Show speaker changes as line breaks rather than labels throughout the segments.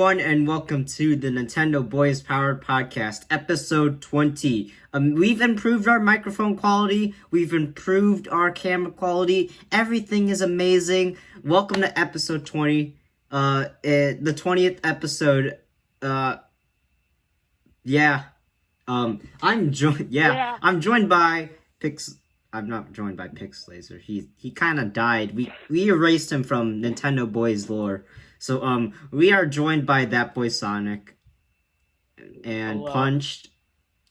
everyone, and welcome to the Nintendo Boys Powered Podcast, episode 20. We've improved our microphone quality, we've improved our camera quality, everything is amazing. Welcome to episode 20, the 20th episode. I'm joined by I'm not joined by Pixelaser. He kind of died. We erased him from Nintendo Boys lore. So we are joined by that boy Sonic and
Hello.
Punched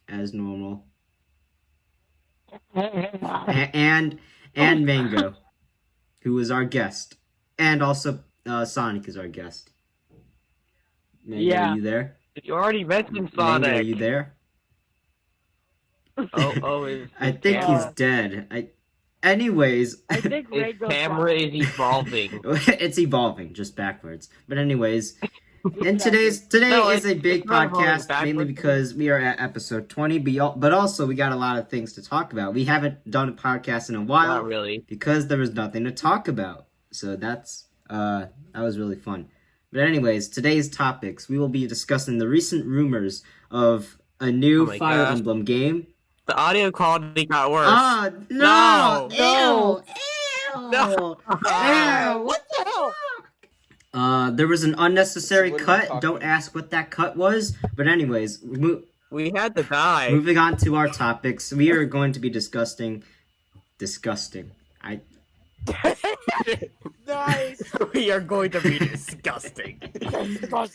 as normal. and Mango, who is our guest. And also Sonic is our guest. Mango, are you there?
You already mentioned Sonic.
Mango, are you there? I think he's dead. Anyways,
I think
his camera is evolving.
It's evolving, just backwards. But anyways, today is a big podcast, mainly because we are at episode 20, but also we got a lot of things to talk about. We haven't done a podcast in a while.
Not really.
Because there was nothing to talk about. So that was really fun. But anyways, today's topics, we will be discussing the recent rumors of a new Fire Emblem game.
The audio quality got worse.
Ah, no!
No!
Ew!
No!
Ew! What the fuck? There was an unnecessary cut. Don't ask what that cut was. But anyways,
We had to die.
moving on to our topics, we are going to be discussing.
Nice.
We are going to be disgusting.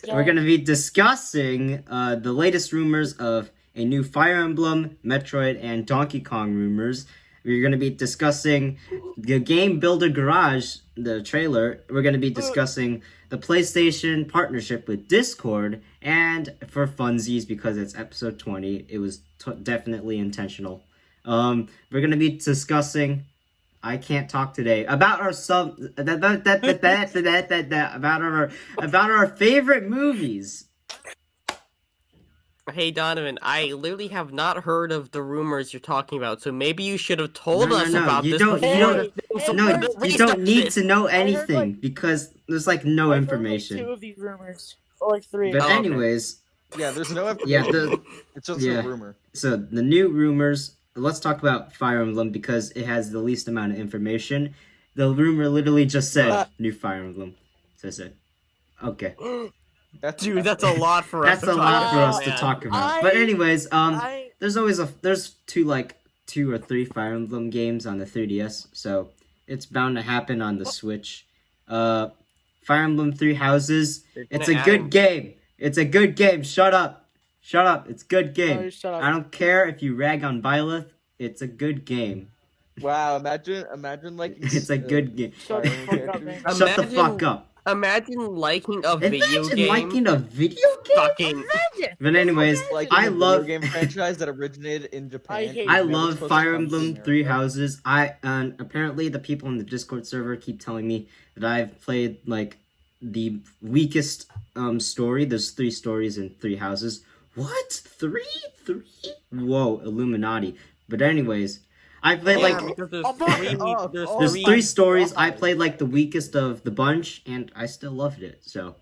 We're going to be discussing the latest rumors of a new Fire Emblem, Metroid, and Donkey Kong rumors. We're going to be discussing the game Builder Garage, the trailer. We're going to be discussing the PlayStation partnership with Discord, and for funsies, because it's episode 20, it was definitely intentional. We're going to be discussing... I can't talk today about our about our favorite movies.
Hey Donovan, I literally have not heard of the rumors you're talking about, so maybe you should have told us about this before.
You don't need to know anything because there's like no information.
Two of these rumors, or like three.
But anyways,
yeah, there's no information. It's just a rumor.
So the new rumors. Let's talk about Fire Emblem because it has the least amount of information. The rumor literally just said new Fire Emblem. So I said, okay.
That's a lot for us.
That's a lot for us to talk about. But anyways, there's two or three Fire Emblem games on the 3DS, so it's bound to happen on the Switch. Fire Emblem Three Houses. It's a good game. It's a good game. Shut up. Shut up. It's a good game. I don't care if you rag on Byleth. It's a good game.
Wow, imagine like
it's a good game.
Shut
the fuck up.
Imagine liking a video game.
Liking a video game?
Fucking.
But anyways, I love
video game franchise that originated in Japan.
I love Fire Emblem Three Houses. And apparently the people in the Discord server keep telling me that I've played like the weakest story. There's 3 stories in Three Houses. What? 3? Whoa, Illuminati. But anyways, I played there's 3 stories. I played like the weakest of the bunch, and I still loved it. So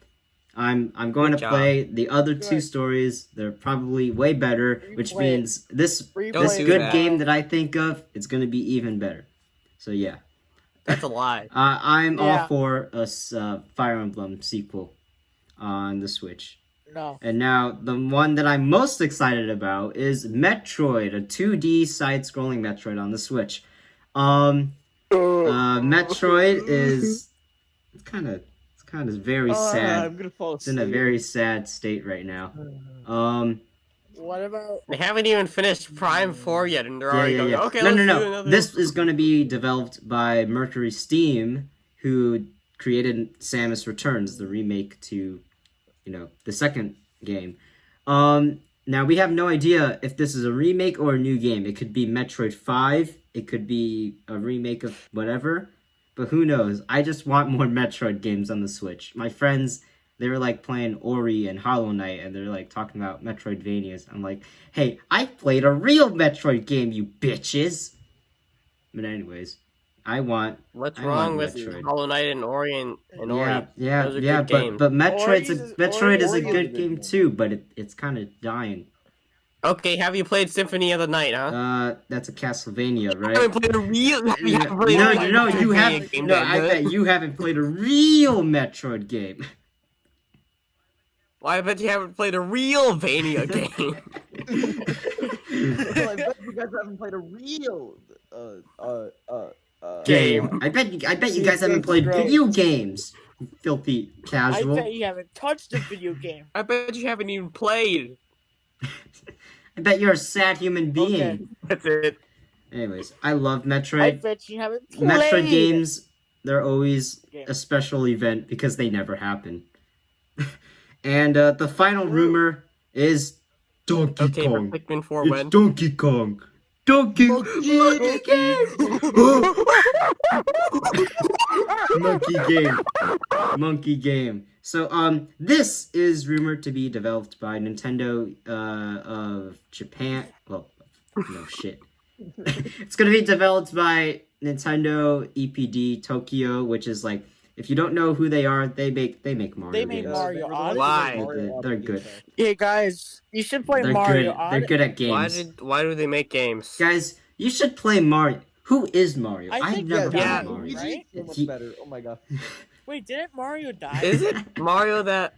I'm going to play the other 2 stories. They're probably way better, which means this good game that I think of, it's going to be even better. So yeah.
That's a lie.
I'm all for a Fire Emblem sequel on the Switch.
No.
And now, the one that I'm most excited about is Metroid, a 2D side-scrolling Metroid on the Switch. Metroid is kind of very sad.
I'm gonna fall asleep.
It's in a very sad state right now.
What about?
They haven't even finished Prime 4 yet, and they're already going, okay, let's do another.
This is going to be developed by Mercury Steam, who created Samus Returns, the remake to... the second game. Now we have no idea if this is a remake or a new game. It could be Metroid 5. It could be a remake of whatever. But who knows? I just want more Metroid games on the Switch. My friends, they were like playing Ori and Hollow Knight, and they're like talking about Metroidvanias. I'm like, hey, I played a real Metroid game, you bitches. But anyways,
What's
I
wrong
want
with
Metroid.
Hollow Knight and Ori and Ori? Those are good
but
games.
Metroid is a
Ori
good game too, but it's kind of dying.
Okay, have you played Symphony of the Night, huh?
That's a Castlevania, right?
I haven't played a real. You haven't played
No,
a real
no, you
Metroidvania
have.
game,
No,
then.
I bet you haven't played a real Metroid game.
Well, I bet you haven't played a real Vania game.
Well, I bet you guys haven't played a real
Game. I bet you guys haven't played video games. You filthy
I
casual.
bet you haven't touched a video game.
I bet you haven't even played.
I bet you're a sad human being.
Okay.
That's it.
Anyways, I love
I
Metroid.
bet you haven't played.
Metroid games, they're always
Game.
a special event because they never happen. And the final rumor is Donkey
Okay,
Kong.
but Pikmin 4
It's
when?
Donkey Kong. Monkey game. Monkey game. So this is rumored to be developed by Nintendo of Japan. Well, no shit. It's gonna be developed by Nintendo EPD Tokyo, which is like, if you don't know who they are, they make Mario
They made
games.
Mario Odyssey.
Why?
They're good.
Hey guys, you should play
They're
Mario
good.
Odyssey.
They're good at games.
Why do they make games?
Guys, you should play Mario. Who is Mario?
I
I've
think
never played
yeah,
Mario.
Luigi
right?
so much
He-
better. Oh my god.
Wait, didn't Mario die?
Is it Mario that?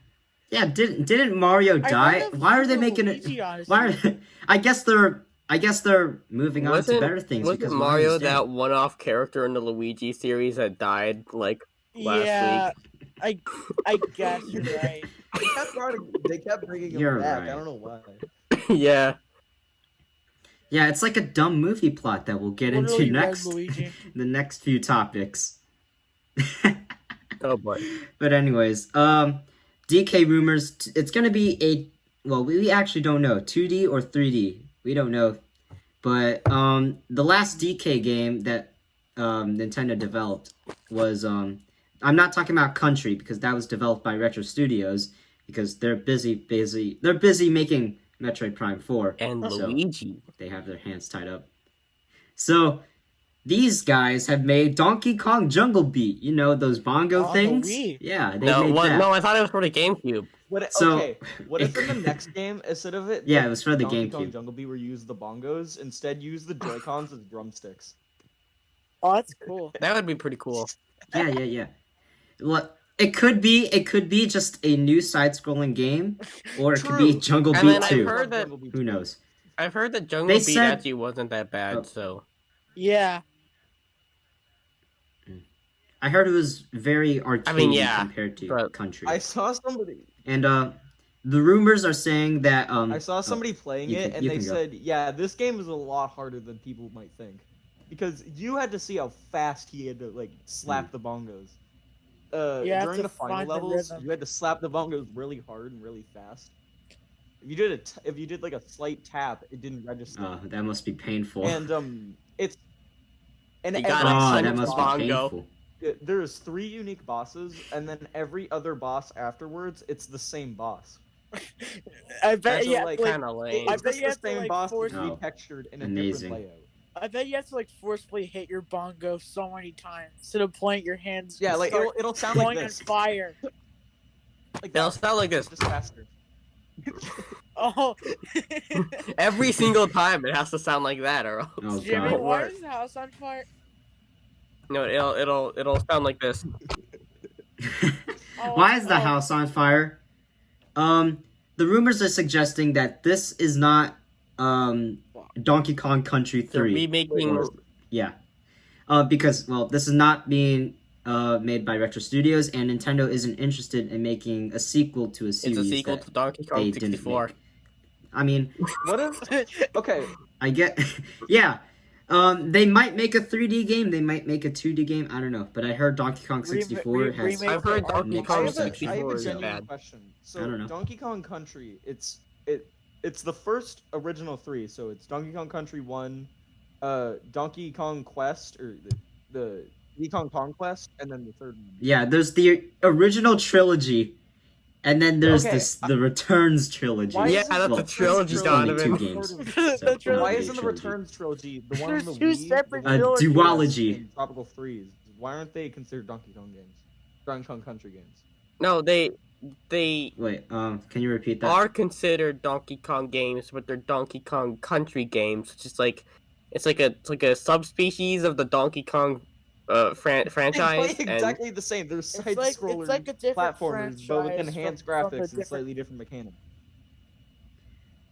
Yeah, didn't Mario
I
die?
heard of
Why are they
the
making
Luigi
it?
Odyssey.
Why? I guess they're moving on to better things
Wasn't
because
Mario
Mario's dead.
that one-off character in the Luigi series that died like last
Yeah,
week?
I guess you're right.
They kept bringing him
You're
back.
right.
I don't know why.
Yeah.
Yeah, it's like a dumb movie plot that we'll get
Literally
into
Red
next.
Luigi.
The next few topics.
Oh boy.
But anyways, DK rumors. It's gonna be we actually don't know, 2D or 3D. We don't know. But the last DK game that Nintendo developed was I'm not talking about Country because that was developed by Retro Studios because they're busy making Metroid Prime 4
And
so
Luigi.
they have their hands tied up. So these guys have made Donkey Kong Jungle Beat. You know those bongo
On the
things?
Wii.
Yeah, they
No,
made that.
no, I thought it was for the GameCube.
So-
What if in the next game, instead of it,
Yeah, it was for the
Donkey Kong
GameCube.
Jungle Beat where you use the bongos, instead use the Joy-Cons as drumsticks.
Oh, that's cool.
That would be pretty cool.
Yeah. Well, it could be just a new side-scrolling game, or it could be
True.
Jungle
And
Beat
then I've
2.
heard that-
Jungle Beat
Who
2.
knows?
I've heard that Jungle
They
Beat
said-
actually wasn't that bad,
Oh.
so
Yeah.
I heard it was very arcadey
yeah,
compared to
but-
Country.
I saw somebody.
And the rumors are saying that
I saw somebody playing
you
it,
can-
and
you
they
can go.
said, "Yeah, this game is a lot harder than people might think, because you had to see how fast he had to like slap the bongos.
You have
During
to
the final
find the
levels,
rhythm.
you had to slap the bongos really hard and really fast. If you did like a slight tap, it didn't register.
that must be painful.
And it's and
You
every
gotta
Oh,
punch
that
the
must
bongo.
be painful.
there's 3 unique bosses, and then every other boss afterwards, it's the same boss.
I bet
That's
you have
like
to,
kind of lame.
I
It's
bet
just
you
the
have to,
same
like,
boss
force-
to
Oh,
be textured in a
amazing.
different layout.
I bet you have to like forcefully hit your bongo so many times instead of playing your hands.
Yeah,
just
like
start
it'll sound like
going on
this.
fire.
Like
It'll
that,
sound like this.
just faster.
Oh,
Every single time it has to sound like that, or else.
Oh
Jimmy,
god.
why is the house on fire?
No, it'll sound like this.
Oh,
Why is the
oh.
house on fire? The rumors are suggesting that this is not Donkey Kong Country
They're
3.
remaking.
Yeah. Because this is not being made by Retro Studios, and Nintendo isn't interested in making a sequel to a
It's
series
a sequel
that
to Donkey
they
Kong
didn't
64.
make. I mean,
What if? Okay,
I get, yeah. They might make a 3D game. They might make a 2D game. I don't know. But I heard Donkey Kong 64 has.
remake
I've heard
the
Donkey
Nick
Kong
Cage
I have
64
a
is
genuine
bad.
question. So
I don't know.
Donkey Kong Country, it's the first original 3. So it's Donkey Kong Country 1, Donkey Kong Quest, or the Donkey Kong Conquest, and then the third one.
Yeah, there's the original trilogy, And then there's
Okay,
the Returns trilogy.
Why
Yeah,
isn't
that's
well,
a trilogy,
it's only
Donovan.
2 games.
The
So,
trilogy.
Why
only a
isn't the
trilogy.
Returns trilogy the one
There's
on the
two
Wii,
separate
the one with
trilogies.
duology.
and Tropical Freeze? Why aren't they considered Donkey Kong games? Donkey Kong Country games.
No, they
Wait, can you repeat that?
are considered Donkey Kong games, but they're Donkey Kong Country games, which is like it's like a subspecies of the Donkey Kong
They play
franchise.
exactly the same. They're
It's
side-scroller
like a different
platformers, but with
franchise
enhanced
from a
graphics and
different-
slightly different mechanics.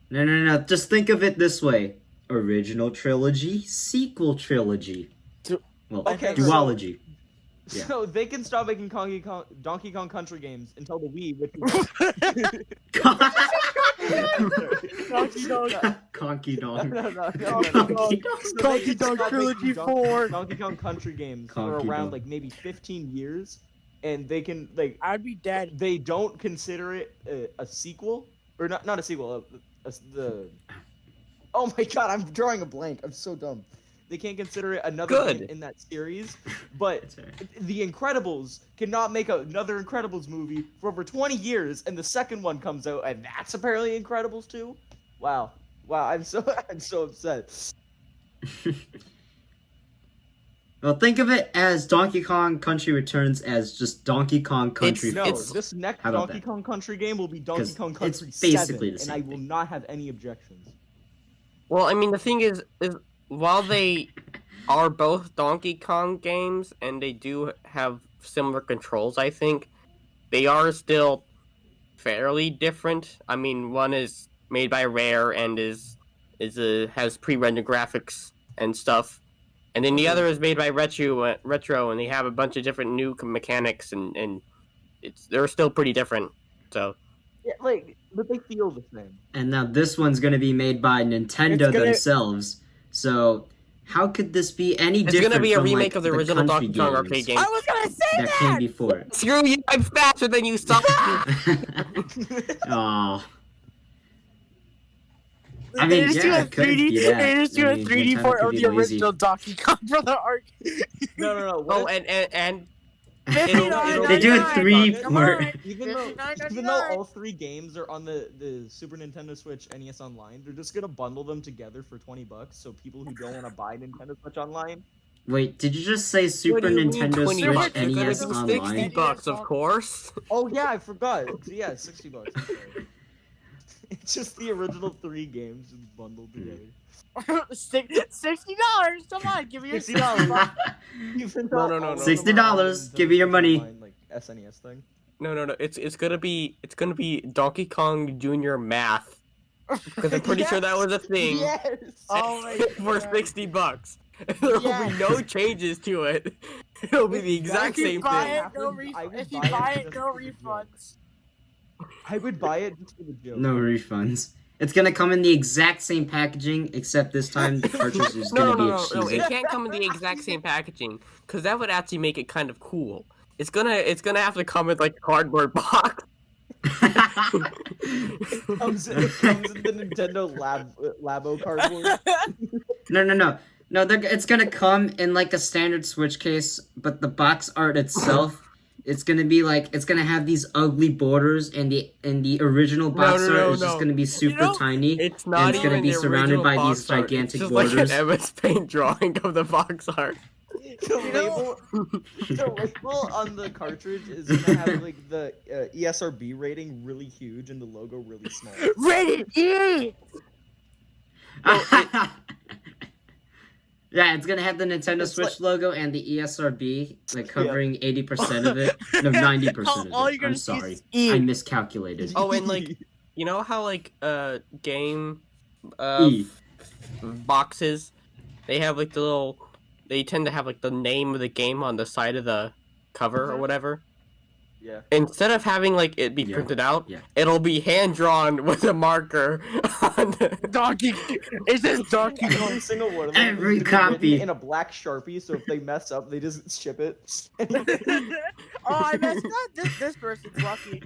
No. Just think of it this way: original trilogy, sequel trilogy. Well,
Okay,
duology. Yeah.
So they can stop making Donkey Kong Country games until the Wii, which
Donkey Kong.
Conky Dong.
no.
Conky Dong.
So they
Donkey
can
Kong
stop
Trilogy
making
4.
Donkey Kong Country games for
Conky
around
Dong.
like maybe 15 years, and they can like
I'd be dead.
they don't consider it a sequel or not a sequel. The oh my god, I'm drawing a blank. I'm so dumb. They can't consider it another
Good.
game in that series, but
That's all right.
The Incredibles cannot make another Incredibles movie for over 20 years, and the second one comes out, and that's apparently Incredibles 2? Wow, I'm so upset.
Well, think of it as Donkey Kong Country Returns as just Donkey Kong Country.
It's-
No,
it's-
this next
How about
Donkey
that?
Kong Country game will be Donkey
'Cause
Kong
it's
Country
basically
7,
the
and I
same
will
thing.
not have any objections.
Well, I mean, the thing is while they are both Donkey Kong games and they do have similar controls, I think they are still fairly different. I mean, one is made by Rare and has pre-rendered graphics and stuff, and then the other is made by Retro, and they have a bunch of different new mechanics, and they're still pretty different. So
Yeah, but they feel the same.
And now this one's going to be made by Nintendo
It's gonna-
themselves. So how could this be any
it's
different
gonna be a
from,
remake
like,
of the original
country
Donkey Kong
games
arcade game.
I was gonna say
that came before?
Screw you! I'm faster than you, son.
Aw. I
They
mean,
just do
yeah,
a
it could
3D.
be that.
They just do
I
a
mean,
3D
Nintendo
port
could
of
be
the
lazy.
original Donkey Kong for the arcade.
No. What
Oh,
if-
and
They do a
$59.99.
3
Come
port.
on.
Even though
$59.99.
all three games are on the Super Nintendo Switch NES Online, they're just gonna bundle them together for $20. So people who don't want to buy Nintendo Switch Online,
Wait, did you just say Super Nintendo Switch
They're gonna be
NES
60
Online?
bucks, of course.
oh yeah, I forgot. Yeah, $60. I'm sorry. It's just the original three games bundled together.
$60. Come on, give me your
$60. Even though
No.
all of them
$60,
are on the
give me your
Nintendo
money.
Online, like SNES thing.
No. It's gonna be Donkey Kong Junior Math, because I'm pretty sure that was a thing.
Yes.
Oh my
For
God.
$60. There will be no changes to it. It'll be the exact
If you
same
buy
thing.
it, no
I would
If you
buy it
buy it,
just
no
for the joke.
refunds.
I would buy it just for the joke.
No refunds. It's gonna come in the exact same packaging, except this time the cartridge is
No,
gonna be a
no. It
cheese.
can't come in the exact same packaging, because that would actually make it kind of cool. It's gonna have to come in like a cardboard box.
It comes in the Nintendo Labo cardboard.
No, it's gonna come in like a standard Switch case, but the box art itself, it's gonna have these ugly borders, and the original box art is just gonna be super tiny.
It's
And
not
it's gonna
even
be
the
surrounded
original
by
box
these
art.
gigantic
it's just
borders.
like an MS Paint drawing of the box art.
The label on the cartridge is gonna have like the ESRB rating really huge and the logo really small.
Rated E!
Yeah, it's gonna have the Nintendo
It's
Switch
like-
logo and the ESRB, like covering 80% of it. No, 90%
All
of
you're
it.
gonna
I'm
see
sorry,
is E.
I miscalculated.
Oh, and like, you know how like game
E.
boxes, they have like they tend to have like the name of the game on the side of the cover or whatever.
Yeah.
Instead of having like it be
Yeah.
printed out,
Yeah.
it'll be hand drawn with a marker on the...
Donkey. It says Donkey
Every
Kong.
single one of them
Every
is gonna be
copy.
written in a black Sharpie, so if they mess up, they just ship it.
Oh, I messed up. This person's lucky.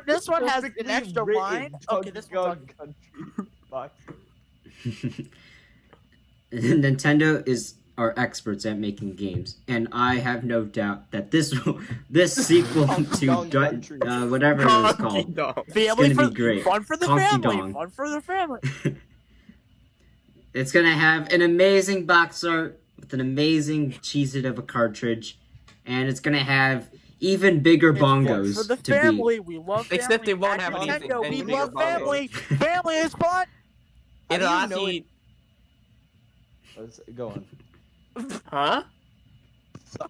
This one has an
Perfectly
extra
written
line. Okay, this one's
Donkey Kong Country box.
Nintendo is are experts at making games, and I have no doubt that this sequel to
Dong Country.
whatever it was called,
Family
gonna
for
be great.
fun for the
Conky
family.
Dong.
Fun for the family.
It's gonna have an amazing box art with an amazing Cheez-It of a cartridge, and it's gonna have even bigger
It's fun
bongos
for the
to
family. We love family.
Except they won't
At
have anything-
Nintendo,
any
we
bigger
love
bongos.
family. Family is fun.
It'll
How do you know
actually,
Go on.
huh?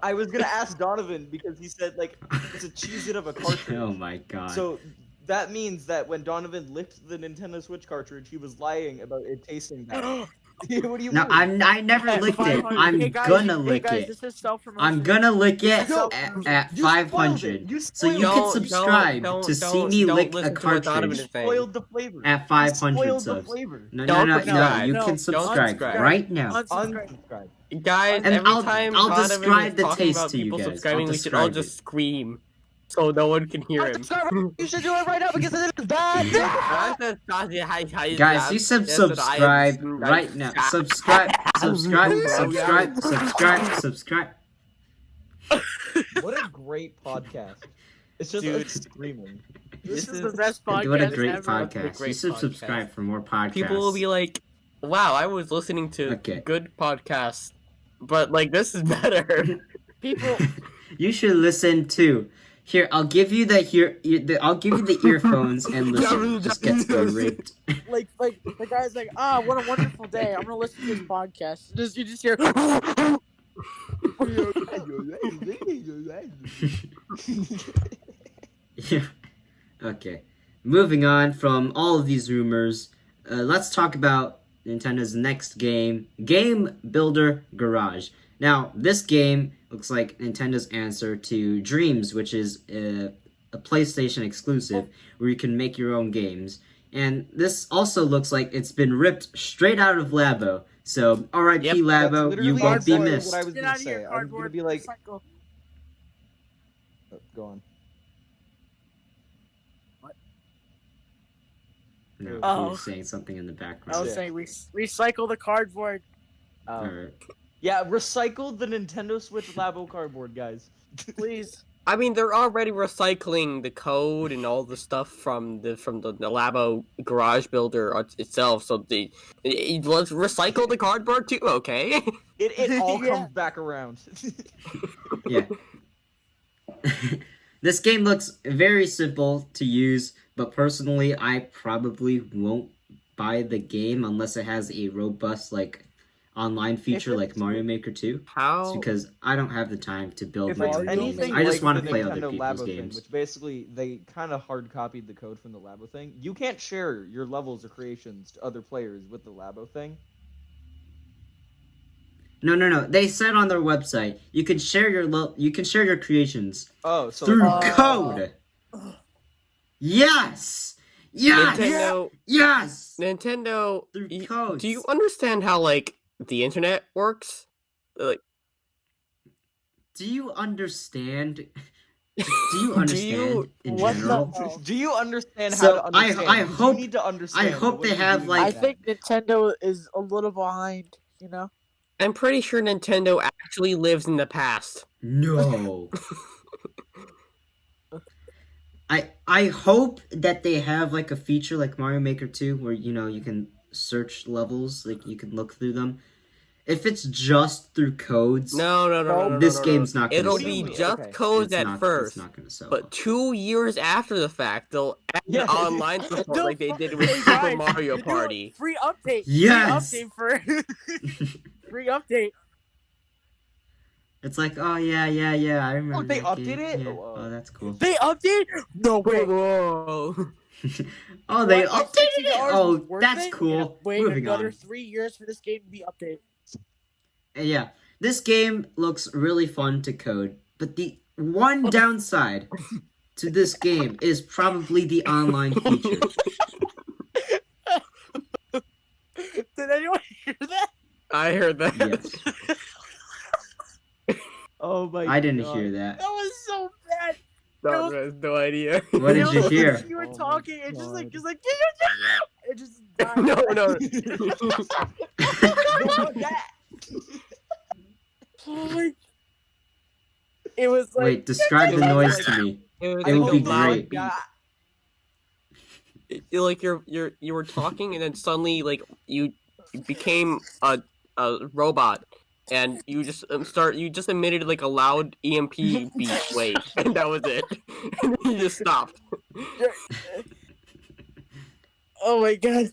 I was gonna ask Donovan because he said like it's a Cheez-It of a cartridge.
Oh my god.
So that means that when Donovan licked the Nintendo Switch cartridge, he was lying about it tasting bad. What do you
No,
mean?
I never
At
licked it.
500.
I'm
Hey, guys,
gonna
hey,
lick
guys,
it.
This is self-promotion.
I'm gonna lick it
No,
at
you spoiled
500.
it. You
So you
spoiled
can
Don't-
subscribe
don't-
to see
don't-
me
don't
lick a
listen to what Donovan
cartridge
is saying.
Spoiled the flavor.
at
You
500
spoiled the
subs.
flavor.
No,
Don't
no, no, no.
subscribe.
You
No,
can
don't
subscribe
subscribe.
right now.
Unsubscribe.
Unsubscribe.
Guys,
And
every
I'll
time
describe
Donovan
the
is talking
taste
about
to you
people
guys.
subscribing,
I'll
we should all
describe
just scream so no one can hear him.
You should do it right now because it is bad.
Guys, you subscribe right now. Subscribe.
What a great podcast. It's just
Dude.
like screaming.
This is the best podcast
What a great
ever.
podcast.
Great
You should
podcast.
subscribe for more podcasts.
People will be like, "Wow, I was listening to
Okay.
good podcasts, but like this is better."
People,
You should listen to. Here, I'll give you I'll give you the earphones and listen. Just gets raped.
like the guy's like, what a wonderful day. I'm gonna listen to this podcast. You just hear.
Yeah. Okay. Moving on from all of these rumors, let's talk about Nintendo's next game, Game Builder Garage. Now, this game looks like Nintendo's answer to Dreams, which is a PlayStation exclusive where you can make your own games. And this also looks like it's been ripped straight out of Labo. So, RIP
Yep.
Labo,
That's
you
literally
won't be
exactly
missed.
What I was
Get
gonna
out of
say.
here,
I was gonna
cardboard.
be like,
Recycle.
go on.
No, he
Oh.
was saying something in the
I
background.
was saying recycle the cardboard.
Alright.
Yeah, recycle the Nintendo Switch Labo cardboard, guys.
Please.
I mean, they're already recycling the code and all the stuff from the Labo Garage Builder itself. So let's recycle the cardboard too. Okay.
It all
Yeah.
comes back around.
Yeah. This game looks very simple to use, but personally, I probably won't buy the game unless it has a robust, online feature
it's-
like Mario Maker 2.
How?
It's because I don't have the time to build
If
my
it's
own
anything
games. I just
like
want
the
to play other
Nintendo
people's
Labo
games.
thing, which basically they kind of hard copied the code from the Labo thing. You can't share your levels or creations to other players with the Labo thing.
No. They said on their website you can share your creations
Oh, so
through
like-
code. Yes. Yes.
Nintendo.
Yes.
Nintendo.
Through
y-
codes.
Do you understand how the internet works? Like,
Do you understand? Do you understand in
What the
general?
hell?
Do you understand how
So,
to understand?
I
You
hope-
need to understand.
I hope
the way
they
you
have,
do
like-
I
that.
think Nintendo is a little behind, you know?
I'm pretty sure Nintendo actually lives in the past.
No. I hope that they have a feature like Mario Maker 2 where you can search levels, you can look through them. If it's just through codes,
No.
this game's not gonna
It'll
sell
be
well.
just
Okay.
codes
It's
at
not-
first,
It's not gonna sell
but 2 years after the fact, they'll add
Yeah.
online support
No,
like they did with
hey,
Super
guys,
Mario
you do a
Party.
Free update.
Yes!
Free update for free update.
It's like, oh yeah, I remember.
they
that
update
game.
it?
Yeah.
Oh,
Oh, that's cool.
They update? No way.
Whoa.
Oh, they
What?
updated it.
$60
Oh,
was worth
that's
it?
cool.
Wait
Moving
another
on.
3 years for this game to be updated.
Yeah, this game looks really fun to code, but the one downside to this game is probably the online feature.
Did anyone hear that?
I heard that.
Yes,
Oh my!
I didn't
God.
hear that.
That was so bad.
No, has no idea.
What did you hear?
You were
Oh my
talking, and just
God.
it just died.
no.
What was that?
Oh my. It was like.
Wait, describe the noise to me.
It was
It would
like
be
a loud
great.
beep. Like you were talking, and then suddenly like you became a robot, and you just emitted like a loud EMP beat wave, and that was it. And then you just stopped.
Oh my god.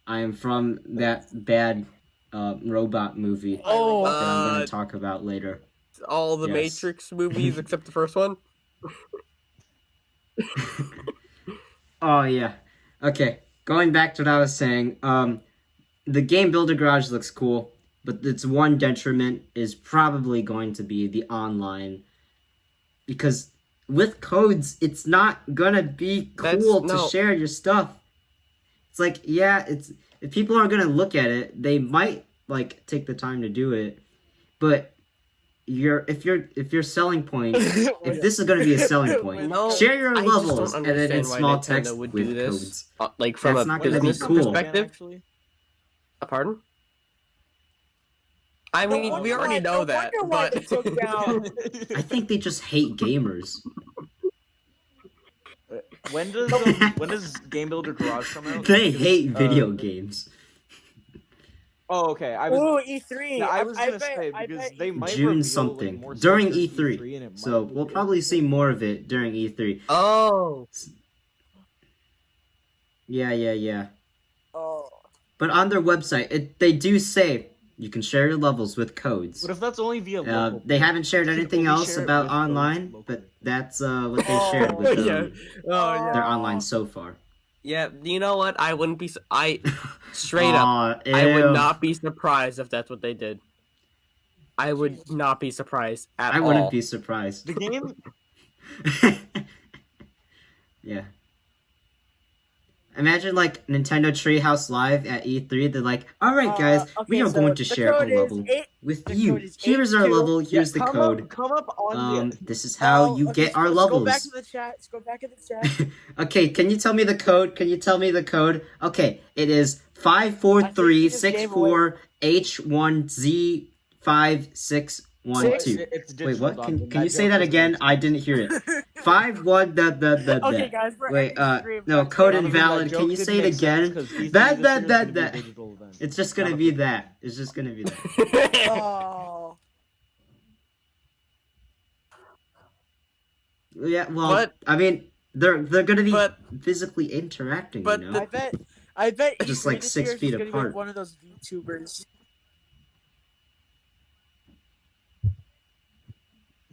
I am from that bad robot movie
Oh.
that I'm gonna talk about later.
All the
Yes.
Matrix movies except the first one.
Oh yeah. Okay, going back to what I was saying. The game Builder Garage looks cool, but its one detriment is probably going to be the online, because with codes, it's not gonna be cool to share your stuff. It's like, yeah, if people aren't gonna look at it, they might like take the time to do it, but if your selling point, if this is gonna be a selling point,
No,
share your
I just don't
levels and then in
understand why
small
Nintendo
text
would
with
do this.
codes.
Like from
That's
a
not gonna be
business
cool.
perspective.
Actually,
Pardon? I
No
mean,
wonder
we already
why-
know
no
that,
wonder why
but
they took down.
I think they just hate gamers.
when does Game Builder Garage come out?
They
Because,
hate video games.
Oh, okay.
Ooh, E3.
Yeah, I was gonna
bet-
say
I
because
bet
they might
June
reveal,
something
like, more
during
stuff during
E3.
and it
So
might
we'll
be
probably
good.
see more of it during E3.
oh,
Yeah.
Oh.
But on their website, they do say you can share your levels with codes.
What if that's only via local?
They haven't shared
You can
anything
only
else
share it
about
with codes
online,
locally.
but that's what they shared with
yeah, oh
their online so far.
yeah. You know what? I wouldn't be. Straight up,
Aw,
I would
ew.
not be surprised if that's what they did. I would not be surprised at
I
all.
wouldn't be surprised.
The game.
Yeah. Imagine like Nintendo Treehouse Live at E3. They're like, "All right, guys, we
okay,
are
so
going to
the
share a
code is
level with
the
you.
code is
Here's our
82.
level. Here's the code.
Come up on the.
This is how you get our
Let's go back
levels."
to the chat. Let's go back in the chat.
Okay, can you tell me the code? Okay, it is 54364H1Z5612.
It's
Wait, what?
digital,
Can you say that again? I didn't hear it. 51
Okay, guys, we're
Wait,
ending the stream.
no,
Guys,
code
we're-
invalid. Can you say it again? That. It's just gonna be that. It's just gonna be that.
Oh.
Yeah, well,
But-
I mean, they're gonna be
but-
physically interacting,
but
you know?
I bet
Just
E3
like
this
6
year is
feet
gonna be
apart.
one of those VTubers.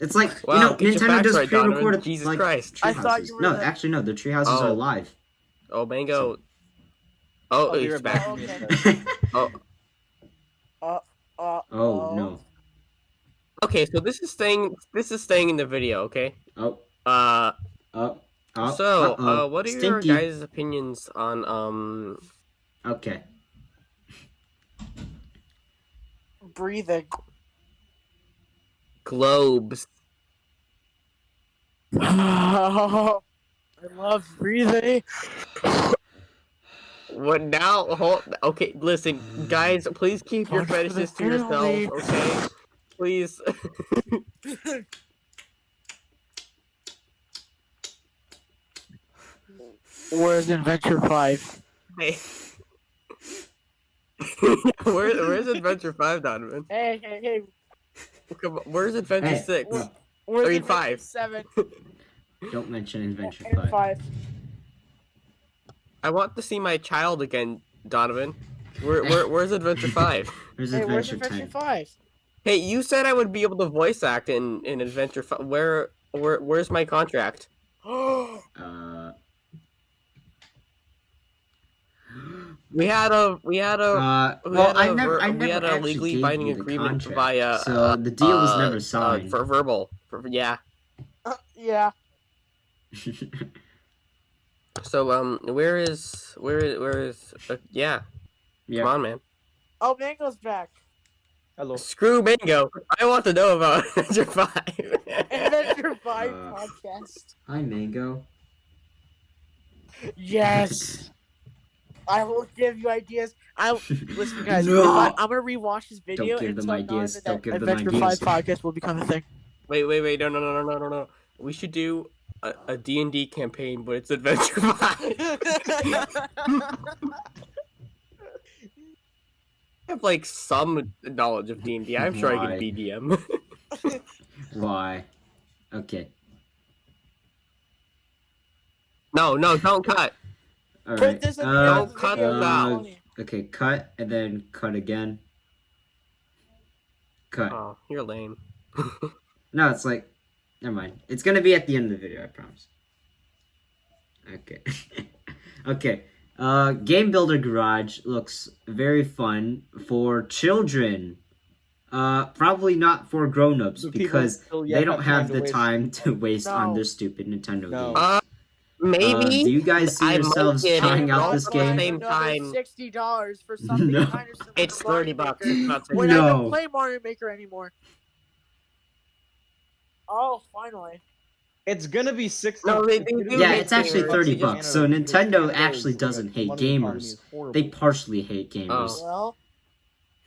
It's like,
Wow, get your
Nintendo
facts
does
right, Donovan.
pre-recorded
Jesus
like
Christ.
tree
I thought
houses.
you were
No,
the-
actually no, the tree houses are
Oh.
live.
Oh, Mango.
So-
Oh,
I'll be
he's
right
back.
back.
Okay.
Oh,
Oh no.
okay. So this is staying in the video. Okay.
Oh.
Uh.
Oh.
So,
uh-oh.
what are
Stinky.
your guys' opinions on
Okay.
Breathing.
globes?
I love breathing.
What now? Okay, listen, guys. Please keep your fetishes to yourselves. Okay. Please.
Where's Adventure 5?
Hey. Where's Adventure 5, Donovan?
Hey.
Come on, where's Adventure
Hey.
6?
Where's
I mean,
Adventure
5.
7
Don't mention Adventure
and
5.
5?
I want to see my child again, Donovan. Where's Adventure 5?
Where's
Hey, where's
Adventure
Adventure
10?
5?
Hey, you said I would be able to voice act in Adventure 5. Where's my contract? We had a legally binding agreement via
so the deal was never signed.
for verbal. Yeah.
Yeah.
So where is yeah.
Yeah.
Come on, man.
Oh, Mango's back.
Hello.
Screw Mango. I want to know about Adventure 5.
Adventure 5
Uh.
podcast.
Hi, Mango.
Yes. I will give you ideas. Listen, guys.
No!
I'm gonna rewatch this video
Don't give
and
them
tell
ideas.
Donovan
Don't
that
give them
Adventure
ideas.
5 podcast will become a thing.
Wait, no. We should do a D&D campaign, but it's Adventure 5. I have like some knowledge of D&D. I'm sure I
Why?
can BDM.
Why? Okay.
No, don't cut.
Put
Alright.
this at the end of
Don't
the
cut
video.
this out.
Okay, cut, and then cut again. Cut.
Oh, you're lame.
No, it's like... Never mind. It's gonna be at the end of the video, I promise. Okay. Okay. Game Builder Garage looks very fun for children. Probably not for grown-ups,
So people
because
still yet
they don't have
to
the
waste.
time to waste on
No.
their stupid Nintendo
No.
games.
Maybe.
Do you guys see
I might
yourselves
get it,
trying
but
out this
also at the
game?
same time-
$60 for something
No.
kind of similar
It's
to Mario
$30.
Maker
It's not $60.
when I
No.
don't play Mario Maker anymore. Oh, finally.
It's gonna be 60.
No, they do
Yeah,
make
it's actually
games.
30
It's just
bucks. So
Canada,
Nintendo
Canada
actually
is, like,
doesn't hate
money economy
gamers.
is horrible.
They partially hate gamers.
Oh.
Well,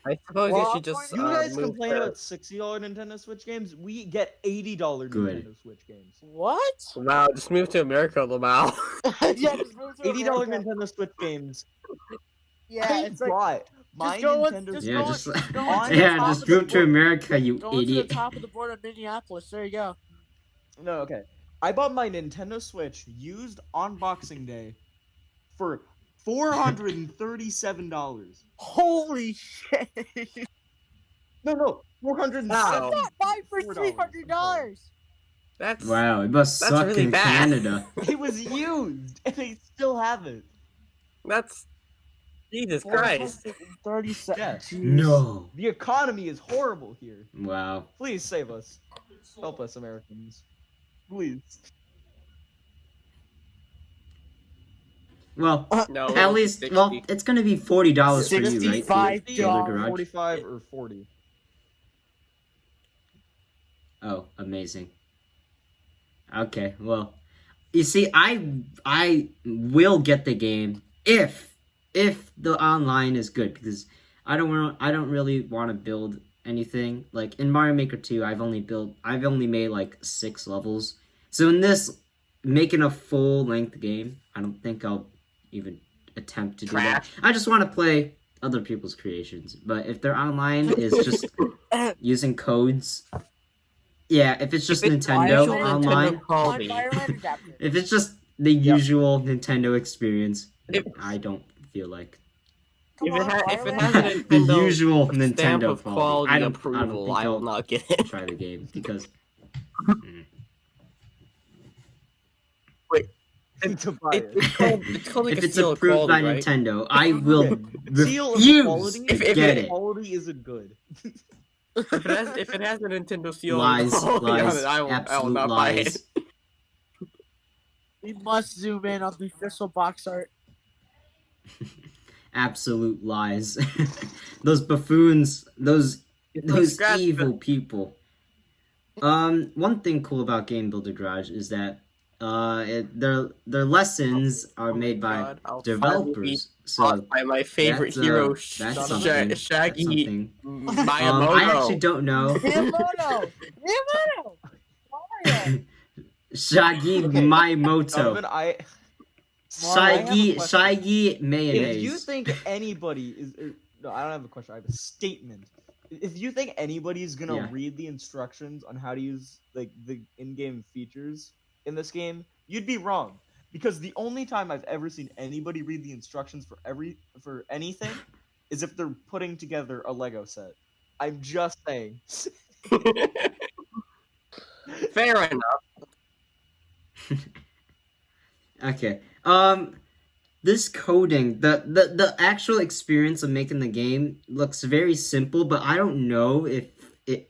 I suppose
Well,
you should just.
I'm
You guys
move
complain
the-
about $60 Nintendo Switch games. We get $80
Good.
Nintendo Switch games.
what?
Wow, just move to America, Lamau.
Yeah, just move to
$80
America.
Nintendo Switch games.
Yeah,
I
it's like
bought my
just go with-
Nintendo
just
Yeah,
go
just,
on- go
on
on to the
yeah,
top
just
of the
move to
board.
America, you
Go to the
idiot.
top of the board of Minneapolis. There you go.
No, okay. I bought my Nintendo Switch used on Boxing Day for $437.
Holy shit!
No, $407.
Wow.
I got mine for
$4.
$300.
That's
Wow, it must
That's
suck
really
in
bad.
Canada.
It was used, and they still have it.
that's Jesus Christ.
37.
Yes.
No.
The economy is horrible here.
Wow.
Please save us. Help us, Americans. Please.
Well,
No,
at least,
60.
well, it's gonna be $40 for you, right?
65
Builder
$60,
Garage?
45 or 40.
Oh, amazing. Okay, well, you see, I will get the game if the online is good, because I don't really want to build anything. Like in Mario Maker 2, I've only made like 6 levels. So in this, making a full length game, I don't think I'll even attempt to do that.
Trash.
I just want to play other people's creations. But if their online is just using codes, yeah, if it's just
If it's
Nintendo
actual Nintendo
online,
quality.
if it's just the usual Nintendo experience,
If-
I don't feel like
If it, if it has
Fire
a
Emblem.
the
Nintendo
usual
stamp
Nintendo
of quality
I don't
approval,
think
I will
I'll
not get it.
try the game because
To buy
It-
it.
it's called like
if
a
it's
seal of
approved by
quality, right?
Nintendo, I will
Seal of
refuse
quality?
to
If
get
it-
it.
Quality isn't good.
If it has a Nintendo seal,
Lies,
of quality on
lies,
it, I will
absolute
not buy it.
lies.
We must zoom in on the official box art.
Absolute lies. Those buffoons, those
Scratch-
evil people. One thing cool about Game Builder Garage is that their lessons are made by
God, I'll finally be
developers. So
Taught by my favorite
that's,
hero,
that's something. That's
Shaggy
something.
Miyamoto.
I actually don't know.
Miyamoto! Miyamoto! Mario!
Shaggy
Okay.
Miyamoto.
Donovan, I have a
Shaggy
question.
mayonnaise.
If you think anybody is, no, I don't have a question. I have a statement. If you think anybody's gonna
Yeah.
read the instructions on how to use like the in-game features in this game, you'd be wrong. Because the only time I've ever seen anybody read the instructions for anything is if they're putting together a Lego set. I'm just saying.
Fair enough.
Okay. This coding, the actual experience of making the game looks very simple, but I don't know if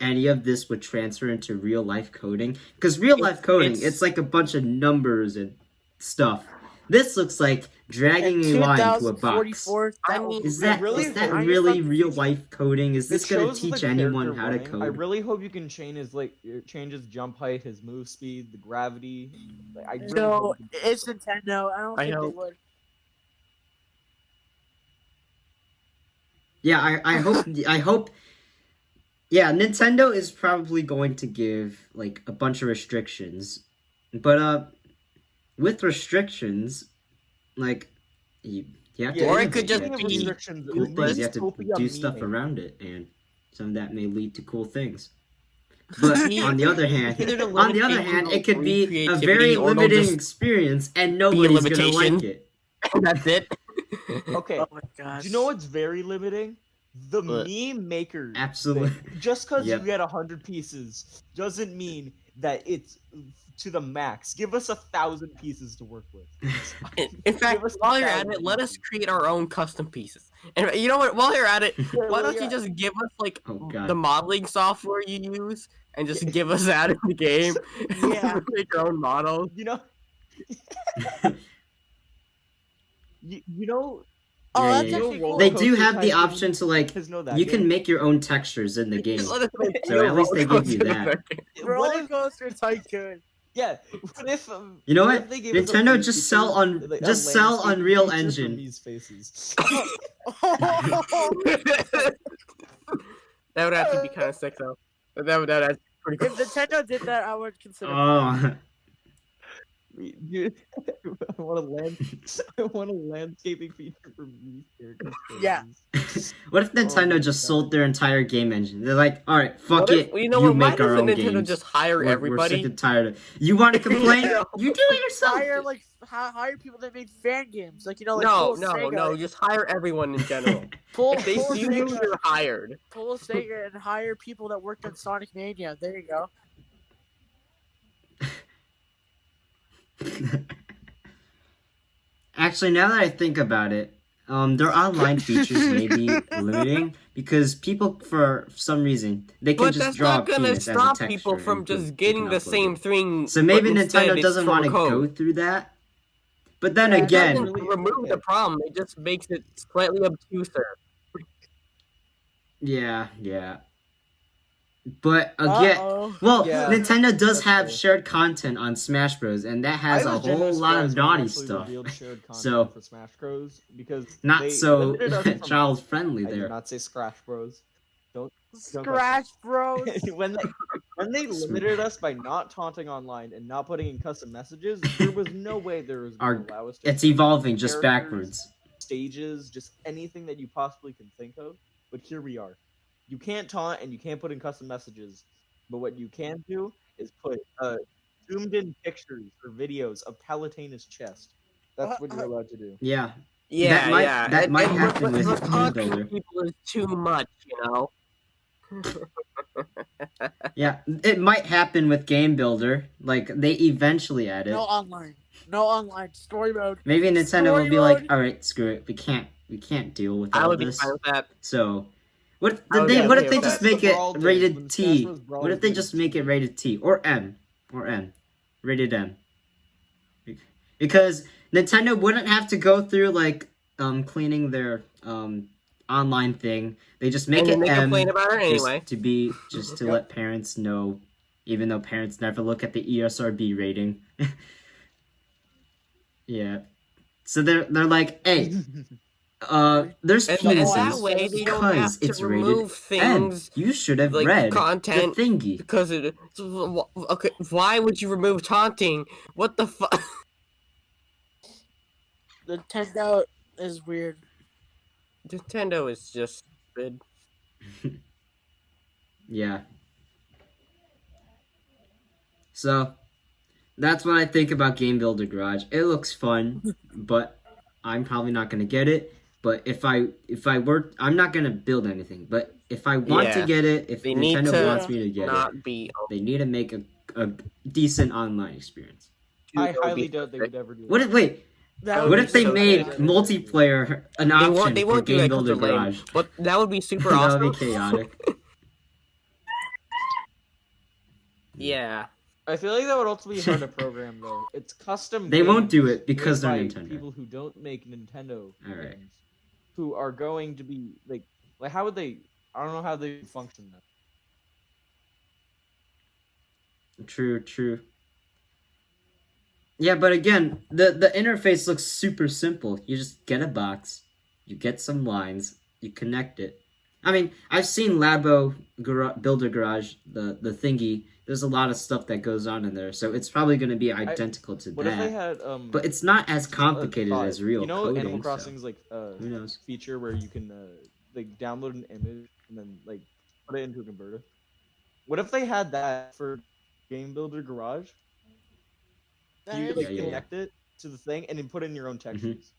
any of this would transfer into real life coding. Because real life coding, it's like a bunch of numbers and stuff. This looks like dragging a line to a box.
I mean,
Is that
really
is that
hope-
really real life coding? Is this
It
gonna
shows the
teach anyone
character
how to
running.
code?
I really hope you can change his jump height, his move speed, the gravity. Like, I really
No,
hope you can-
it's Nintendo. I don't
I
think
hope-
they would.
Yeah, I hope. Yeah, Nintendo is probably going to give like a bunch of restrictions, but with restrictions, like you you have to
Or
Yeah,
it could
innovate. You
just
have
speaking
to
of
be
do
restrictions,
cool things.
useless.
You have to
Dystopia
do stuff
meaning.
around it, and some of that may lead to cool things. But
See,
on the other
it's either the
hand,
limitation
it could
or
be a
creativity,
very
or they'll
limiting
just
experience, and
be a
nobody's gonna like
limitation.
it.
That's it.
Okay,
Oh my
do
gosh.
you know what's very limiting? The
What?
meme maker
Absolutely.
thing. Just because
Yep.
you get 100 pieces doesn't mean that it's to the max. Give us 1,000 pieces to work with.
In fact,
us
while you're at
1,000
it, let us
pieces.
create our own custom pieces. And you know what? While you're at it,
Yeah,
why
well,
don't you
yeah.
just give us like
Oh god.
the modeling software you use, and just give us that in the game?
Yeah.
Make our own models.
You know, you know,
Oh,
Yeah,
that's
yeah, yeah.
actually cool.
They do
Roller
have the
Tycoon?
option to like
Guys know that
you can
game?
make your own textures in the game.
Just let us make
So
real
at least they give you
roller
that.
coasters.
What
Roller
if,
Coaster Tycoon.
yeah, what if
You know
what
what?
if they gave us a
Nintendo
feature,
just sell on
like, a
just sell
landscape
Unreal
feature for
Engine.
Mii's faces?
That would actually be kind of sick, though. That's pretty
If
cool.
Nintendo did that, I would consider.
Oh.
Dude, I want I want a landscaping feature for Mii's characters.
Yeah.
What if Nintendo
my
just
God.
sold their entire game engine? They're like, all right, fuck
What
it.
if, you know what? Why
make our
doesn't
own
Nintendo
games.
just hire
We're sick
everybody?
and tired of. You want to complain?
No.
You do it yourself.
Hire people that make fan games, like like
No,
pull
no,
Sega,
no. Just hire everyone in general.
pull
If they
pull
see you,
Sega,
you're hired.
pull Sega, and hire people that worked on Sonic Mania. There you go.
Actually, now that I think about it, their online features may be limiting because people, for some reason, they can
But
just
that's
draw
not
a
gonna
penis as a
stop
texture
people from
and
just
they
getting
can
the
upload
same
it.
thing.
So maybe
but instead
Nintendo
it's
doesn't
from
want to
code.
go through that. But then
Yeah,
It
again,
doesn't
Really?
remove
Okay.
the problem. It just makes it slightly obtuser.
yeah. But again,
Uh-oh.
well,
Yeah,
Nintendo does
that's
have
fair.
shared content on Smash Bros, and that has
I
a
was genuinely
whole lot of
surprised when they
naughty
actually
stuff.
revealed shared content
So
for Smash Bros. Because
not
they
so
limited us from.
child friendly
I did
there.
not say Scratch Bros. Don't
Scratch Bros.
when they limited us by not taunting online and not putting in custom messages, there was no way there was going to allow us to.
It's evolving just
characters,
backwards.
Stages, just anything that you possibly can think of. But here we are. You can't taunt and you can't put in custom messages. But what you can do is put zoomed in pictures or videos of Palutena's chest. That's what you're allowed to do.
Yeah.
Yeah,
That might
and
happen with
the
Game
taunting
Builder.
people is too much, you know.
Yeah, it might happen with Game Builder. Like they eventually add it.
No online. No online. Story mode.
Maybe Nintendo
Story
will be like,
mode.
all right, screw it. We can't deal with
I
all
would be
this.
fine with that.
So, what
I would be
what
okay
if they
with
just
that.
make it
Brawl days,
rated
when Smash
T?
Bros. Brawl
What if
was
they
rated
just
T.
make it rated T or M rated M? Because Nintendo wouldn't have to go through like cleaning their online thing. They just make
And
it
then they
M
complain about it anyway.
just to let parents know, even though parents never look at the ESRB rating. Yeah. So they're like, hey, there's
And
penises
that way they don't have
because
to
it's rated
remove
M.
things
You should have
like
read
content
the thingy.
because it. Okay, why would you remove taunting? What the fuck?
Nintendo is weird.
Nintendo is just stupid.
Yeah. So, that's what I think about Game Builder Garage. It looks fun, but I'm probably not gonna get it. But if I were, I'm not gonna build anything. But if I want to
Yeah.
get it, if
They need
Nintendo
to
wants me to get it,
Not be.
they need to make a decent online experience.
I highly doubt they would ever do that.
What if wait?
That
would
What
be
if they
so
made
chaotic.
multiplayer an
They
option
won't. They
for
won't do
Game
that because
Builder
they're lame.
Garage?
But that would be super
That
awesome.
would be chaotic.
Yeah.
I feel like that would also be hard to program though. It's custom.
They won't do
games
it because they're
made by
Nintendo.
People who don't make Nintendo
Alright.
games, who are going to be like how would they? I don't know how they function then.
True. Yeah, but again, the interface looks super simple. You just get a box, you get some lines, you connect it. I mean, I've seen Builder Garage, the thingy. There's a lot of stuff that goes on in there, so it's probably going to be identical to
What if they
that.
had
But it's not as complicated
Five.
as real
You know,
coding.
Animal
So
Crossing's like
who knows?
feature where you can like download an image and then like put it into a converter. What if they had that for Game Builder Garage?
That
You
is
could like
Yeah.
connect it to the thing and then put in your own textures.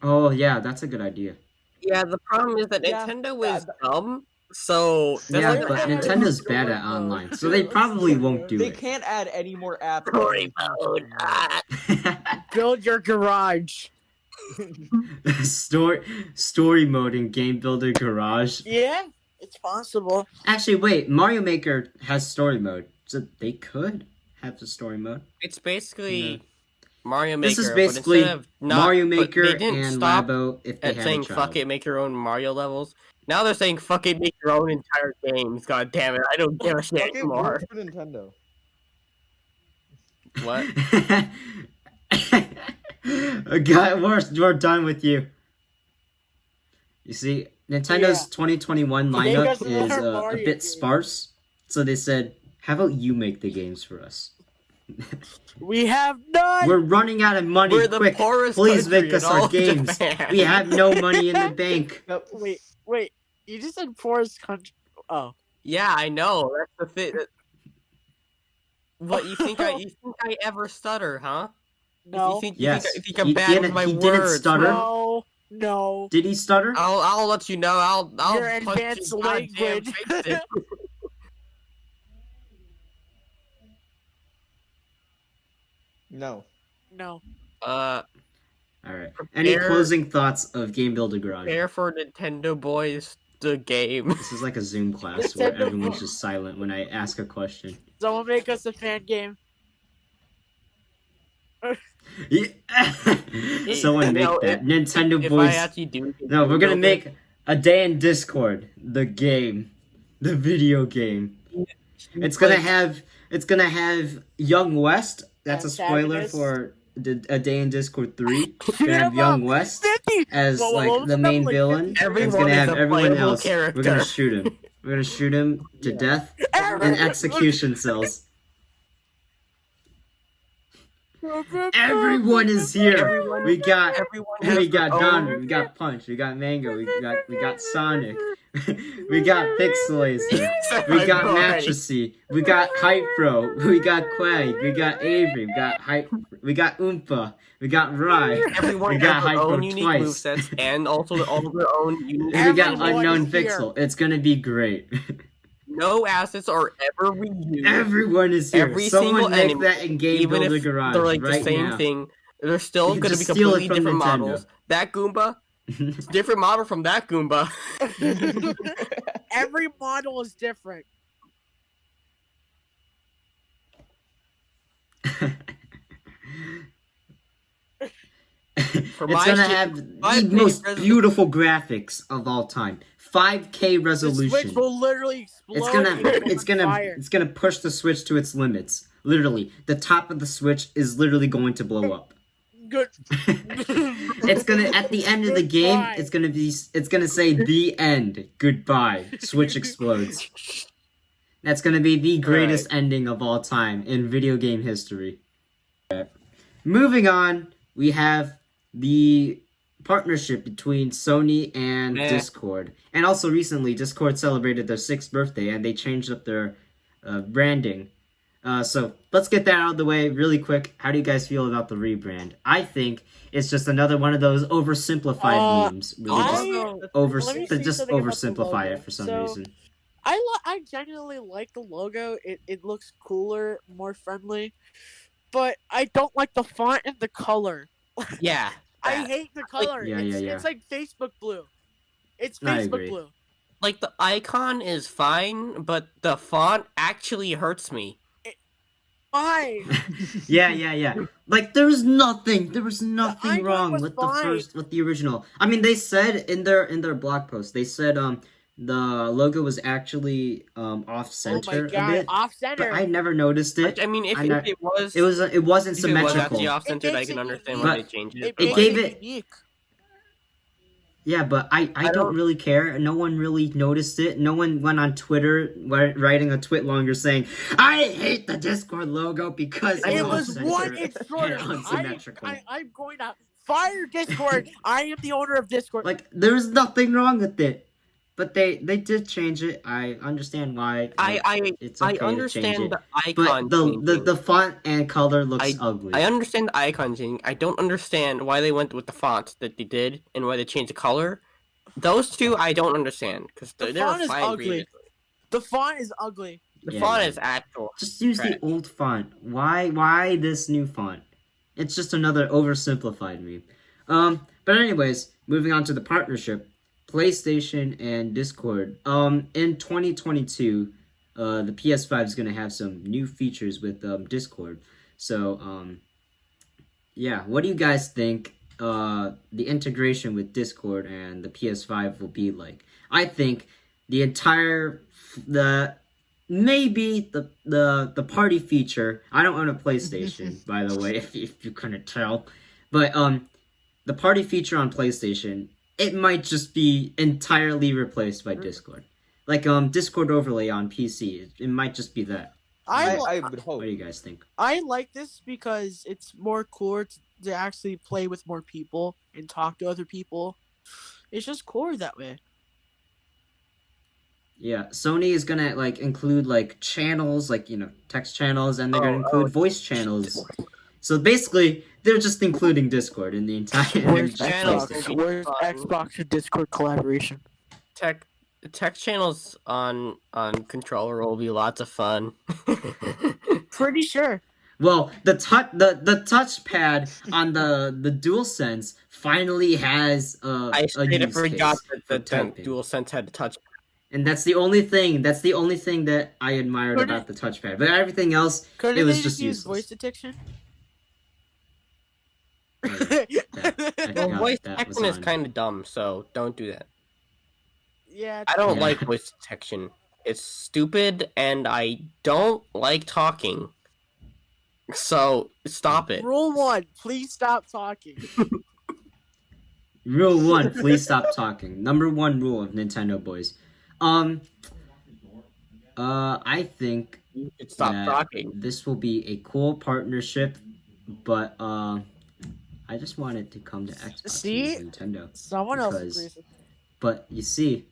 Oh yeah, that's a good idea.
Yeah, the problem is that
Yeah,
Nintendo
yeah,
is dumb, so that's
Yeah,
not
but
gonna happen.
Nintendo's bad at online, so they probably won't do
They
it.
can't add any more apps.
Story mode.
build your garage.
Story mode in Game Builder Garage.
Yeah, it's possible.
Actually, wait, Mario Maker has story mode, so they could have the story mode.
It's basically Mario Maker.
This is basically
but instead of not,
Mario
but
Maker
they didn't
and
stop
Labo if they
at
had
saying
a
"fuck
child.
it, make your own Mario levels." Now they're saying "fuck it, make your own entire games." God damn it, I don't give a shit
Okay,
anymore.
work for Nintendo.
What?
God, we're done with you. You see, Nintendo's
Yeah.
2021
Make us
lineup is
more
a
Mario
bit
games.
sparse, so they said, "How about you make the games for us?
We have none.
We're running out of money.
We're the
Quick,
poorest
please
country
make us
in all
our
of
games.
Japan."
We have no money in the bank."
Yep.
Wait. You just said forest country. Oh,
Yeah, I know. That's the thing. What you think? You think I ever stutter, huh?
no.
You think
Yes.
you think I'm
He
bad
didn't-
with my
he didn't
words?
stutter.
huh?
No.
Did he stutter?
I'll let you know. I'll
Your
punch
advanced
your goddamn
language.
face in.
No.
No.
Uh,
All right. Any
Prepare-
closing thoughts of Game Builder Garage?
prepare for Nintendo Boys the game.
This is like a Zoom class where
Nintendo
everyone's
Boy.
just silent when I ask a question.
Someone make us a fan game.
Someone make
No,
that. Nintendo
If I
Boys.
actually do,
No, we're gonna make a day in Discord. The game. The video game. It's gonna have Young West. That's a spoiler
Antagonist.
for A Day in Discord 3.
Shoot
Gonna have
him
Young
up.
West
50.
as
What
like
was
the
the
main
number, like,
villain.
50?
Everyone
It's gonna
is
have
a
everyone
playable
else. We're
character.
gonna shoot him. We're gonna shoot him to death in
Everyone-
execution cells. Everyone is here.
Everyone-
We got
everyone has
we
their
got
own-
Don, we got Punch, we got Mango, we got Sonic, we got Pixelacer, we
My
got
boy.
Matressy, we got Hypro, we got Quag, we got Avery, we got Oompa, we got Rye,
Everyone
we got
has their own
Hypro
unique
twice.
movesets and also all of their own unique.
And we got
Everyone
Unknown
is here.
Pixel. It's gonna be great.
No assets are ever reused.
Everyone is here.
Every
Someone
single
make
enemy,
that in Game
Even
Builder
if
Garage
they're like
right
the same
now.
thing, they're still
You
going to
just
be
steal it
completely
from
different
Nintendo.
models. That Goomba, different model from that Goomba.
Every model is different.
For
It's
my
gonna
shit-
have
my
the
opinion,
most
President-
beautiful graphics of all time. 5K
The
resolution.
Switch will literally explode.
It's gonna
and
it's
on
gonna
fire.
it's gonna push the Switch to its limits. Literally, the top of the Switch is literally going to blow up.
Good.
It's gonna at the end of the game.
Goodbye.
It's gonna say the end. Goodbye. Switch explodes. That's gonna be the greatest ending of all time in video game history. Moving on, we have the partnership between Sony and
Meh.
Discord. And also recently, Discord celebrated their 6th birthday and they changed up their branding. So let's get that out of the way really quick. How do you guys feel about the rebrand? I think it's just another one of those oversimplified memes. Where they
Let me say
just
something about the
oversimplify
logo.
it for some
So,
reason.
I genuinely like the logo. It looks cooler, more friendly. But I don't like the font and the color.
Yeah.
I
that.
hate the color.
Yeah,
It's like Facebook blue. It's
I
Facebook
agree.
blue.
Like the icon is fine, but the font actually hurts me.
Why?
Yeah. Like there was nothing
icon
wrong
was
with
fine.
with the original. I mean, they said in their blog post, they said the logo was actually off
Oh
center
my
a
god,
bit,
off center.
but I never noticed it.
I mean, if
I'm not-
it was,
It wasn't
if it was
symmetrical.
actually off-centered, I
makes
can
it
understand
unique.
why they changed it.
It
but, like,
gave it-
unique.
Yeah, but I don't
don't-
really care. No one really noticed it. No one went on Twitter writing a tweet longer saying, I hate the Discord logo because it's
It
all
was one
censored
inch
and
shorter.
unsymmetrical.
I'm going to fire Discord. I am the owner of Discord.
Like, there's nothing wrong with it. But they did change it. I understand why. It's okay
I
to change
understand
it.
the
But
icon
the
changing.
font and color looks ugly.
I understand the icon changing. I don't understand why they went with the font that they did and why they changed the color. Those two I don't understand because
The
they were
font is
fine
ugly.
previously.
The font is ugly.
The
Yeah,
font
yeah.
is actual.
Just use the
Trash.
old font. Why this new font? It's just another oversimplified meme. But anyways, moving on to the partnership, PlayStation and Discord. In 2022, the PS5 is gonna have some new features with Discord. So yeah, what do you guys think? The integration with Discord and the PS5 will be like? I think maybe the party feature. I don't own a PlayStation, by the way, if you couldn't tell, but the party feature on PlayStation, it might just be entirely replaced by Discord, like Discord overlay on PC. It might just be that.
I
I
would hope.
What do you guys think?
like this because it's more cooler to actually play with more people and talk to other people. It's just cooler that way.
Yeah, Sony is gonna like include like channels, like text channels, and they're gonna include voice channels. So basically, they're just including Discord in the entire.
Voice channels will be
Where's
fun.
Xbox and Discord collaboration?
Text channels on controller will be lots of fun.
Pretty sure.
Well, the touchpad on the DualSense finally has
I
a
straight up
use
forgot
case
that the
for typing.
DualSense had a touch.
And that's the only thing. That's the only thing that I admired
Couldn't-
about the touchpad. But everything else,
Couldn't
it was
they
just
use
useless.
voice detection?
Well,
Yeah,
voice
that was
detection is
on.
kind of dumb, so don't do that.
Yeah.
I don't
Yeah.
like voice detection. It's stupid, and I don't like talking. So stop it.
Rule 1: please stop talking.
Rule 1: please stop talking. Number 1 rule of Nintendo boys. I think
You should stop
that
talking.
this will be a cool partnership, but I just want it to come to Xbox
See?
and Nintendo.
Someone else
Because-
agrees with me.
But you see,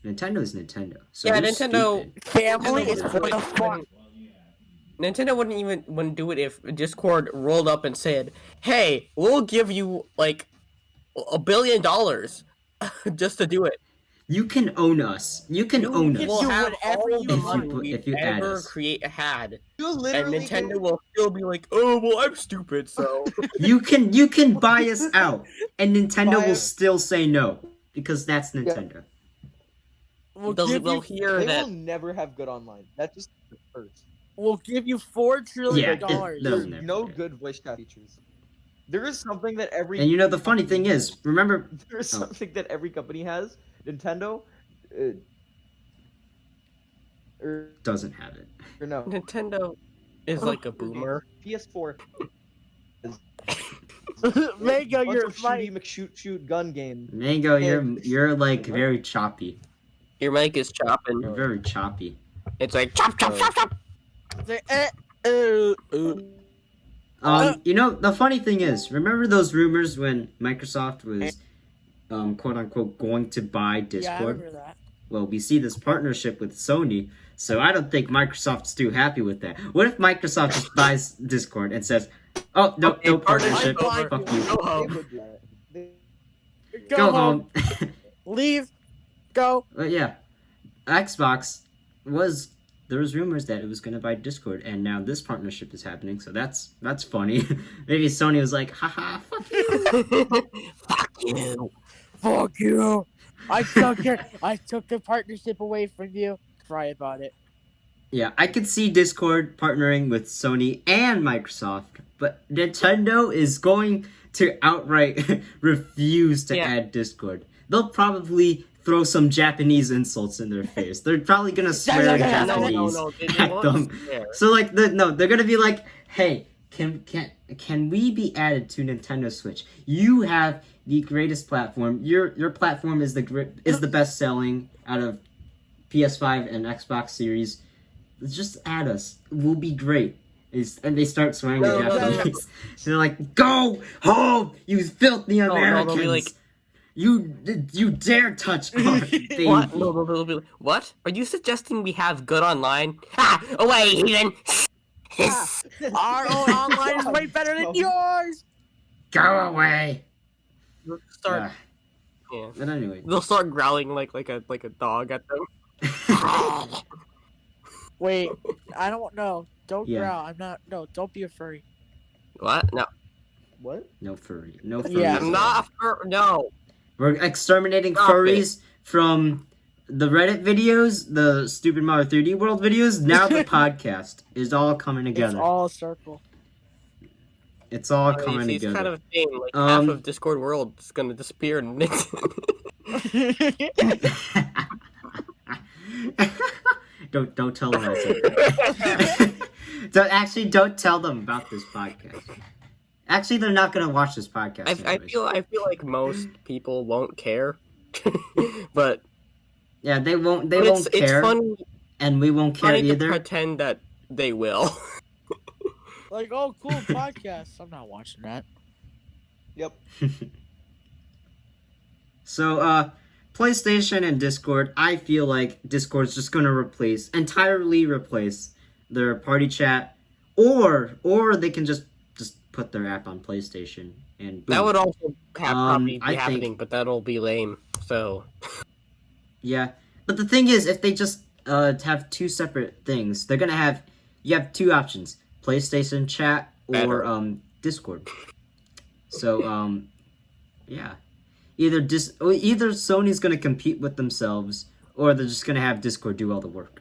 Nintendo is Nintendo. So
Yeah,
they're
Nintendo-
stupid.
Family is
Nintendo
for the
wouldn't-
fun.
Nintendo wouldn't do it if Discord rolled up and said, "Hey, we'll give you like $1 billion just to do it.
You can own us. You can own
can
us.
We'll
do
have
whatever
all
you
the
want.
money
If
we've
you add
ever
us.
had,
You
and
literally
Nintendo
can-
will still be like, "Oh, well, I'm stupid, so."
You can buy us out, and Nintendo
Buy
will
us-
still say no because that's Nintendo.
We'll
they'll
give
they'll
you,
hear
They
that.
will never have good online. That's just the first.
we'll give you $4 trillion.
Yeah,
dollars.
they'll
There's
never
no
do it.
good voice chat features. There is something that every
And the funny thing is, remember,
there's
Oh.
something that every company has. Nintendo,
doesn't have it.
or no,
Nintendo is like a boomer.
PS4.
Mango,
Bunch
you're
of
right.
shooty McShoot gun game.
Mango, you're like very choppy.
Your mic is chopping.
You're very choppy.
It's like chop chop chop chop.
Say,
The funny thing is, remember those rumors when Microsoft was, quote unquote, going to buy
yeah, I
Discord?
remember that.
Well, we see this partnership with Sony, so I don't think Microsoft's too happy with that. What if Microsoft just buys Discord and says, "Oh, no,
Okay,
no
partnership
partnership,
over.
fuck you,
Go
They
home.
would do that.
Go,
go
home.
home."
Leave. Go.
But yeah, Xbox there was rumors that it was gonna buy Discord, and now this partnership is happening, so that's funny. Maybe Sony was like, haha, fuck you.
Fuck you.
Fuck you. I took the partnership away from you. Cry about it.
Yeah, I could see Discord partnering with Sony and Microsoft, but Nintendo is going to outright refuse to
Yeah.
add Discord. They'll probably throw some Japanese insults in their face. They're probably gonna swear in
No,
Japanese
They
at
won't
them.
swear.
So like, they're gonna be like, "Hey, can we be added to Nintendo Switch? You have the greatest platform. Your platform is the best selling out of PS5 and Xbox Series. Just add us. We'll be great. And they start swearing
No,
at
no, no.
Japanese. They're like, "Go home, you filthy
no,
Americans!
they'll be like-
You dare touch our baby!"
What? No, they'll be like, what? Are you suggesting we have good online? Ha! Away, heathen!
Our own online is way better than yours.
Go away.
They'll start,
Ah,
yeah.
but anyway,
They'll start growling like a dog at them.
Wait, I don't know. Don't
Yeah.
growl. I'm not. No, don't be a furry.
What? No,
What?
no furry, no furries.
Yeah.
I'm not. No.
We're exterminating
Stop
furries from the Reddit videos, the Stupid Mario 3D World videos. Now the podcast is all coming
It's
together.
all a circle.
It's all
You
coming
see, it's
together.
kind of a thing. Like half
Um,
of Discord world is gonna disappear, and it's
don't tell them I said that. Don't tell them about this podcast. Actually, they're not gonna watch this podcast.
I
anyways.
feel like most people won't care, but
Yeah, they won't. They
it's
won't care,
funny,
and we won't care
funny to
either.
pretend that they will.
Like, oh, cool podcast. I'm not watching that.
Yep.
So, PlayStation and Discord. I feel like Discord's just gonna entirely replace their party chat, or they can just put their app on PlayStation and boom.
That would also probably
I
be
think-
happening, but that'll be lame. So
Yeah, but the thing is, if they just have two separate things, you have two options: PlayStation chat or
Better.
Discord. So yeah, either Sony's gonna compete with themselves, or they're just gonna have Discord do all the work.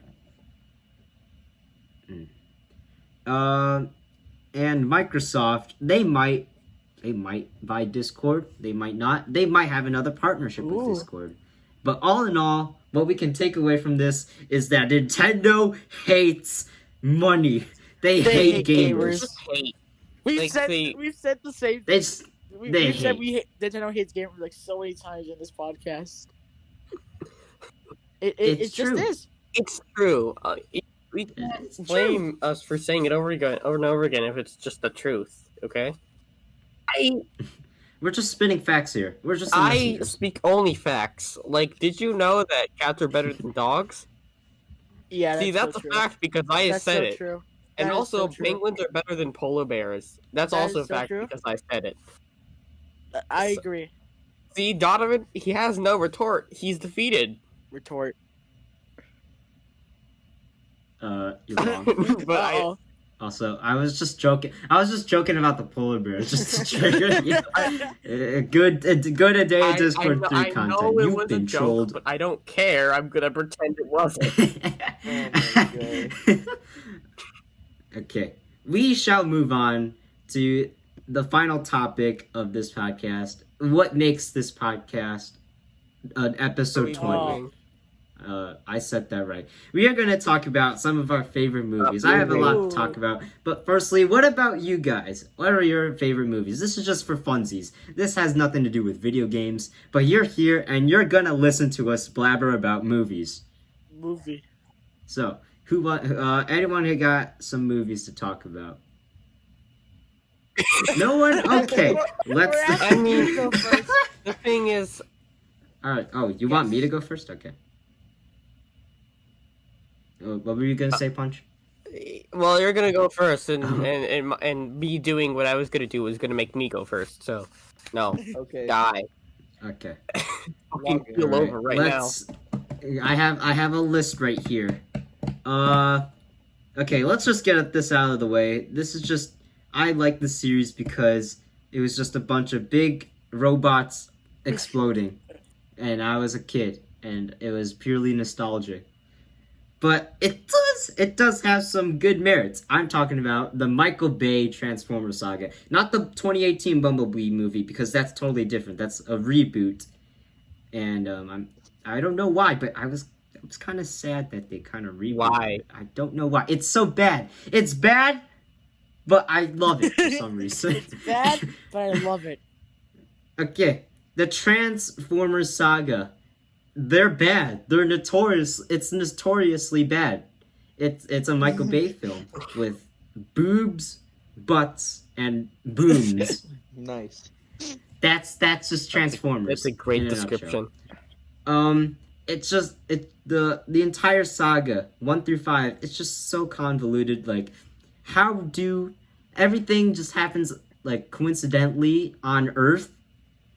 And Microsoft, they might buy Discord. They might not. They might have another partnership with
Ooh.
Discord. But all in all, what we can take away from this is that Nintendo hates money. They hate
hate
gamers.
just hate.
We've
Like,
said
they-
we've said the same.
They just,
We've
they
said
hate.
we hate Nintendo hates gamers like so many times in this podcast. It
It's
just
true.
is.
It's true. We can't
It's true.
blame us for saying it over and over again if it's just the truth. Okay.
We're just spinning facts here. We're just
I
messengers.
speak only facts. Like, did you know that cats are better than dogs?
Yeah,
See, that's
so
a
true.
fact because I
That's
said
so
it.
true.
And
That is
also,
so true.
penguins are better than polar bears. That's
That
also a
is so
fact
true.
because I said it.
I
So-
agree.
See, Donovan, he has no retort. He's defeated.
Retort.
You're wrong.
But
Uh-oh.
Also, I was just joking. About the polar bear, just to trigger you. A good a day of Discord 3
I
content.
know it
You've
was a
been
joke,
trolled.
but I don't care. I'm gonna pretend it wasn't.
Okay, we shall move on to the final topic of this podcast. What makes this podcast an episode 20? I said that right. We are going to talk about some of our favorite movies. I have a lot to talk about. But firstly, what about you guys? What are your favorite movies? This is just for funsies. This has nothing to do with video games. But you're here and you're going to listen to us blabber about movies.
Movie.
So, anyone who got some movies to talk about? No one? Okay. Let's.
We're
I
asking
mean-
you to go first.
The thing is,
Alright. Oh, you want me to go first? Okay. What were you gonna say, Punch?
well, you're gonna go first, and
Oh.
and me doing what I was gonna do was gonna make me go first. So, no,
Okay.
die.
Okay.
Fucking
Okay,
feel
Alright,
over right now.
I have a list right here. Okay, let's just get this out of the way. This is just I like the series because it was just a bunch of big robots exploding, and I was a kid, and it was purely nostalgic. But it does have some good merits. I'm talking about the Michael Bay Transformer Saga, not the 2018 Bumblebee movie, because that's totally different. That's a reboot, and I don't know why, but I was kind of sad that they kind of rebooted
Why?
it. I don't know why. It's so bad. It's bad. but I love it for some reason.
It's bad, but I love it.
Okay, the Transformers Saga. They're bad. They're notorious. It's notoriously bad. It's a Michael Bay film with boobs, butts, and booms.
Nice.
That's just Transformers.
That's a great
in a nutshell.
description.
It's just the entire saga 1 through 5. It's just so convoluted. Like, how do everything just happens like coincidentally on Earth?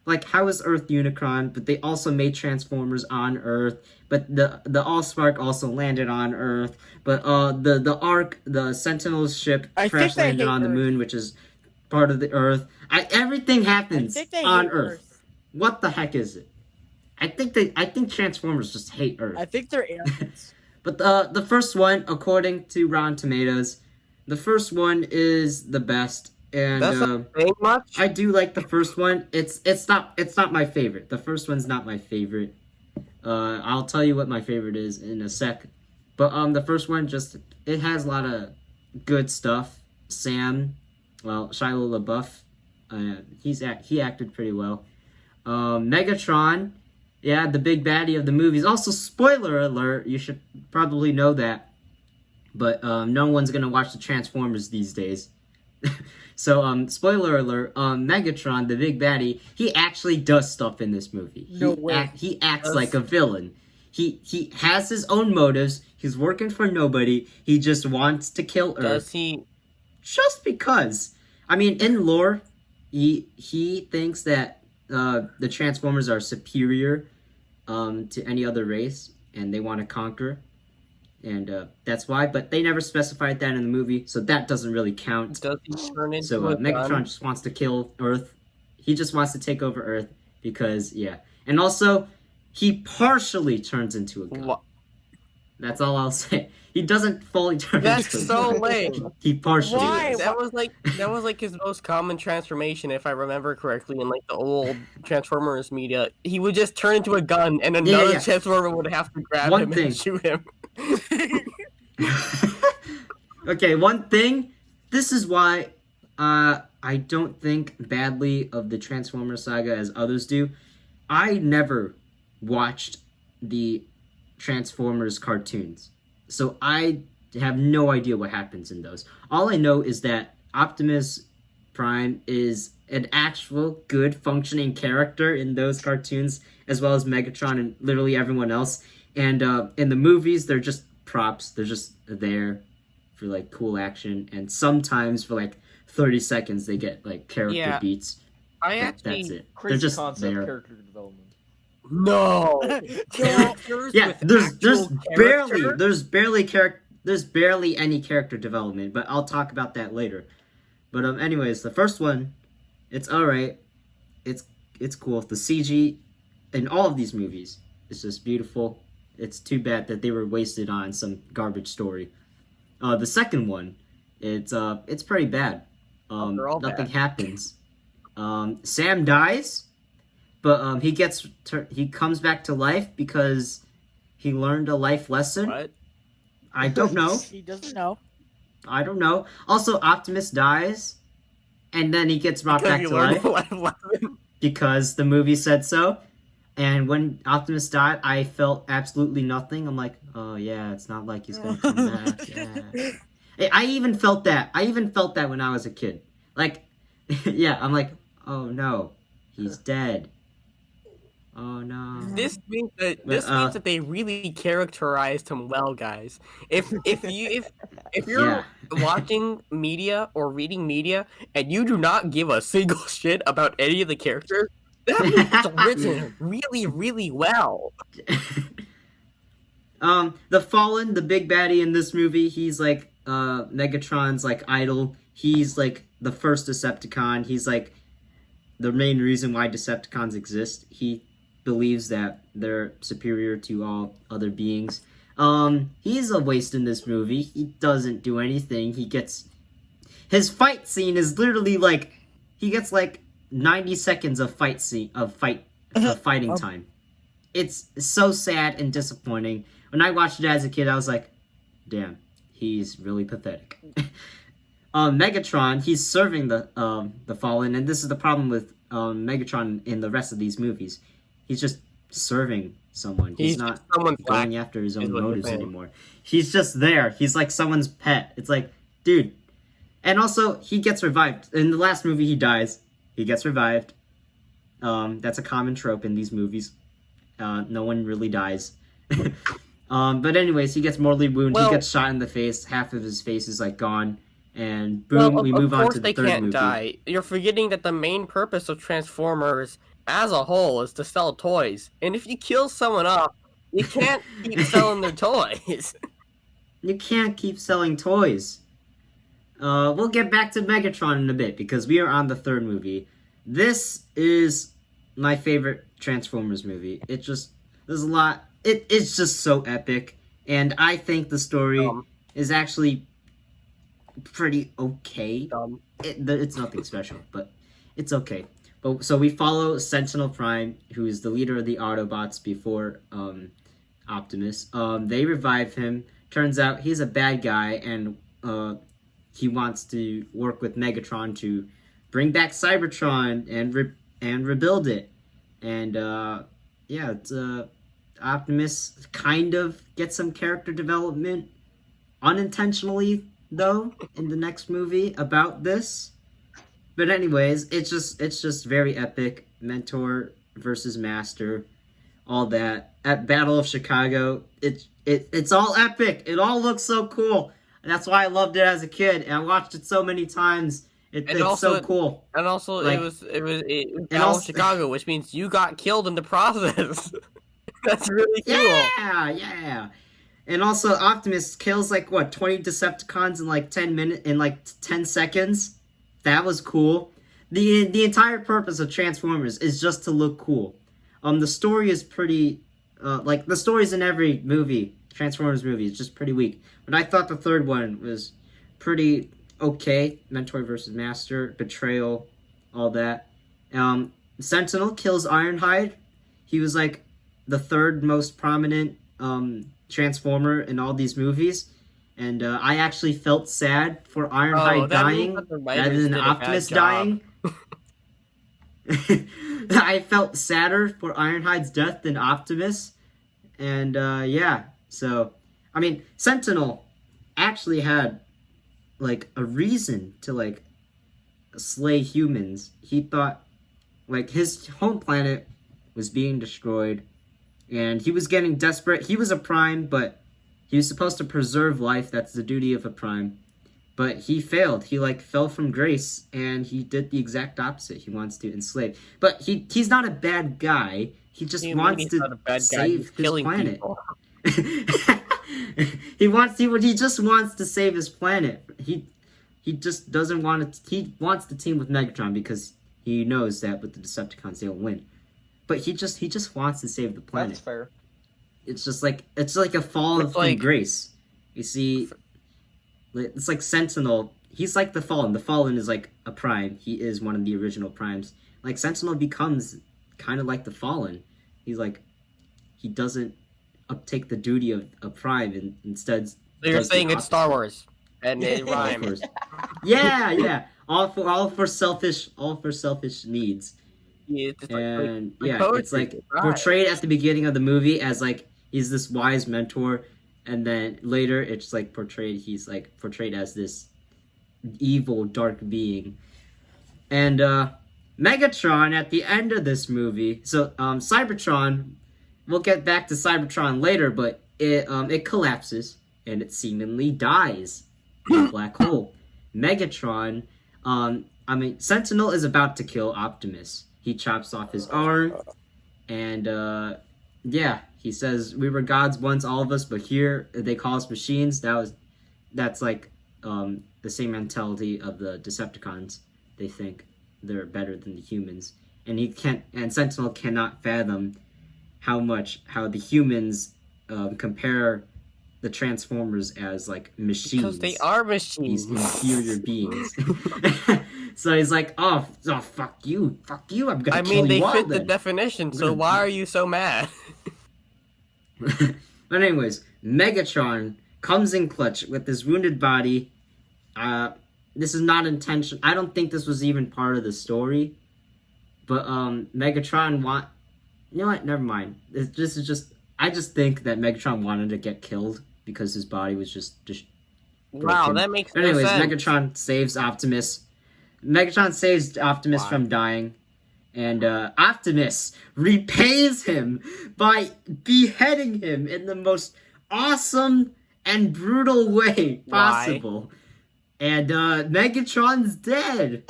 Like, how is Earth Unicron? But they also made Transformers on Earth. But the Allspark also landed on Earth. But the Ark, the Sentinel's ship,
I think
crash
they
landed
hate
on the
Earth.
moon, which is part of the Earth. Everything happens
I think they
on
hate
Earth. What the heck is it? I think Transformers just hate Earth.
I think they're aliens.
But the first one, according to Rotten Tomatoes, the first one is the best, and
That's not saying much.
I do like the first one. It's not my favorite. The first one's not my favorite. I'll tell you what my favorite is in a sec. But the first one it has a lot of good stuff. Sam, well, Shia LaBeouf, he acted pretty well. Megatron. Yeah, the big baddie of the movies. Also, spoiler alert, you should probably know that. But no one's gonna watch the Transformers these days. So, spoiler alert, Megatron, the big baddie, he actually does stuff in this movie.
No way.
He acts like a villain. He has his own motives. He's working for nobody. He just wants to kill Earth.
Does he?
Just because. I mean, in lore, he thinks that the Transformers are superior to any other race, and they want to conquer, and that's why. But they never specified that in the movie, so that doesn't really count.
Does he turn into
So
a
Megatron
gun?
just wants to kill Earth. He just wants to take over Earth because, yeah. And also, he partially turns into a gun.
Wha-
That's all I'll say. He doesn't fully turn
That's
into a
so
gun.
lame.
He partially
Why?
does.
That was like his most common transformation, if I remember correctly, in like the old Transformers media. He would just turn into a gun, and another
yeah.
Transformer would have to grab
One
him
thing.
and shoot him.
Okay, one thing. This is why I don't think badly of the Transformers saga as others do. I never watched the Transformers cartoons, so I have no idea what happens in those. All I know is that Optimus Prime is an actual good functioning character in those cartoons, as well as Megatron and literally everyone else. And in the movies, they're just props. They're just there for like cool action, and sometimes for like 30 seconds they get like character
Yeah.
beats.
I
But
actually
that's it.
Crazy
They're just
concept
there.
character development.
no characters.
Yeah,
with
there's
actual
there's barely any character development, but I'll talk about that later. But anyways, the first one, it's alright. It's cool. The CG in all of these movies is just beautiful. It's too bad that they were wasted on some garbage story. The second one, it's pretty bad.
They're all
Nothing
bad.
happens. Sam dies, but he comes back to life because he learned a life lesson.
What?
I don't know.
He doesn't know.
I don't know. Also, Optimus dies, and then he gets brought back
Because
to
you learned
life
a life lesson.
because the movie said so. And when Optimus died, I felt absolutely nothing. I'm like, oh yeah, it's not like he's gonna come back. Yeah. I even felt that. I even felt that when I was a kid. Like, yeah, I'm like, oh no, he's dead. Oh no.
This means that
But,
they really characterized him well, guys. If you're
Yeah.
watching media or reading media and you do not give a single shit about any of the characters, that movie's written really, really well.
The Fallen, the big baddie in this movie, he's like Megatron's like idol. He's like the first Decepticon. He's like the main reason why Decepticons exist. He believes that they're superior to all other beings. He's a waste in this movie. He doesn't do anything. His fight scene is literally like he gets like 90 seconds of fighting time. It's so sad and disappointing. When I watched it as a kid, I was like, damn, he's really pathetic. Megatron, he's serving the Fallen, and this is the problem with Megatron in the rest of these movies. He's just serving someone. He's not
just someone's
going
black,
after his own
is what you're
motives
saying.
anymore. He's just there. He's like someone's pet. It's like, dude. And also, he gets revived. In the last movie, he dies. He gets revived. That's a common trope in these movies. No one really dies. But anyways, he gets mortally wounded.
Well-
He gets shot in the face. Half of his face is like gone. And boom, we move on to the
they
third
can't
movie.
die. You're forgetting that the main purpose of Transformers as a whole is to sell toys. And if you kill someone off, you can't keep selling their toys.
You can't keep selling toys. We'll get back to Megatron in a bit because we are on the third movie. This is my favorite Transformers movie. There's a lot. It's just so epic, and I think the story is actually pretty okay. It's nothing special, but it's okay. But so we follow Sentinel Prime, who is the leader of the Autobots before Optimus. They revive him. Turns out he's a bad guy, and he wants to work with Megatron to bring back Cybertron and rebuild it. And Optimus kind of gets some character development, unintentionally though, in the next movie about this. But anyways, it's just very epic. Mentor versus Master, all that. At Battle of Chicago, it's all epic. It all looks so cool. And that's why I loved it as a kid, and I watched it so many times. It's
also,
so cool.
And also,
Like-
it was
and
Battle
also-
of Chicago, which means you got killed in the process. That's really cool.
Yeah. And also, Optimus kills 20 Decepticons in 10 seconds. That was cool. The entire purpose of Transformers is just to look cool. The story is pretty, the stories in every movie, Transformers movie, is just pretty weak. But I thought the third one was pretty okay. Mentor versus Master, Betrayal, all that. Sentinel kills Ironhide. He was the third most prominent Transformer in all these movies. And I actually felt sad for Ironhide
that means
dying
that the
rather
writers
than
did a bad
Optimus
job.
dying. I felt sadder for Ironhide's death than Optimus. And so I mean, Sentinel actually had a reason to slay humans. He thought his home planet was being destroyed and he was getting desperate. He was a Prime, but he was supposed to preserve life. That's the duty of a Prime. But he failed. He fell from grace, and he did the exact opposite. He wants to enslave. But he's not a bad guy. He just wants to save his planet.
People.
He just wants to save his planet. He just doesn't want to. He wants to team with Megatron because he knows that with the Decepticons they'll win. But he just wants to save the planet.
That's fair.
It's just it's like a fall from grace. You see, it's like Sentinel. He's like the Fallen. The Fallen is like a Prime. He is one of the original Primes. Sentinel becomes kind of like the Fallen. He's he doesn't uptake the duty of a Prime and instead.
So you're
does the
saying it's
opposite.
Star Wars, and it
Of
rhymes.
course. Yeah. All for selfish needs.
Yeah, it's just
And
like
yeah,
poetry,
it's
right.
portrayed at the beginning of the movie as he's this wise mentor, and then later it's he's portrayed as this evil dark being. And Megatron at the end of this movie, so Cybertron, we'll get back to Cybertron later, but it collapses and it seemingly dies in a black hole. Megatron, Sentinel is about to kill Optimus. He chops off his arm, and he says, "We were gods once, all of us, but here they call us machines." That's the same mentality of the Decepticons. They think they're better than the humans, and Sentinel cannot fathom how the humans compare the Transformers as machines.
Because they are machines.
These inferior beings. So he's oh, fuck you, I'm gonna kill
they
you all
fit the
then.
definition, so why are you so mad?
But anyways, Megatron comes in clutch with his wounded body. this is not intention. I don't think this was even part of the story. But Megatron you know what? Never mind. This is just. I just think that Megatron wanted to get killed because his body was just
Wow,
broken.
that makes
But anyways,
no sense.
Megatron saves Optimus. Megatron saves Optimus from dying, and Optimus repays him by beheading him in the most awesome and brutal way possible. And Megatron's dead.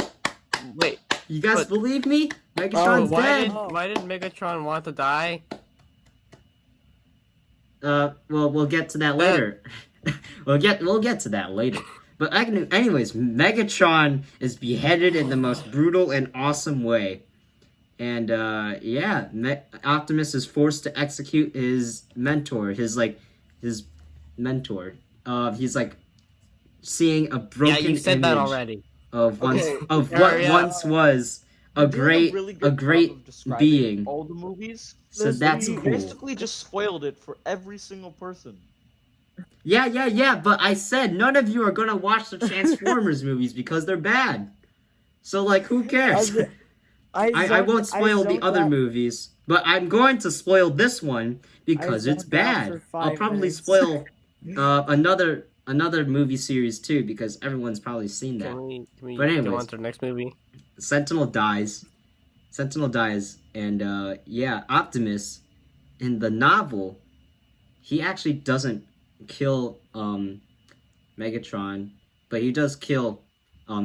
Wait,
You guys
But-
believe me? Megatron's dead.
why did Megatron want to die?
Well, we'll get to that later. we'll get to that later. But anyways, Megatron is beheaded in the most brutal and awesome way. And yeah, Optimus is forced to execute his mentor, his mentor. He's like seeing a broken
Yeah, you said that
image
already.
of once
Okay,
of
yeah,
what
yeah.
once was a
You did
great
really good job
great
of describing
being.
all the movies.
So that's
you
cool.
basically just spoiled it for every single person.
Yeah, but I said none of you are gonna watch the Transformers movies because they're bad. So, like, who cares? I won't spoil the other movies, but I'm going to spoil this one because it's
zoned out for
bad.
5
I'll probably
minutes.
spoil another movie series too because everyone's probably seen that.
Can we
But
go
anyways.
on to the next movie?
Sentinel dies, and yeah, Optimus in the novel, he actually doesn't kill Megatron, but he does kill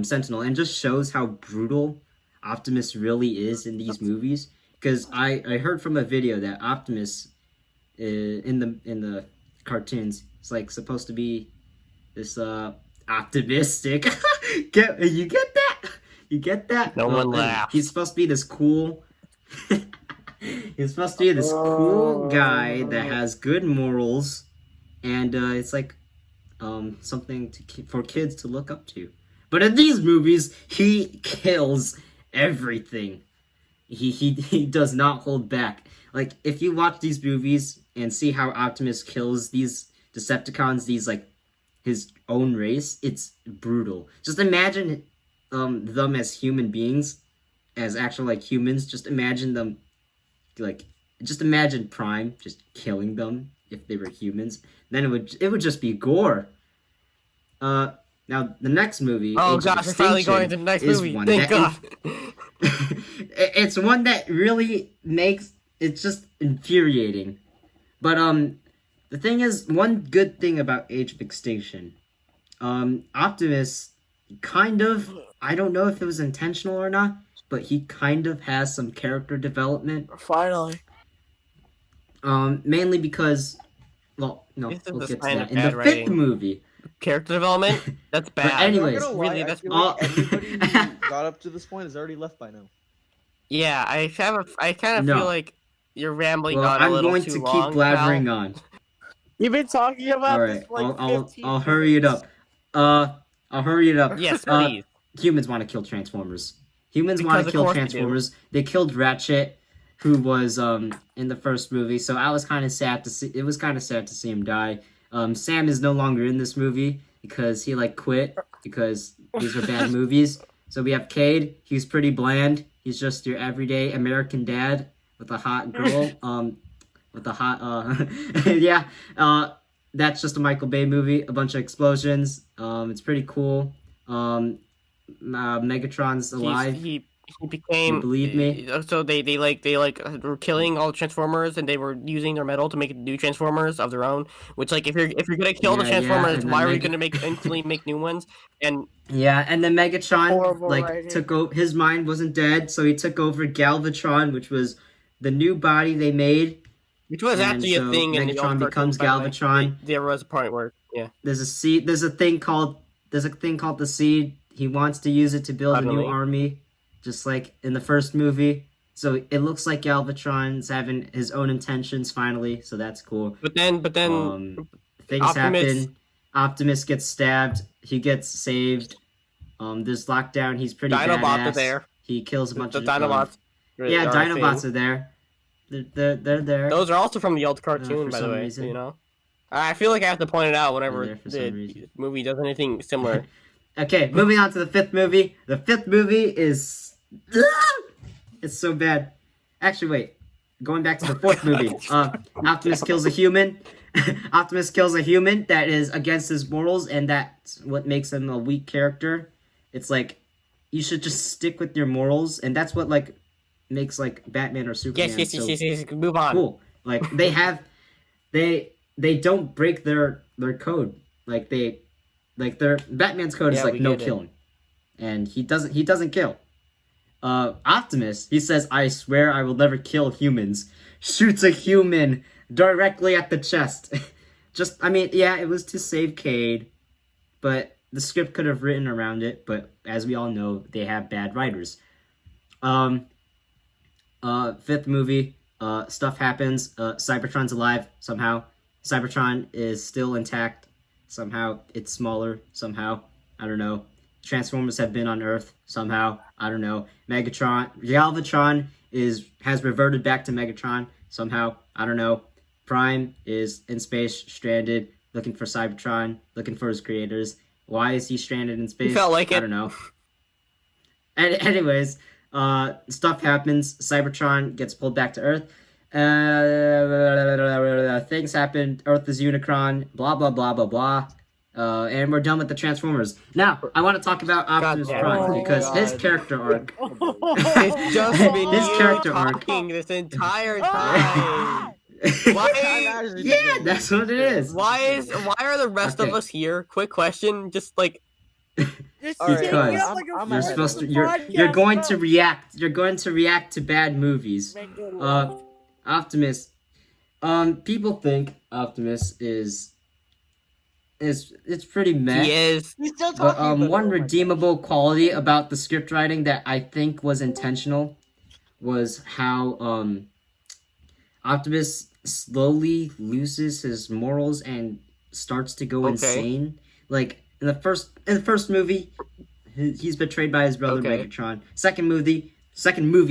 Sentinel, and just shows how brutal Optimus really is in these movies. Because I heard from a video that Optimus in the cartoons is like supposed to be this optimistic. You get that? You get that?
No one
and
laughed.
He's supposed to be this cool. He's supposed to be this cool guy that has good morals, and it's like something for kids to look up to. But in these movies, he kills everything. He does not hold back. Like, if you watch these movies and see how Optimus kills these Decepticons, these like his own race, it's brutal. Just imagine them as human beings, as actual like humans. Just imagine them just imagine Prime just killing them if they were humans. Then it would just be gore. Now the next movie.
Oh
Age of
gosh, we're finally
Extinction,
going to the next
is
movie.
one
Thank
that
God.
it's one that really makes it's just infuriating. But the thing is, one good thing about Age of Extinction, Optimus kind of, I don't know if it was intentional or not, but he kind of has some character development.
Finally.
Mainly because, well, no,
This is
we'll
a
get to
sign
that
of
in the
bad
fifth
writing.
movie.
Character development? That's bad.
But anyways,
I'm not gonna
really,
lie,
that's
I feel
all-
like everybody who got up to this point has already left by now.
Yeah, I kind of
No.
feel like you're rambling
Well,
on a
I'm
little
going
too
to keep
long,
blabbering
pal.
on.
You've been talking about
All
this
right,
for like
I'll
15
hurry it up.
minutes.
I'll hurry it up.
Yes,
Uh,
please.
Humans want to kill Transformers. Humans
Because
want to
of
kill
course they do.
Transformers. They killed Ratchet, who was in the first movie. So I was kind of sad to see. It was kind of sad to see him die. Sam is no longer in this movie because he like quit because these are bad movies. So we have Cade. He's pretty bland. He's just your everyday American dad with a hot girl. With a hot yeah. That's just a Michael Bay movie. A bunch of explosions. It's pretty cool. Megatron's alive.
He became.
You believe me?
So they were killing all the Transformers, and they were using their metal to make new Transformers of their own. Which, like, if you're gonna kill the
Yeah,
Transformers,
and then
why are you gonna instantly make new ones? And
Yeah, and then Megatron
Horrible
like
writing.
took over. His mind wasn't dead, so he took over Galvatron, which was the new body they made.
which was
And
actually
so
a thing in the
Megatron
old
becomes
cartoons, by the way.
Galvatron.
There was a part where
There's a thing called the seed. He wants to use it to build a new
Finally.
army, just like in the first movie. So it looks like Galvatron's having his own intentions finally. So that's cool.
But then
Things
Optimus-
happen. Optimus gets stabbed. He gets saved. There's lockdown. He's pretty
Dinobots
badass.
are there.
He kills a
The
bunch of
Dinobots.
yeah,
are a
Dinobots
thing.
are there. They're there.
Those are also from the old cartoon,
for
by the
some
way.
reason.
You know, I feel like I have to point it out whenever
They're there for some
the
reason.
movie does anything similar.
Okay, moving on to the fifth movie. The fifth movie is it's so bad. Actually, wait. Going back to the fourth movie. Optimus kills a human. Optimus kills a human that is against his morals, and that's what makes him a weak character. It's like you should just stick with your morals, and that's what like makes like Batman or Superman
Yes. Move on.
cool. Like they don't break their code. Like their Batman's code is
Yeah,
like
we
no
get it.
killing, and he doesn't kill. Optimus, he says, "I swear I will never kill humans." Shoots a human directly at the chest. I mean, yeah, it was to save Cade, but the script could have written around it. But as we all know, they have bad writers. Fifth movie, stuff happens. Cybertron's alive somehow. Cybertron is still intact. Somehow it's smaller. Somehow, I don't know. Transformers have been on Earth somehow. I don't know. Galvatron has reverted back to Megatron somehow. I don't know. Prime is in space, stranded, looking for Cybertron, looking for his creators. Why is he stranded in space?
Felt like
I
it.
don't know. Anyways, stuff happens. Cybertron gets pulled back to Earth. Things happen. Earth is Unicron. Blah blah blah blah blah. And we're done with the Transformers. Now, I want to talk about Optimus
damn
Prime
it.
because his
God.
character arc.
It's just been
His
you
character arc.
talking this entire time. Why?
Yeah, that's what it is.
Why are the rest of
Okay.
us here? Quick question. Just like
Just
All right,
taking
Because
up like a
I'm
You're
ahead.
supposed to.
podcast
You're going to
up.
react. You're going to react to bad movies.
Make it
Optimus. People think Optimus is it's pretty meh.
he is.
He's still
But
talking about
one
it. Oh my
redeemable quality about the script writing that I think was intentional was how Optimus slowly loses his morals and starts to go
Okay.
insane. Like in the first movie, he's betrayed by his brother
Okay.
Megatron. Second movie,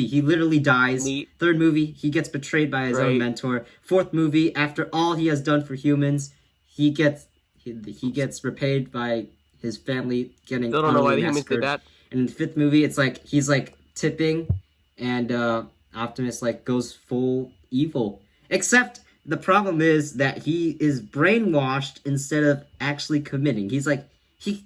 he literally dies.
Neat.
Third movie, he gets betrayed by his own
Right.
mentor. Fourth movie, after all he has done for humans, he gets repaid by his family getting
Still don't know why
utterly
the humans
massacred.
did that.
And in the fifth movie, it's like he's like tipping, and Optimus like goes full evil. Except the problem is that he is brainwashed instead of actually committing. He's like he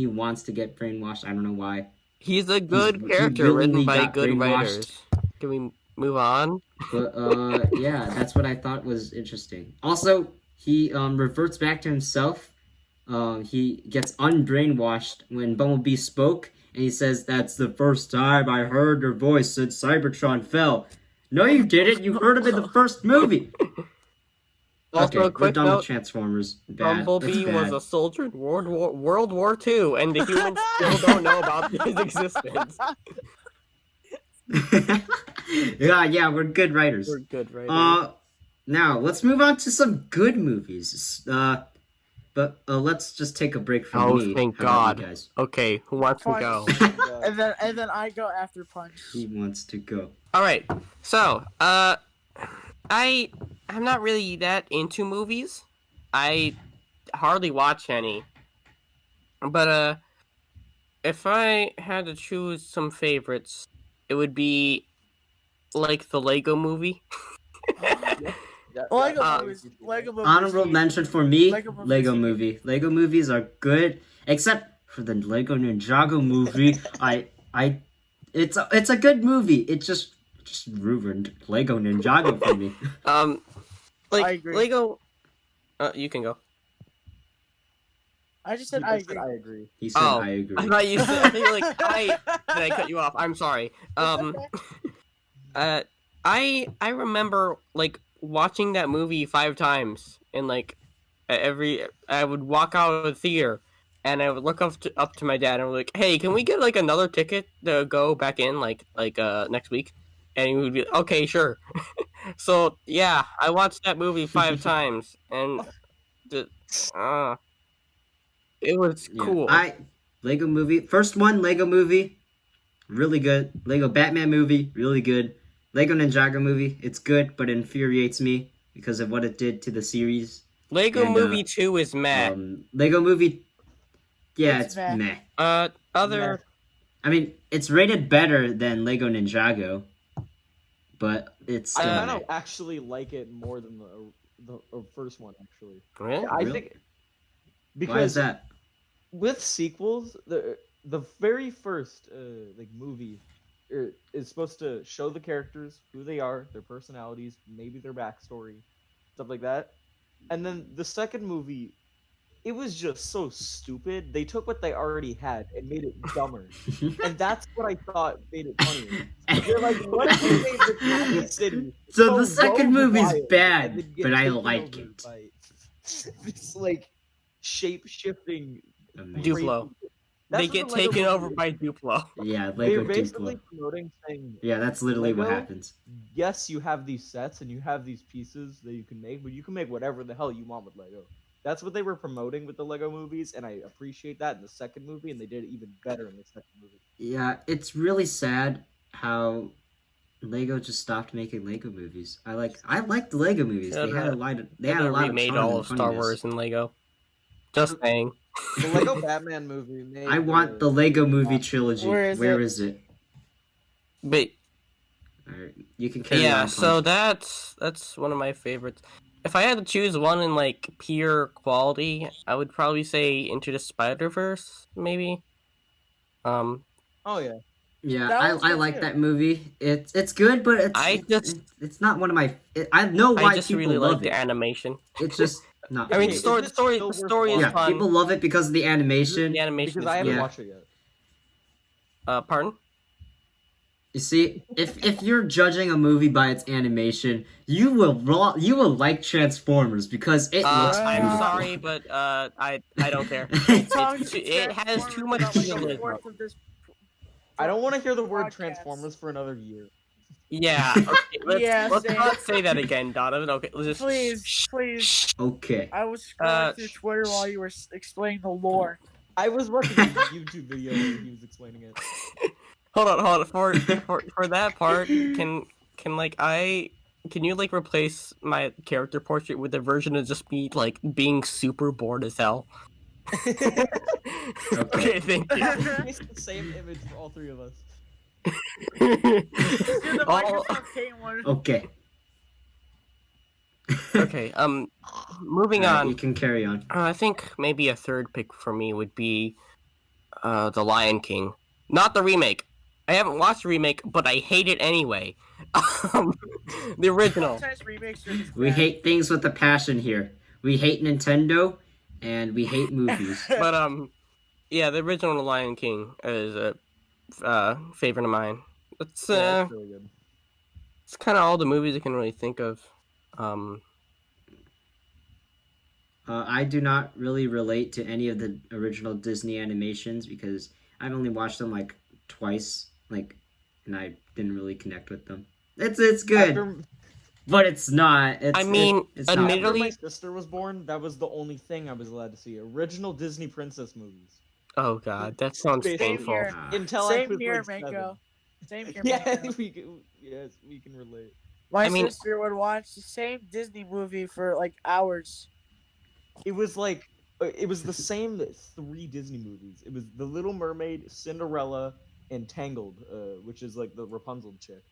wants to get brainwashed. I don't know why.
He's a good
he
character
willingly
written by
got
good
brainwashed.
writers. Can we move on?
But yeah, that's what I thought was interesting. Also, he reverts back to himself. He gets unbrainwashed when Bumblebee spoke, and he says, "That's the first time I heard your voice since Cybertron fell." No, you didn't. You heard him in the first movie.
Also,
Okay,
a
we're
quick
done with
note:
Transformers. Bad.
Bumblebee
That's
was
bad.
a soldier in World War II, and the humans still don't know about his existence.
yeah, we're good writers.
We're good writers.
Now let's move on to some good movies. But let's just take a break from
Oh,
me.
thank
How about
God.
you guys?
Okay, who wants to
Fine.
go?
God.
and then I go after Punch.
Who wants to go?
All right. So, I'm not really that into movies. I hardly watch any. But if I had to choose some favorites, it would be like the Lego Movie.
Lego
Uh,
movies. Lego movies.
Honorable mention for me,
Lego
Lego
movies.
movie. Lego movies are good, except for the Lego Ninjago movie. It's a good movie. It just ruined Lego Ninjago for me.
I
Like
agree.
Lego. You can go.
I just said
He
I
just
agree.
said, I agree.
He said,
Oh,
"I agree."
I thought you said. I thought you were like Did I cut you off? I'm sorry. I remember like watching that movie 5 times, and like I would walk out of the theater, and I would look up to my dad and be like, "Hey, can we get like another ticket to go back in like next week?" And he would be okay, sure. So yeah, I watched that movie 5 times, and it was
Yeah,
cool.
Lego movie. First one, Lego movie, really good. Lego Batman movie, really good. Lego Ninjago movie, it's good, but it infuriates me because of what it did to the series.
Lego
and,
Movie 2 is meh.
Lego movie. Yeah,
It's
it's
meh.
meh.
Other
I mean, it's rated better than Lego Ninjago, but it's
I
still
kind
meh.
of actually like it more than the first one. Actually,
really?
I
Really?
think
Why
because
is that?
with sequels, the very first like movie is supposed to show the characters who they are, their personalities, maybe their backstory, stuff like that. And then the second movie, it was just so stupid. They took what they already had and made it dumber. And that's what I thought made it funnier. They're like, what if we made the tiny city
So
go
the second
rogue
movie's
wild
bad,
and then get
but I
taken
like
over
it.
by this like shape shifting
Amazing.
Duplo.
That's
They
what
get
the Lego
taken
movie
over
is.
by Duplo.
Yeah,
They're
Lego
basically
Duplo.
promoting saying,
Yeah, that's literally what
Lego,
happens.
yes, you have these sets and you have these pieces that you can make, but you can make whatever the hell you want with Lego. That's what they were promoting with the Lego movies, and I appreciate that in the second movie, and they did it even better in the second movie.
Yeah, it's really sad how Lego just stopped making Lego movies. I liked the Lego movies. They had a lot of
remade
charm
all
and
of Star
funniness.
Wars and Lego. Just saying.
The Lego Batman movie made
I want the Lego movie
Batman.
trilogy.
Where is it?
it?
But
Alright, you can carry
yeah,
on.
so
Punch.
that's one of my favorites. If I had to choose one in like pure quality, I would probably say Into the Spider-Verse, maybe.
Oh yeah,
Yeah,
That was
I
good
like
too.
that movie. It's good, but it's not one of my. I know why
I just
people
really
love
like
it.
the animation.
It's just not.
I mean,
Okay,
for me.
is it still
the story is
Yeah,
fun.
people love it because of the animation.
The animation
because
is
I haven't
yeah.
watched it yet.
Pardon?
You see, if you're judging a movie by its animation, you will like Transformers because it looks
I'm
beautiful.
sorry, but I don't care.
Talking
It has too much
Transformers
to
about, like,
live
a fourth
on.
of this
I don't want to hear the word
podcast.
Transformers for another year.
Yeah. Okay,
Yeah,
let's
same.
not say that again, Donovan. Okay, let's just
Please.
Okay.
I was scrolling through
sh-
Twitter while you were explaining the lore.
I was watching a YouTube video where he was explaining it.
Hold on. For that part, can you like replace my character portrait with a version of just me like being super bored as hell? Okay, thank you.
It's the same image for all three of us.
Let's do the
All-
Microsoft Kane one.
Okay.
Okay, moving
Alright,
on.
you can carry on.
I think maybe a third pick for me would be The Lion King. Not the remake. I haven't watched the remake, but I hate it anyway. The original.
Sometimes remakes are just
We
bad.
hate things with a passion here. We hate Nintendo, and we hate movies.
But yeah, the original The Lion King is a favorite of mine. It's
Yeah, that's really good.
it's kind of all the movies I can really think of.
I do not really relate to any of the original Disney animations because I've only watched them like twice, and I didn't really connect with them. It's good,
After,
but it's not. It's,
I mean,
it's not.
after
admittedly-
my sister was born, that was the only thing I was allowed to see. Original Disney princess movies.
Oh god, that sounds
Same
painful.
here.
Until I
Same
was
here,
like
Mako. Same here,
7. Yeah,
Mako.
we can relate.
My
I mean-
sister would watch the same Disney movie for like hours.
It was like it was the same 3 Disney movies. It was The Little Mermaid, Cinderella, and Tangled, which is like the Rapunzel chick.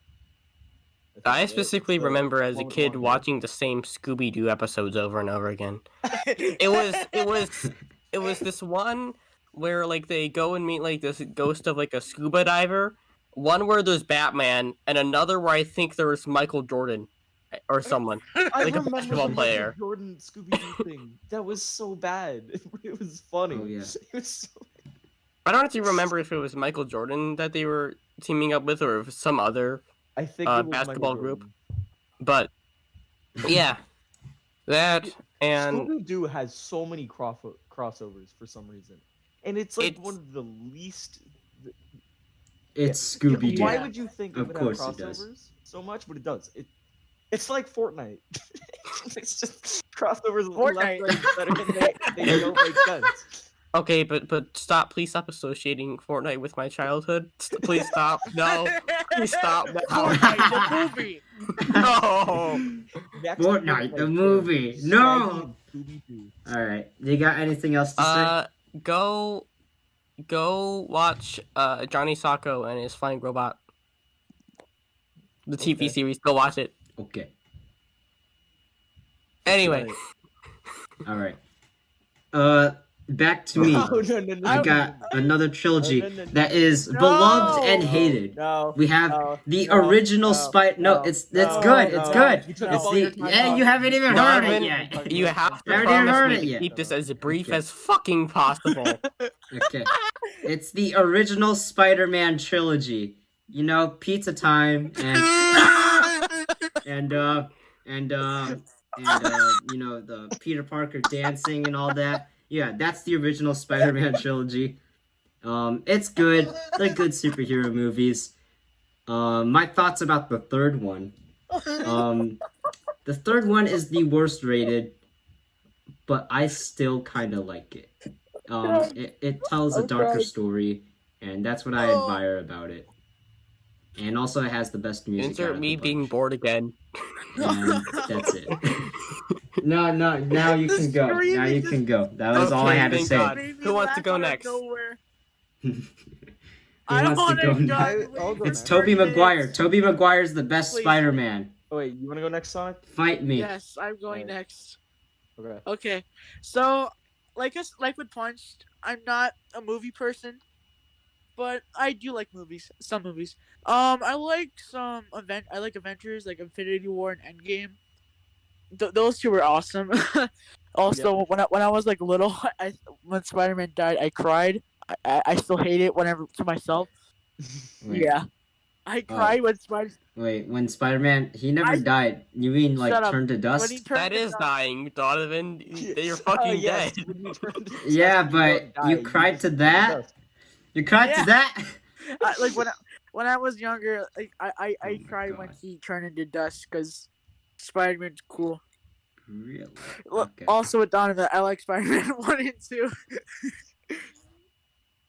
think,
I
right?
specifically
It's the
remember as a
one with
kid
long hair.
watching the same Scooby Doo episodes over and over again. It was this one where like they go and meet like this ghost of like a scuba diver, one where there's Batman, and another where I think there was Michael Jordan or someone.
I
like a
remember
basketball
the
player.
Michael Jordan Scooby Doo thing. That was so bad. It was funny.
Oh, yeah.
It was so...
I don't actually remember if it was Michael Jordan that they were teaming up with or if it was some other,
I think it was
basketball
Michael
group.
Jordan.
but yeah, that and
Scooby Doo has so many crossovers for some reason, and it's like
It's-
one of the least.
It's Scooby Doo.
Why
Yeah.
would you think
Of
it would
course
have
it does.
crossovers so much? But it does. It's like Fortnite. It's just crossovers
Fortnite.
left, right, center, and they don't make sense.
okay, but please stop associating Fortnite with my childhood. Please stop. No, please stop now.
Fortnite, the movie.
No.
Next
Fortnite, the
Fortnite,
movie.
Shaggy
No!
and Scooby-Doo.
All right. You got anything else to say?
Go go watch Johnny Sacco and his flying robot. The TV
Okay.
series. Go watch it.
Okay.
Anyway,
All right. Back to me.
No, no,
I got another trilogy
No.
that is
No.
beloved and hated.
No.
We have
No,
the
no,
original
no,
Spider. No,
no,
it's
no,
good.
no,
It's
no.
good.
You took
It's
all your
the
time
you
off.
haven't even heard it
Donovan,
yet.
you have to
I haven't even
promise
heard
me
it
to
yet.
keep this as brief
Okay.
as fucking possible.
Okay. It's the original Spider-Man trilogy. You know, Pizza Time and you know, the Peter Parker dancing and all that. Yeah, that's the original Spider-Man trilogy. It's good. They're good superhero movies. My thoughts about the third one. The third one is the worst rated, but I still kind of like it. It tells a darker story, and that's what I admire about it. And also, it has the best music. out
Insert
of
me
the
being
bunch.
bored again.
And that's it. No, now you can go. Now you can go. That was all I
Okay,
had to
thank
say.
God.
Made me
Who wants to
laugh
go
out of
next?
nowhere.
Who
I don't
wants to
want
go
to
next?
I'll go
It's
next.
Tobey
30
Maguire.
minutes.
Tobey Maguire's the best
Please.
Spider-Man.
Oh, wait, you want to go next, Sonic?
Fight me.
Yes, I'm going
Alright.
next.
Okay.
Okay, so like with Punch, I'm not a movie person, but I do like movies. Some movies. I like some I like Avengers, like Infinity War and Endgame. Those two were awesome. Also, when I was like little, when Spider-Man died, I cried. I still hate it whenever to myself.
Wait,
Yeah, I cried when Spider.
wait. When Spider-Man, he never
I-
died. You mean like
Shut up.
turned to
When he
dust?
turned
That
to
is
dust.
dying, Donovan. You're
Oh,
fucking
yes,
dead.
when you turn to dust,
Yeah,
you
but
don't
you
die,
cried
just
to
turn
that?
dust.
You cried
Yeah.
to that?
Like when I was younger, like I
Oh my
cried when
God.
he turned into dust because Spider-Man's cool.
Really?
Well,
Okay.
also with Donovan, I like Spider-Man 1 and 2.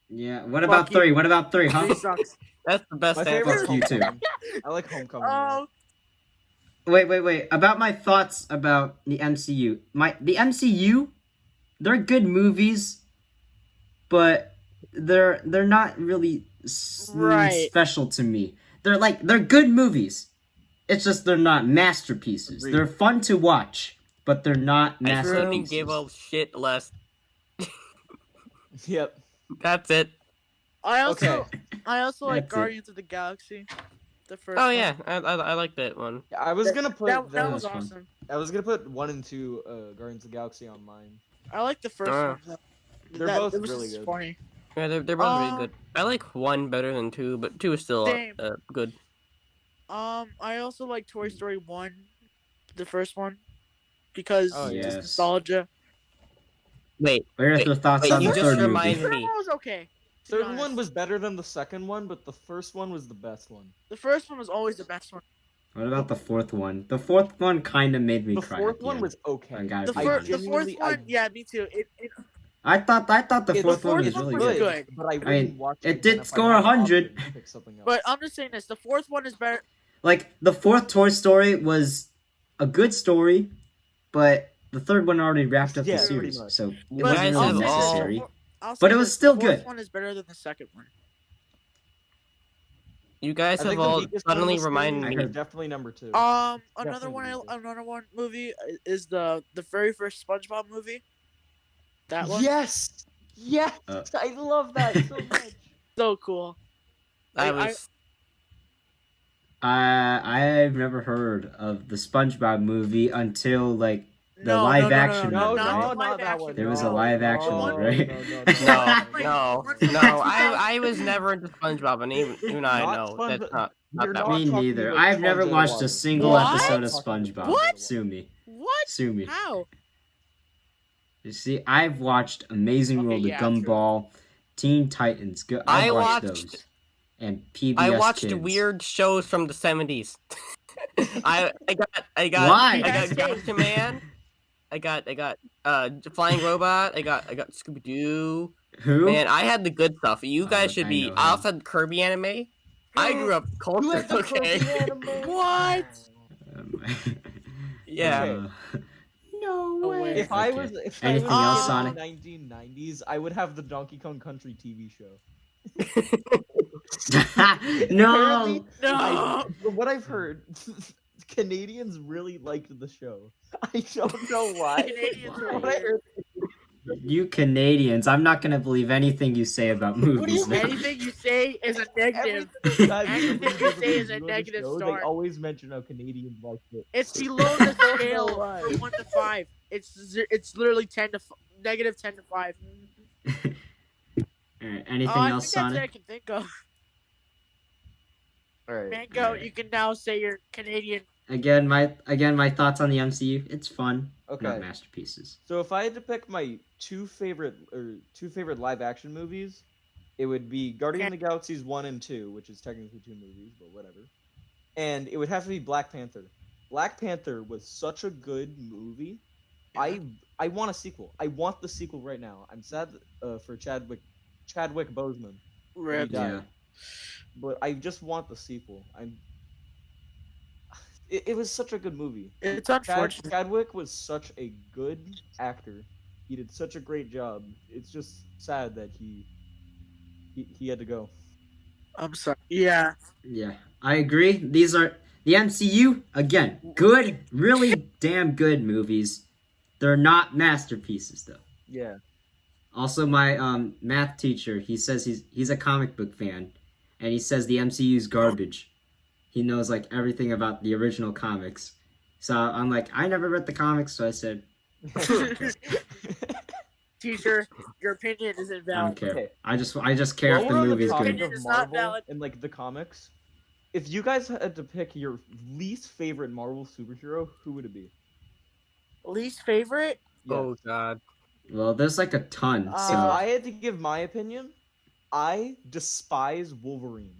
Yeah. What about
you.
3? What about 3, huh?
3 sucks.
That's the best
My favorite is
answer.
Fuck you too.
Homecoming. I like Homecoming. a lot.
Oh,
Wait. About my thoughts about the MCU. The MCU, they're good movies, but they're not really
Right.
special to me. They're good movies. It's just they're not masterpieces.
Agreed.
They're fun to watch, but they're not
I couldn't
masterpieces.
give a shit less.
Yep.
That's it.
I also
Okay.
like
That's it.
Guardians of the Galaxy. The first
Oh
one.
yeah, I like that one.
Yeah, I was gonna put
that
the-
was
was fun.
awesome.
I was gonna put 1 and 2 Guardians of the Galaxy on mine.
I like the first
Uh,
one.
They're both
it was
really
just
good.
funny.
Yeah, they're both really
Um,
good. I like one better than 2, but 2 is still
Same.
good.
I also like Toy Story 1, the first one, because
Oh,
just
yes.
nostalgia.
Wait,
What are
Wait,
your thoughts
wait,
on
you
the
just
third movie?
reminded
The
me.
third one was okay. to be
Third one
honest.
was better than the second one, but the first one was the best one.
The first one was always the best one.
What about the fourth one? The fourth one kind of made me
The
cry.
fourth
at the
one
end.
was okay.
I gotta
The,
be
fir-
honest.
the fourth
genuinely-
one, yeah, me too.
I thought the
It's-
fourth one
fourth
was
one
really
was
good.
good.
But I
mean,
wouldn't watch
it
again
did
if I
score
had the
100.
option to pick something else.
But I'm just saying this: the fourth one is better.
Like the fourth Toy Story was a good story, but the third one already wrapped up
Yeah,
the
pretty
series,
much.
so it
You
wasn't
guys
really
have all-
necessary.
I'll
But
say
it was
this,
still
the fourth
good.
one is better than the second one.
You guys
I
have
think the
all
weakest one
suddenly
was
reminded
I
me.
heard-
definitely number 2.
Another
Definitely
one,
really good.
another one movie is the very first SpongeBob movie. That one,
Yes, yes, I love that so much.
so cool.
I've never heard of the SpongeBob movie until like the
No,
live
no,
action
no,
one,
not
right?
the live action.
There was a
No,
live action
the
one,
one-
right?
No. I was never into SpongeBob, and even I
Not
know
Sponge-
that's not
You're
that
not
one.
Me
talking
neither.
about
I've never
Sponge
watched a
Underwater.
single
What?
episode of
Talking about
SpongeBob.
What?
Sue me.
What?
Sue me.
How?
You see, I've watched Amazing
Okay,
World
yeah,
of
true.
Gumball, Teen Titans.
I
I've watched
watched-
those. And PBS
I watched
Kids.
weird shows from the 70s. I got
Why?
I got
That's
Gotcha Man. I got Flying Robot. I got Scooby Doo.
Who?
Man, I had the good stuff. You guys
I
should be.
know
I
him.
also had Kirby anime. I grew up
You
culture.
had the
Okay.
Kirby anime?
What?
Um,
Yeah.
Okay.
No
No
way.
way.
If I
Okay.
was if
Anything
I was
else,
in
Sonic?
the 1990s, I would have the Donkey Kong Country TV show.
No.
No.
From what I've heard, Canadians really liked the show. I don't know why.
Canadians are
From what I
weird.
heard,
You Canadians, I'm not gonna believe anything you say about movies now.
Anything you say is a
every
negative.
single time
Anything
somebody
you
does a
say is a
review of the
negative
show, they
star.
always mention how Canadians liked it.
It's below the
I don't know
scale
why.
from 1 to 5. It's literally negative 10 to 5.
Alright, anything
I
else,
think that's it I
Sonic?
can think of.
All right.
Mango,
Alright.
you can now say you're Canadian.
Again, my thoughts on the MCU. It's fun,
Okay.
not masterpieces.
So if I had to pick my two favorite live action movies, it would be Guardian of the Galaxies 1 and 2, which is technically 2 movies, but whatever. And it would have to be Black Panther. Black Panther was such a good movie. I want a sequel. I want the sequel right now. I'm sad for Chadwick Boseman.
Rip.
died.
Yeah.
But I just want the sequel. It was such a good movie.
It's unfortunate.
Chadwick was such a good actor. He did such a great job. It's just sad that he had to go.
I'm sorry. Yeah.
Yeah, I agree. These are the MCU again. Good, really damn good movies. They're not masterpieces though.
Yeah.
Also, my math teacher, he says he's a comic book fan, and he says the MCU's garbage. He knows like everything about the original comics. So I'm like, I never read the comics, so I said,
Teacher, your opinion isn't
I don't
valid.
care.
Okay.
I just care if
While
the
we're on
movie's
topic
good.
Opinion
of
is not
Marvel
valid.
and like the comics, if you guys had to pick your least favorite Marvel superhero, who would it be?
Least favorite?
Yeah.
Oh god.
Well, there's like a ton.
If
If
So
I had to give my opinion, I despise Wolverine.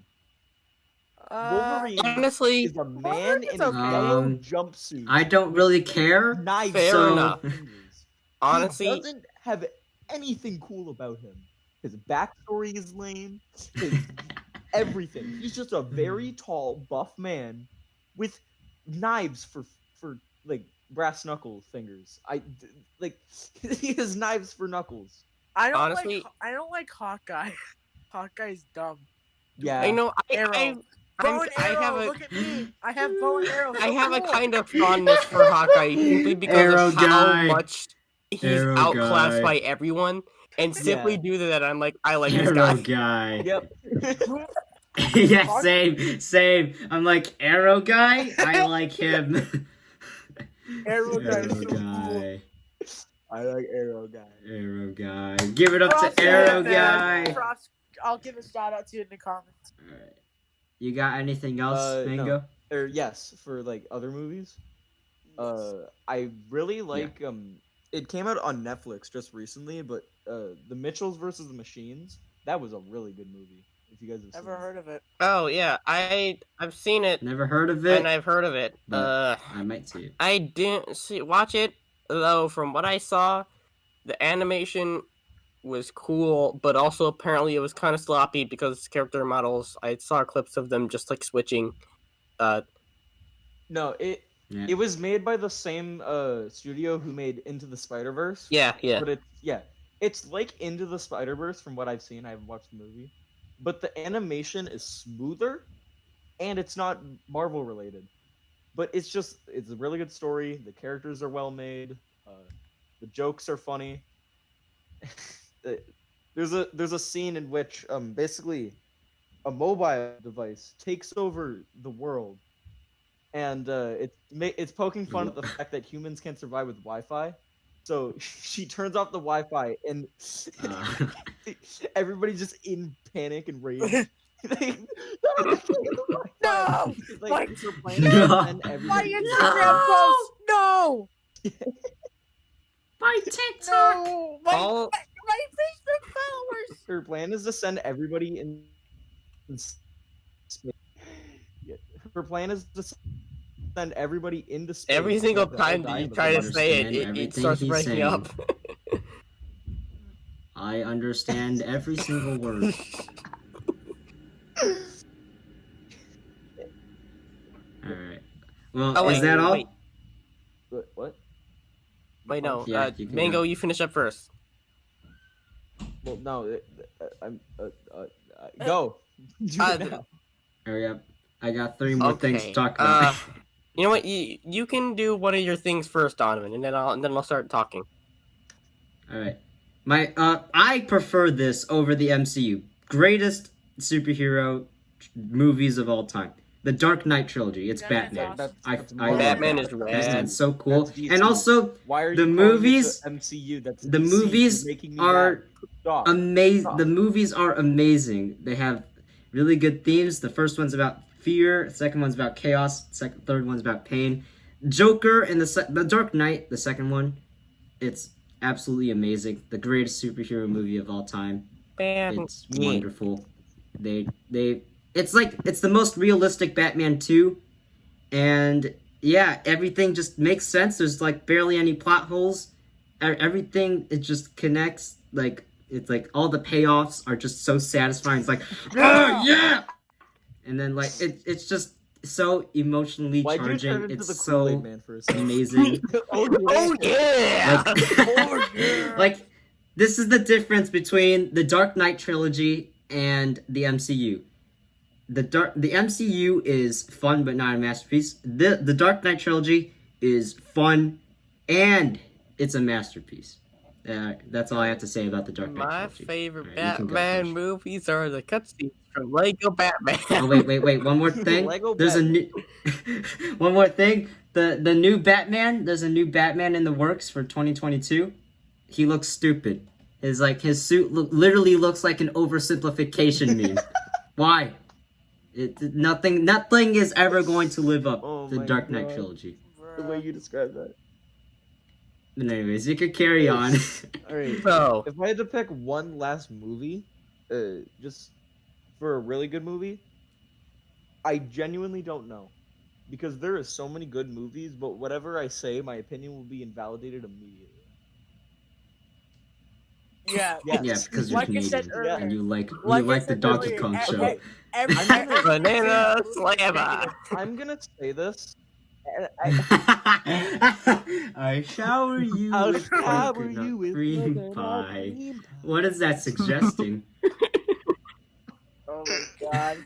Wolverine
Honestly,
is a man
Wolverine's
in a
okay.
yellow jumpsuit.
I don't really care.
Knives
Fair
in his
enough.
fingers.
honestly,
He doesn't have anything cool about him. His backstory is lame. His everything. He's just a very tall, buff man with knives for like brass knuckle fingers. He has knives for knuckles.
Honestly-
I don't like Hawkeye. Hawkeye's dumb.
Yeah.
I know
Arrow. Bow and
I
arrow.
have a
Look at me. I have bow and arrow.
I
So
have a
cool.
kind of fondness for Hawkeye simply because
Arrow
of how
guy.
much he's
Arrow
outclassed
guy.
by everyone, and simply
Yeah.
due to that, I'm like, I like this
Arrow
guy.
guy.
Yep.
Yeah, same. I'm like, Arrow guy? I like him.
Arrow guy is
Arrow
so cool.
guy.
I like Arrow guy.
Arrow guy. Give it up
Props
to Arrow
that, man.
guy.
Props. I'll give a shout out to you in the comments.
Alright. You got anything else,
No.
Mango?
Yes, for like other movies. I really like it came out on Netflix just recently, but the Mitchells versus the Machines, that was a really good movie. If you guys have
Never
seen
heard of it.
Oh yeah, I've seen it
Never heard of it?
and I've heard of it.
But I might see it.
I didn't watch it though. From what I saw, the animation was cool, but also apparently it was kind of sloppy because character models. I saw clips of them just like switching.
No,
Yeah.
it was made by the same studio who made Into the Spider-Verse.
Yeah.
But it's like Into the Spider-Verse from what I've seen. I haven't watched the movie, but the animation is smoother, and it's not Marvel related. But it's a really good story. The characters are well made. The jokes are funny. There's a scene in which basically a mobile device takes over the world, and it's poking fun at the fact that humans can't survive with Wi-Fi. So she turns off the Wi-Fi, and everybody's just in panic and rage.
No!
Like,
My-
it's her plan to
No!
send
My
everybody-
Instagram post! No!
By TikTok!
No!
All
My Facebook followers!
Her plan is to send everybody in space. Yeah, her plan is to send everybody into space.
every single
so they'll
time
die
that you
in the
try to
process.
say it,
understand
it
everything
starts
he's
breaking
saying.
up.
I understand every single word. Alright. Well,
Oh,
is
wait,
that all?
wait.
What?
Wait, no.
Yeah, you can
Mango,
go.
you finish up first.
Well, no, I'm go. Do
Uh,
it now.
Hurry up. I got 3 more things to
Okay.
talk about.
You know what? You can do one of your things first, Donovan, and then I'll start talking.
All right. I prefer this over the MCU. Greatest superhero movies of all time. The Dark Knight trilogy. It's
Batman's
Batman.
awesome.
I love
Batman
that.
is rad.
Batman's so cool.
That's DC.
And also,
Why are
the
you calling it
movies-
the MCU? That's
the
DC. You're
movies
making me
are
mad. Stop.
amazing.
Stop.
The movies are amazing. They have really good themes. The first one's about fear. The second one's about chaos. Third one's about pain. Joker and the Dark Knight, the second one, it's absolutely amazing. The greatest superhero movie of all time. It's wonderful. It's the most realistic Batman 2, and yeah, everything just makes sense. There's like barely any plot holes. Everything, it just connects. Like, it's like all the payoffs are just so satisfying. It's like, oh yeah, and then like it's just so emotionally
Why'd you
charging.
turn into
It's
the
so
Kool-Aid Man for a second?
amazing.
Oh yeah!
Like, like, this is the difference between the Dark Knight trilogy and the MCU. The MCU is fun but not a masterpiece. The Dark Knight trilogy is fun and it's a masterpiece. That's all I have to say about the Dark Knight
My
trilogy.
favorite
Alright, you can go
Batman
first.
movies are the cutscenes from Lego Batman.
Oh wait, one more thing.
Lego
There's a new one more thing. The new Batman, there's a new Batman in the works for 2022. He looks stupid. His suit literally looks like an oversimplification meme. Why? Nothing is ever going to live up
Oh
to the
my
Dark Knight
God.
trilogy.
The way you describe that.
But anyways, you could carry on.
Alright.
So,
If I had to pick one last movie, just for a really good movie, I genuinely don't know. Because there are so many good movies, but whatever I say, my opinion will be invalidated immediately.
Yeah.
Yes.
Yeah, because you're
Like I said
Canadian
earlier.
and you like
I
the
said
Donkey
earlier,
Kong show.
okay, every
Banana Slammer.
I'm gonna say this. and
I shower you
I'll
with
shower
coconut
you with
cream
coconut
pie.
cream pie.
What is that suggesting?
Oh my god.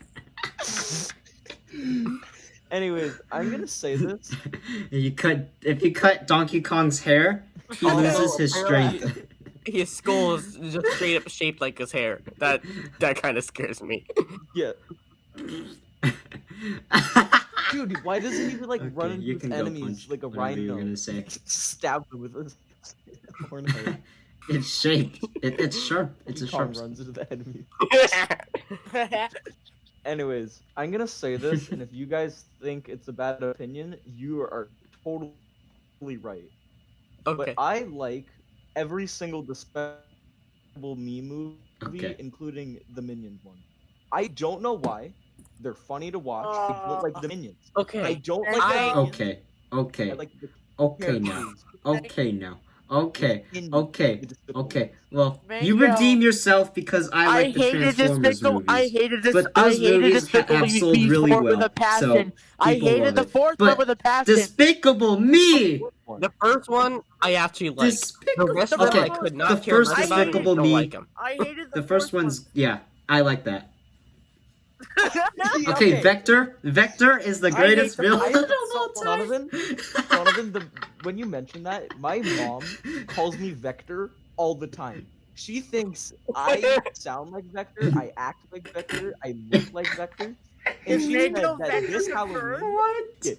Anyways, I'm gonna say this.
If you cut Donkey Kong's hair, he
Oh,
loses his
no.
strength.
His skull is just straight up shaped like his hair. That kind of scares me.
Yeah, dude, why doesn't he like run
Okay, you
into
can
his
go
enemies
punch
like a
whatever you were
rhino?
gonna say.
Stab them with his horn head.
It's shaped. It's sharp. It's a
Donkey Kong
sharp.
runs into the enemy. Anyways, I'm gonna say this, and if you guys think it's a bad opinion, you are totally right.
Okay.
But I like every single Despicable Me movie,
Okay.
including the Minions one. I don't know why. They're funny to watch. I don't like the Minions. I
Okay.
don't like
I-
the Minions.
Okay.
I
Okay.
like the
Okay now.
characters.
Okay now. Okay.
in
Okay.
the Despicable
Okay. Well, you
Mango.
redeem yourself because I like the Transformers movies.
I hated this.
But
I
those
hated
movies
Despicable
have
Me
sold really
4 with
well,
a passion. I
people
hated
love
the
it.
fourth
But
one with a passion.
Despicable Me.
one.
The first one I actually like. The
Despicable.
rest of them
Okay.
I could
The
not care
first
much about. and
Despicable
don't
Me.
like 'em.
I hated
The first
one.
one's I like that.
See,
Okay, Vector is the
I
greatest
hate the-
villain
I
of
hate
all
Donovan,
time.
Donovan, when you mention that, my mom calls me Vector all the time. She thinks I sound like Vector, I act like Vector, I look like Vector, and she said
Mango
that
Vector
this
confirmed?
Halloween,
What?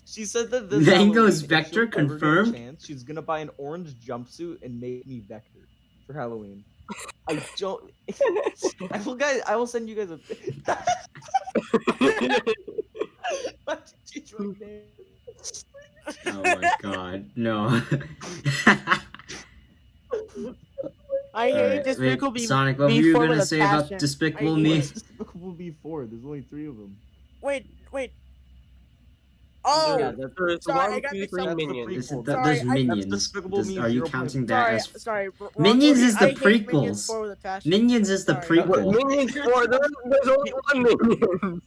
she said that this
Mango's
Halloween, if
Vector
she'll ever get a
confirmed?
chance, she's gonna buy an orange jumpsuit and make me Vector for Halloween. I don't. I will send you guys a. What did you name?
Oh my god, no.
I hated Despicable Me.
Sonic, what were
Me
you
4
gonna
with a
say about
passion.
Despicable
I hate
Me?
What's Despicable Me 4? There's only 3 of them.
Wait. Oh,
Yeah, that's,
There's
Sorry, I
1,
got
2,
mixed
3
up.
minions.
There's
Sorry,
there's
I-
Minions.
Despicable Me
Are you
0.5.
counting that
sorry.
as...
wrong
Minions
movie.
is the
I hate Minions
prequels.
4 with a passion.
Minions is the
Sorry.
prequel.
Minions 4, there's only one minion.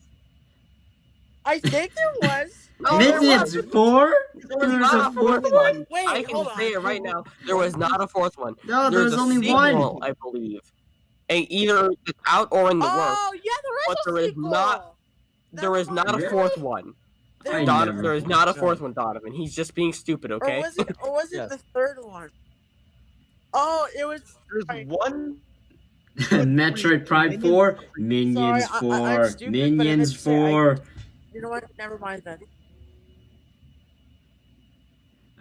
I think there was.
No, there
Minions
wasn't.
4?
There was
There's
not
a
a fourth
fourth
one.
Wait,
I can
hold on.
say it right now. There was not a fourth one.
No,
There's
there's
a
only
sequel,
one.
I believe. And either it's out or in the works.
Oh, yeah,
But
there
there
is
is
a sequel.
not- There is not a
Really?
fourth one.
I never.
There is not a fourth one, Donovan. He's just being stupid, okay?
Or was it
Yes.
the third one? Oh, it was.
There's
Sorry.
one.
Metroid Prime 4, Minions
Sorry,
4,
I'm stupid, but I meant
Minions
to say
4.
You know what? Never mind then.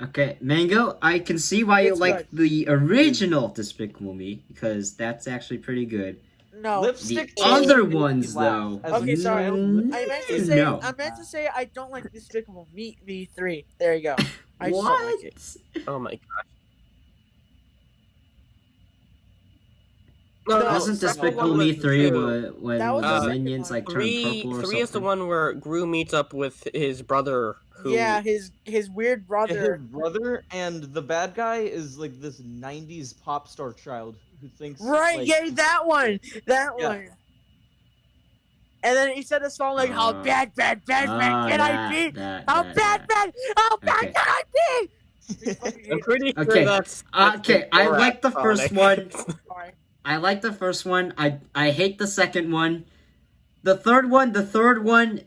Okay, Mango, I can see why you
It's
like the original Despicable Me, because that's actually pretty good.
No.
Lipstick.
The other
made me
ones,
laugh
though.
as a
Okay, sorry.
child.
I meant to say.
No.
I meant to say I don't like Despicable Me V3. There you go. I just
What?
don't like it.
Oh my gosh.
No,
Wasn't
the second
Despicable
one
Me
was
3
two.
when
That was
the
the second
minions
one.
like turned
Three
purple or
is the
something?
one where Gru meets up with his brother. Who,
Yeah, his weird
His
brother.
brother and the bad guy is like this '90s pop star child who thinks
Right,
like,
yeah, that one. That
Yeah.
one. And then he said a song like, "How bad can I be? How bad can
Okay.
I be?"
I'm pretty sure
Okay,
that's
okay, I
Borat
like the first
Sonic.
one.
Sorry.
I like the first one. I hate the second one. The third one,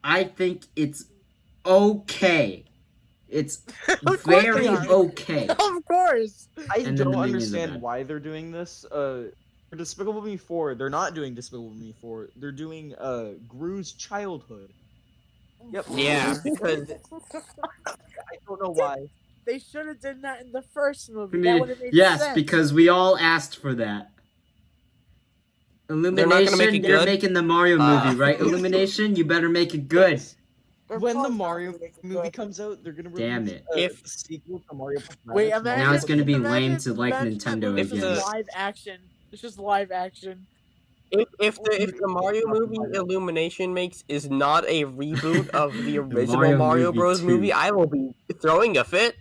I think it's okay. It's
Of course
very
they are.
okay.
Of course.
I
And then
don't
the minions are
understand
bad.
why they're doing this. For Despicable Me 4, they're not doing Despicable Me 4. They're doing Gru's childhood. Yep.
Yeah, because
I don't know why.
They should have done that in the first movie.
I
That
mean,
would have made
yes,
sense.
because we all asked for that.
not gonna
Illumination,
make it
you're
good?
making the Mario movie, right? Illumination, you better make it good.
They're
When the
probably not
Mario
gonna make it
movie
good.
comes out, they're gonna
Damn
release
it.
If-
a sequel to Mario plus
Wait,
Rabbids.
imagine,
Now it's gonna be
imagine-
lame to like
imagine that
Nintendo
movie
again.
was live action. It's just live action.
if the Mario movie Illumination makes is not a reboot of the original
Mario
Mario
movie
Bros.
2.
movie, I will be throwing a fit.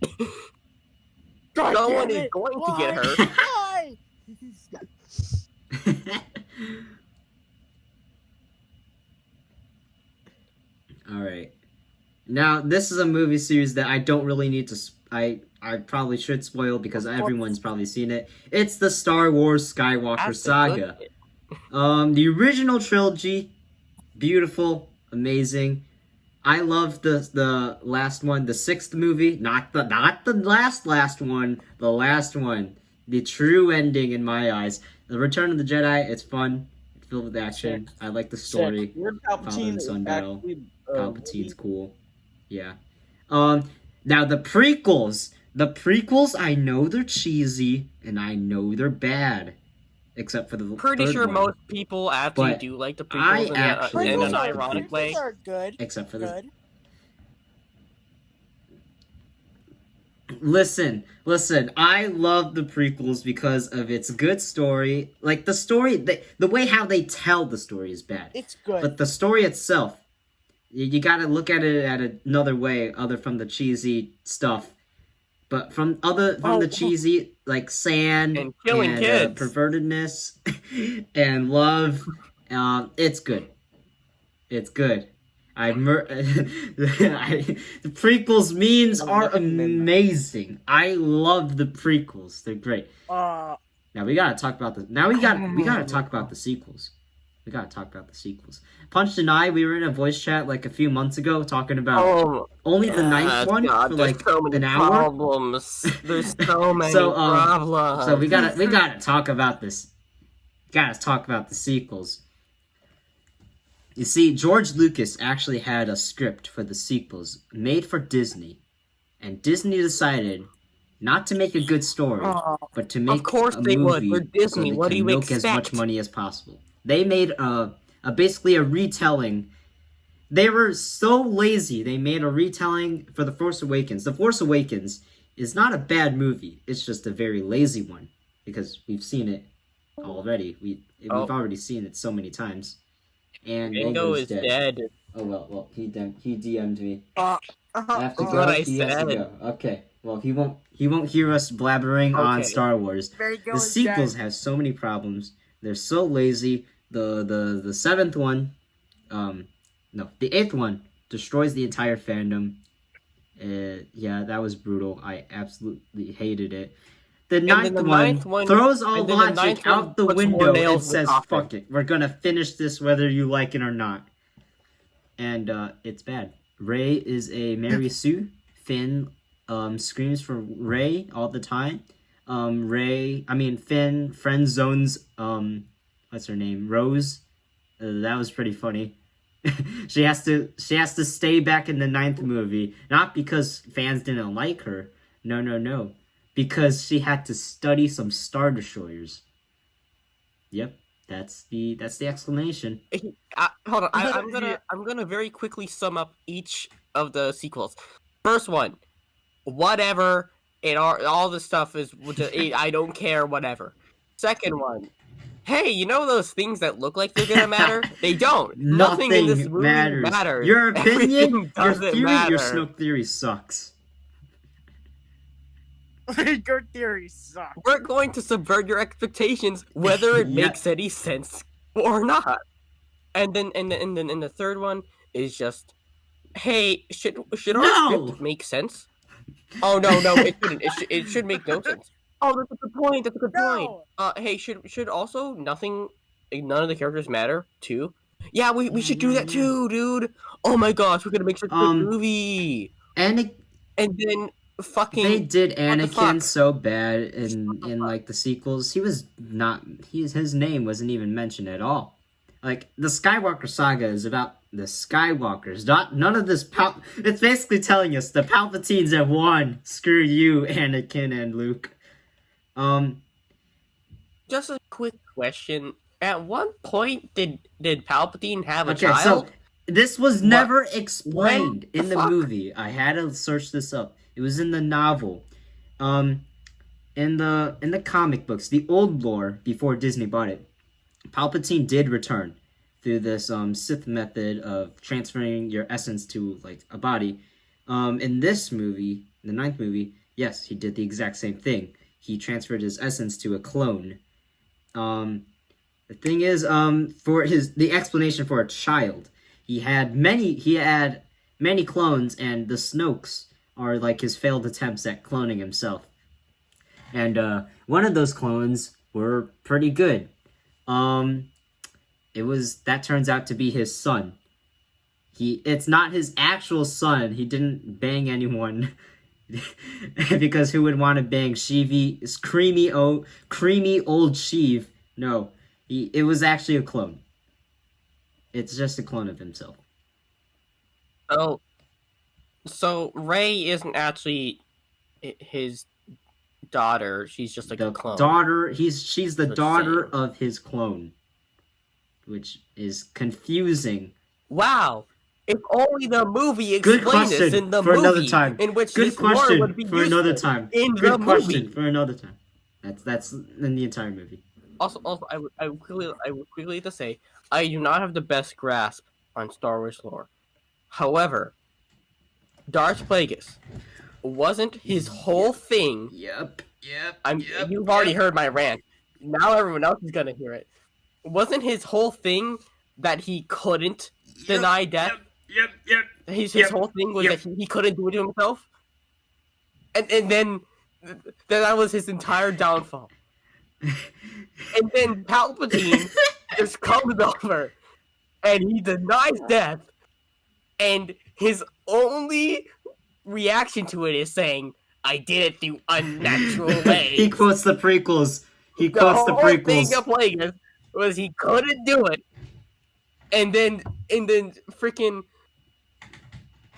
God
Someone
damn
is
it.
going to
Why?
get hurt.
Why?
Alright. Now, this is a movie series that I don't really need to... I probably should spoil because everyone's probably seen it. It's the Star Wars Skywalker
That's a
Saga.
good-
The original trilogy, beautiful, amazing. I love the last one, the sixth movie, not the last one, the last one, the true ending in my eyes. The Return of the Jedi, it's fun, it's filled with action. I like the story.
Lord
Father
Palpatine
and
is
Son battle.
actually
Palpatine's cool. Yeah. Now the prequels. The prequels, I know they're cheesy and I know they're bad, except for the
Pretty
third
sure
one.
most people actually
But
do like the
I
prequels in,
actually
in
like
an
the
ironic
prequels.
way.
Prequels are good.
Except for the
Good.
Listen, I love the prequels because of its good story. Like, the story, the way how they tell the story is bad.
It's good.
But the story itself, you gotta look at it at another way, other from the cheesy stuff. But from the cheesy, like, sand,
And killing kids.
pervertedness, and love, it's good. It's good. The prequels memes are amazing. I love the prequels. They're great. Now we gotta talk about the. Now we gotta talk about the sequels. We gotta talk about the sequels. Punch and I, we were in a voice chat like a few months ago talking about only the ninth one
God,
for
there's
like
so many
an hour.
problems. There's so many
So,
problems.
So we gotta talk about this. Gotta talk about the sequels. You see, George Lucas actually had a script for the sequels made for Disney, and Disney decided not to make a good story, but to make
course
a
they would.
movie
They're Disney.
so they
What do
can
you
milk as much
expect?
money as possible. They made basically a retelling. They were so lazy. They made a retelling for The Force Awakens. The Force Awakens is not a bad movie. It's just a very lazy one because we've seen it already. We've already seen it so many times. And
Mango
Mango's
is dead.
Oh well, he DM'd me.
Uh-huh.
I have to
That's
go.
what I
He has to
said.
go. Okay. Well, he won't hear us blabbering on
Okay.
Star Wars.
Mango
The
is
sequels
dead.
have so many problems. They're so lazy. The seventh one, no, the 8th one destroys the entire fandom. Yeah, that was brutal. I absolutely hated it. The ninth one throws all logic out the window and says, fuck it. We're gonna finish this whether you like it or not. And it's bad. Rey is a Mary Sue. Finn screams for Rey all the time. Finn friend zones what's her name? Rose. That was pretty funny. she has to stay back in the 9th movie, not because fans didn't like her. No. Because she had to study some Star Destroyers. Yep, that's the explanation.
Hold on, I'm gonna very quickly sum up each of the sequels. First one, whatever. All the stuff is I don't care. Whatever. Second one, hey, you know those things that look like they're gonna matter? They don't. Nothing in this movie matters.
Your opinion, your theory,
matter.
your Snoke theory sucks.
Your theory sucks.
We're going to subvert your expectations, whether it makes any sense or not. And then the third one is just, hey, should our script make sense? Oh no, it shouldn't. It should make no sense. Oh, that's a good point. That's a good point. Hey, should also none of the characters matter too? Yeah, we should do that too, dude. Oh my gosh, we're gonna make such a good movie. And then fucking
they did Anakin so bad in like the sequels. His name wasn't even mentioned at all. Like the Skywalker saga is about the Skywalkers, none of this it's basically telling us the Palpatines have won. Screw you, Anakin and Luke.
Just a quick question. At what point did Palpatine have a child?
So this was never explained in the movie. I had to search this up. It was in the novel. In the comic books, the old lore before Disney bought it, Palpatine did return through this Sith method of transferring your essence to like a body. In this movie, the 9th movie, yes, he did the exact same thing. He transferred his essence to a clone. The thing is, for the explanation for a child, he had many clones, and the Snokes are like his failed attempts at cloning himself. And one of those clones were pretty good. That turns out to be his son. It's not his actual son. He didn't bang anyone. Because who would want to bang Sheevy, creamy old Sheev? No, it was actually a clone. It's just a clone of himself.
So Rey isn't actually his daughter. She's just like a clone.
She's the daughter of his clone, which is confusing.
Wow. If only the movie explained this in the movie,
another time.
In which
Good
this question would be
for another time.
In
Good
the
question
movie.
for another time. That's in the entire movie.
Also, I would quickly to say, I do not have the best grasp on Star Wars lore. However, Darth Plagueis wasn't his whole thing.
Yep.
You've already heard my rant. Now everyone else is gonna hear it. Wasn't his whole thing that he couldn't deny death?
Yep.
His whole thing was that he couldn't do it to himself, and then that was his entire downfall. And then Palpatine just comes over, and he denies death, and his only reaction to it is saying, "I did it through unnatural ways."
He quotes the prequels. The
whole thing of Plagueis was he couldn't do it, and then freaking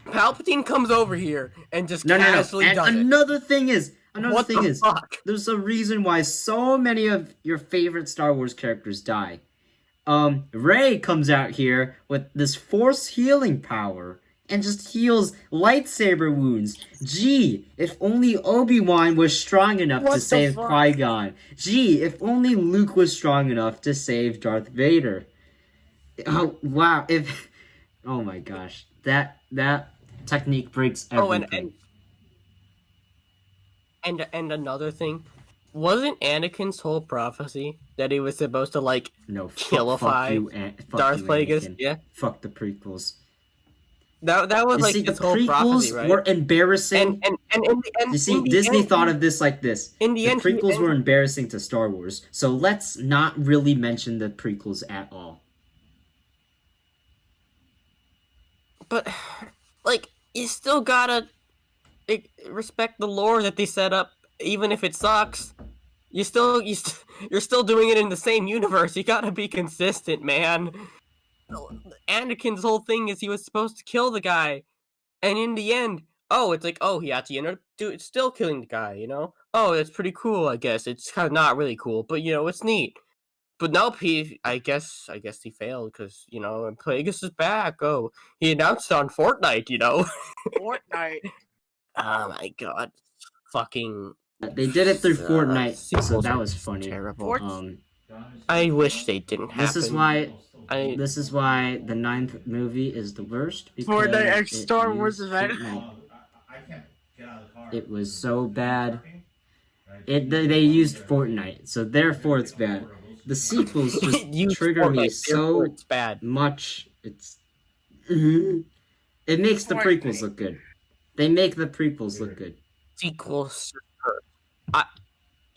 Palpatine comes over here and just casually does it.
Another thing is,
fuck?
There's a reason why so many of your favorite Star Wars characters die. Rey comes out here with this Force healing power and just heals lightsaber wounds. Gee, if only Obi-Wan was strong enough to save Qui-Gon. Gee, if only Luke was strong enough to save Darth Vader. Oh, wow. Oh my gosh. That technique breaks everything.
And another thing, wasn't Anakin's whole prophecy that he was supposed to killify Darth Plagueis?
Yeah. Fuck the prequels.
That was
You
like
see, the
this whole prophecy,
prequels
right?
were embarrassing.
And in the end,
You see,
in the
Disney
end,
thought of this like this.
in the
The
end, he
prequels were
ends-
embarrassing to Star Wars, so let's not really mention the prequels at all.
but like you still gotta respect the lore that they set up, even if it sucks. You're still doing it in the same universe. You gotta be consistent, man. Anakin's whole thing is he was supposed to kill the guy, and in the end, oh, it's like, oh, he actually ended up still killing the guy. Oh, that's pretty cool. I guess it's kind of not really cool, but it's neat. But nope, I guess he failed because and Plagueis is back. Oh, he announced on Fortnite.
Fortnite.
Oh my god, fucking.
They did it through Fortnite, so
sequels
that
are
was
just
funny.
terrible.
I
I wish they didn't happen.
This is why.
I
This is why the 9th movie is the worst because
Fortnite X
it
Star Wars
used
event.
Fortnite. It was so bad. They used Fortnite, so therefore it's bad. The sequels just
Use
trigger me
Fortnite, therefore
so
it's bad.
much. It makes the prequels look good. They make the prequels look good.
Sequels.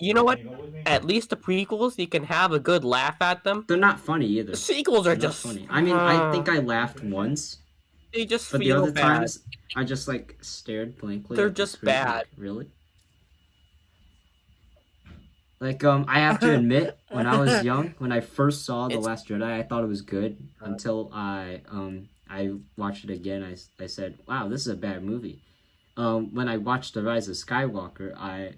You know what? At least the prequels, you can have a good laugh at them.
They're not funny either.
The sequels are
They're not
just
funny. I mean, I think I laughed once,
they just
but the
feel
other
bad.
times I just like stared blankly.
They're
at the
just
screen,
bad.
like, really? Like, I have to admit, when I was young, when I first saw The Last Jedi, I thought it was good until I watched it again. I said, wow, this is a bad movie. When I watched The Rise of Skywalker, I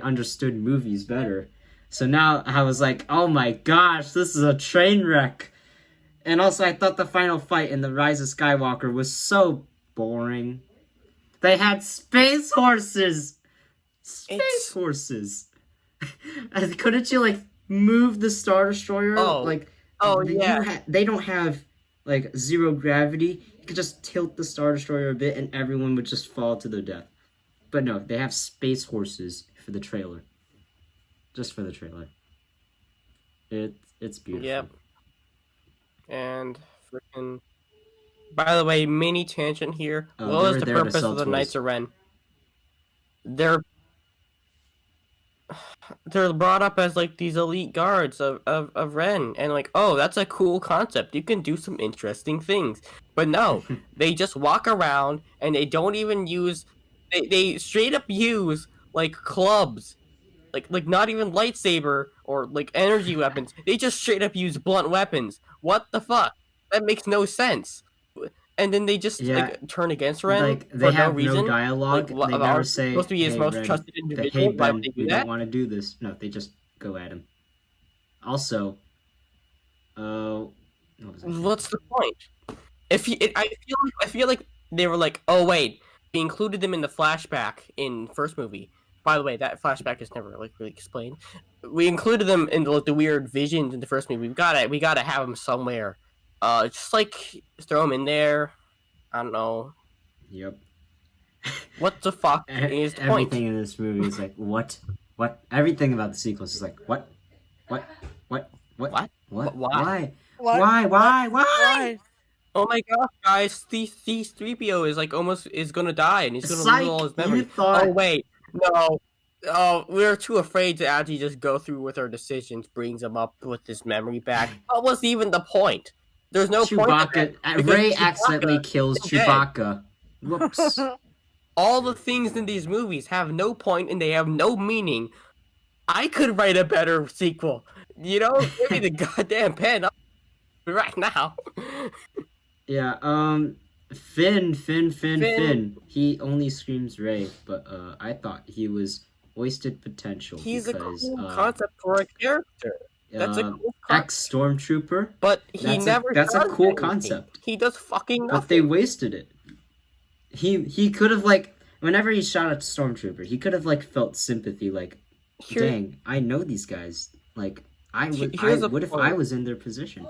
understood movies better. So now I was like, oh my gosh, this is a train wreck. And also I thought the final fight in The Rise of Skywalker was so boring. They had space horses! Space horses! Couldn't you, like, move the Star Destroyer?
Oh.
Like,
Yeah.
they don't have, like, zero gravity. You could just tilt the Star Destroyer a bit and everyone would just fall to their death. But no, they have space horses for the trailer. Just for the trailer. It's beautiful.
Yep. And freaking. By the way, mini tangent here.
Oh,
What
they
was
were
the
there to
purpose
sell
of the
toys.
Knights of Ren? They're brought up as like these elite guards of Ren, and like, oh, that's a cool concept. You can do some interesting things. But no, they just walk around and they don't even use. They straight up use like clubs, like not even lightsaber or like energy weapons. They just straight up use blunt weapons. What the fuck? That makes no sense. And then they just like turn against Ren
Like,
for
they have
no reason.
no dialogue.
Like,
They never say,
supposed to be his
hey,
most
Ren,
trusted
hey,
individual. Why
Ben,
would they do
we
that?
don't want to do this. No, they just go at him. Also, what was I saying?
What's the point? I feel like they were like, oh wait, we included them in the flashback in first movie. By the way, that flashback is never like really explained. We included them in the weird visions in the first movie. We gotta have them somewhere. Just like throw them in there. I don't know.
Yep.
What the fuck is the point?
Everything in this movie is like, what? Everything about the sequence is like, what?
What?
Why?
What?
Why?
Oh my gosh, guys! C-3PO is like almost is gonna die, and he's gonna
Psych,
lose all his
you
memories.
thought-
Oh wait, no. Oh, we're too afraid to actually just go through with our decisions. Brings him up with his memory back. What was even the point? There's no point.
Chewbacca.
because
Ray
Chewbacca
accidentally kills
is dead.
Chewbacca. Whoops.
All the things in these movies have no point and they have no meaning. I could write a better sequel. Give me the goddamn pen right now.
Yeah, Finn. He only screams Ray, but I thought he was wasted potential.
He's a
because,
cool concept for a character. That's a cool concept.
Ex-Stormtrooper,
But he never
that's a
does
cool
anything.
concept.
He does fucking
but they
nothing.
wasted it. He could have, like, whenever he shot at Stormtrooper, he could have, like, felt sympathy, like,
Here-
dang, I know these guys. Like,
Here's a
what if
point.
I was in their position?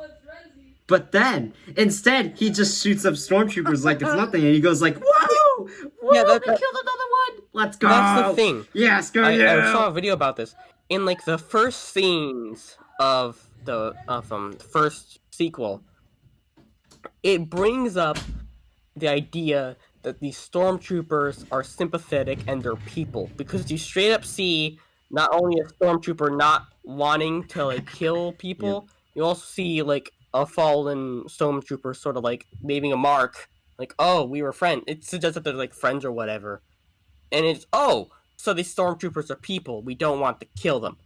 But then, instead, he just shoots up Stormtroopers like it's nothing, and he goes like, "Whoa! Whoa!
Yeah,
we killed another one! Let's go!"
That's the thing.
Yes, go
I
you!
saw a video about this. In like the first scenes of the first sequel, it brings up the idea that these stormtroopers are sympathetic and they're people, because you straight up see not only a stormtrooper not wanting to like kill people, you also see like a fallen stormtrooper sort of like leaving a mark, like, oh, we were friends. It suggests that they're like friends or whatever, and it's, oh, so these stormtroopers are people. We don't want to kill them.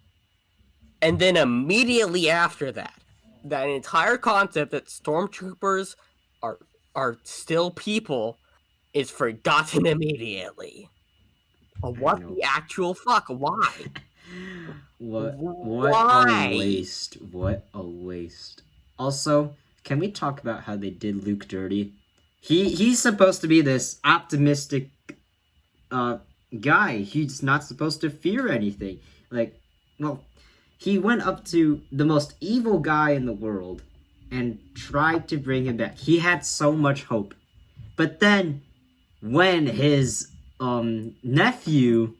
And then immediately after that, that entire concept that stormtroopers are still people is forgotten immediately. What the actual fuck? Why?
What
Why?
a waste. What a waste. Also, can we talk about how they did Luke dirty? He's supposed to be this optimistic guy. He's not supposed to fear anything. Like, well, he went up to the most evil guy in the world and tried to bring him back. He had so much hope. But then, when his nephew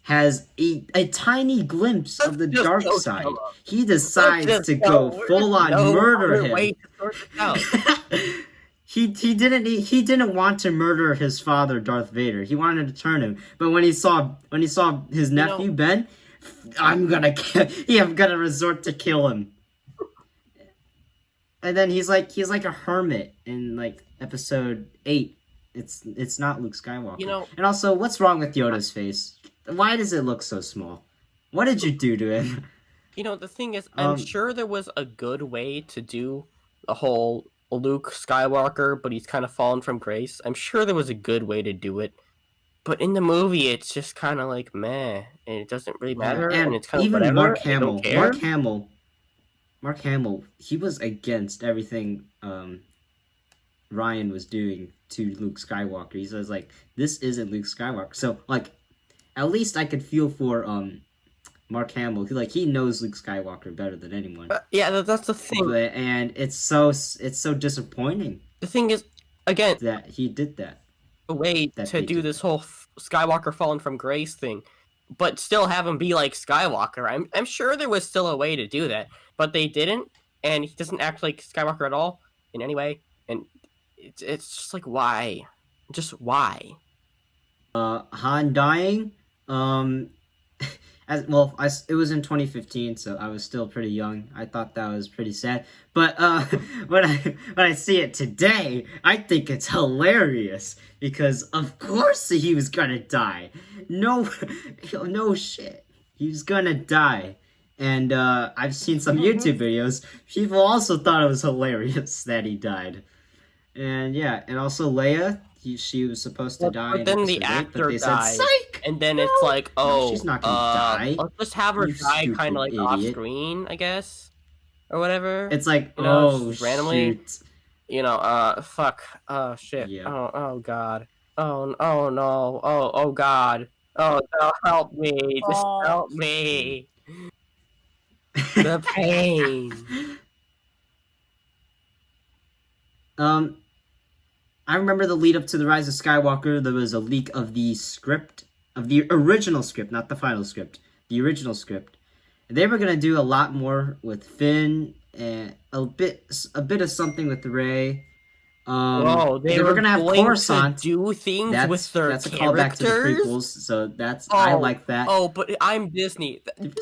has a tiny glimpse of the dark side, he decides to go full on murder him. He didn't want to murder his father, Darth Vader. He wanted to turn him. But when he saw his nephew Ben, I'm gonna resort to kill him. And then he's like a hermit in like episode 8. It's not Luke Skywalker. And also, what's wrong with Yoda's face? Why does it look so small? What did you do to him?
The thing is, I'm sure there was a good way to do the whole Luke Skywalker, but he's kind of fallen from grace. I'm sure there was a good way to do it. But in the movie, it's just kind of like, meh, and it doesn't really matter, and it's kind of
even
whatever.
Mark Hamill, he was against everything Ryan was doing to Luke Skywalker. He says, like, this isn't Luke Skywalker. So, like, at least I could feel for Mark Hamill. He knows Luke Skywalker better than anyone.
Yeah, that's the thing.
And it's so disappointing.
The thing is, again,
that he did that.
A way to do this whole Skywalker fallen from grace thing, but still have him be like Skywalker. I'm sure there was still a way to do that, but they didn't, and he doesn't act like Skywalker at all in any way, and it's just like, why? Just why?
Han dying, it was in 2015, so I was still pretty young. I thought that was pretty sad. But when I see it today, I think it's hilarious because of course he was gonna die. No shit, he was gonna die. And I've seen some YouTube videos. People also thought it was hilarious that he died. And yeah, and also Leia. She was supposed to die.
But then the actor died, and then it's like, oh,
she's not gonna die.
Let's just have her die kind of like off screen, I guess, or whatever.
It's like,
just randomly,
shoot.
Fuck, oh shit,
Yeah.
oh god, oh no, oh god, oh no, help me, just help me, the pain.
I remember the lead up to the Rise of Skywalker, there was a leak of the script, of the original script, not the final script, the original script. They were gonna do a lot more with Finn, and a bit of something with Rey.
They were gonna have Coruscant do things with their
that's
characters.
A callback to the prequels, so I like that.
Oh, but I'm Disney.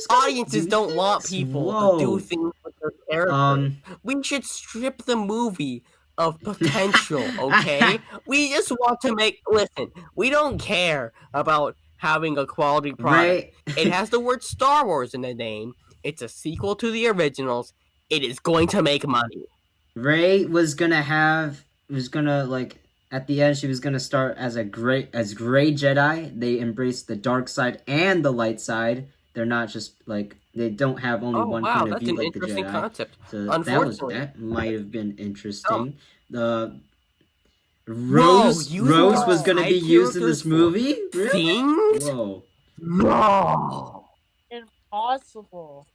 Audiences don't want people to do things with their characters. We should strip the movie of potential, okay? We just want to listen, we don't care about having a quality product. It has the word Star Wars in the name. It's a sequel to the originals. It is going to make money.
Rey was gonna at the end she was gonna start as gray Jedi. They embraced the dark side and the light side. They're not just like, they don't have only one point of view like the Jedi.
That's an interesting concept.
So
Unfortunately,
that might have been interesting. The Rose was going to be used in this movie.
Things?
Whoa!
No,
impossible.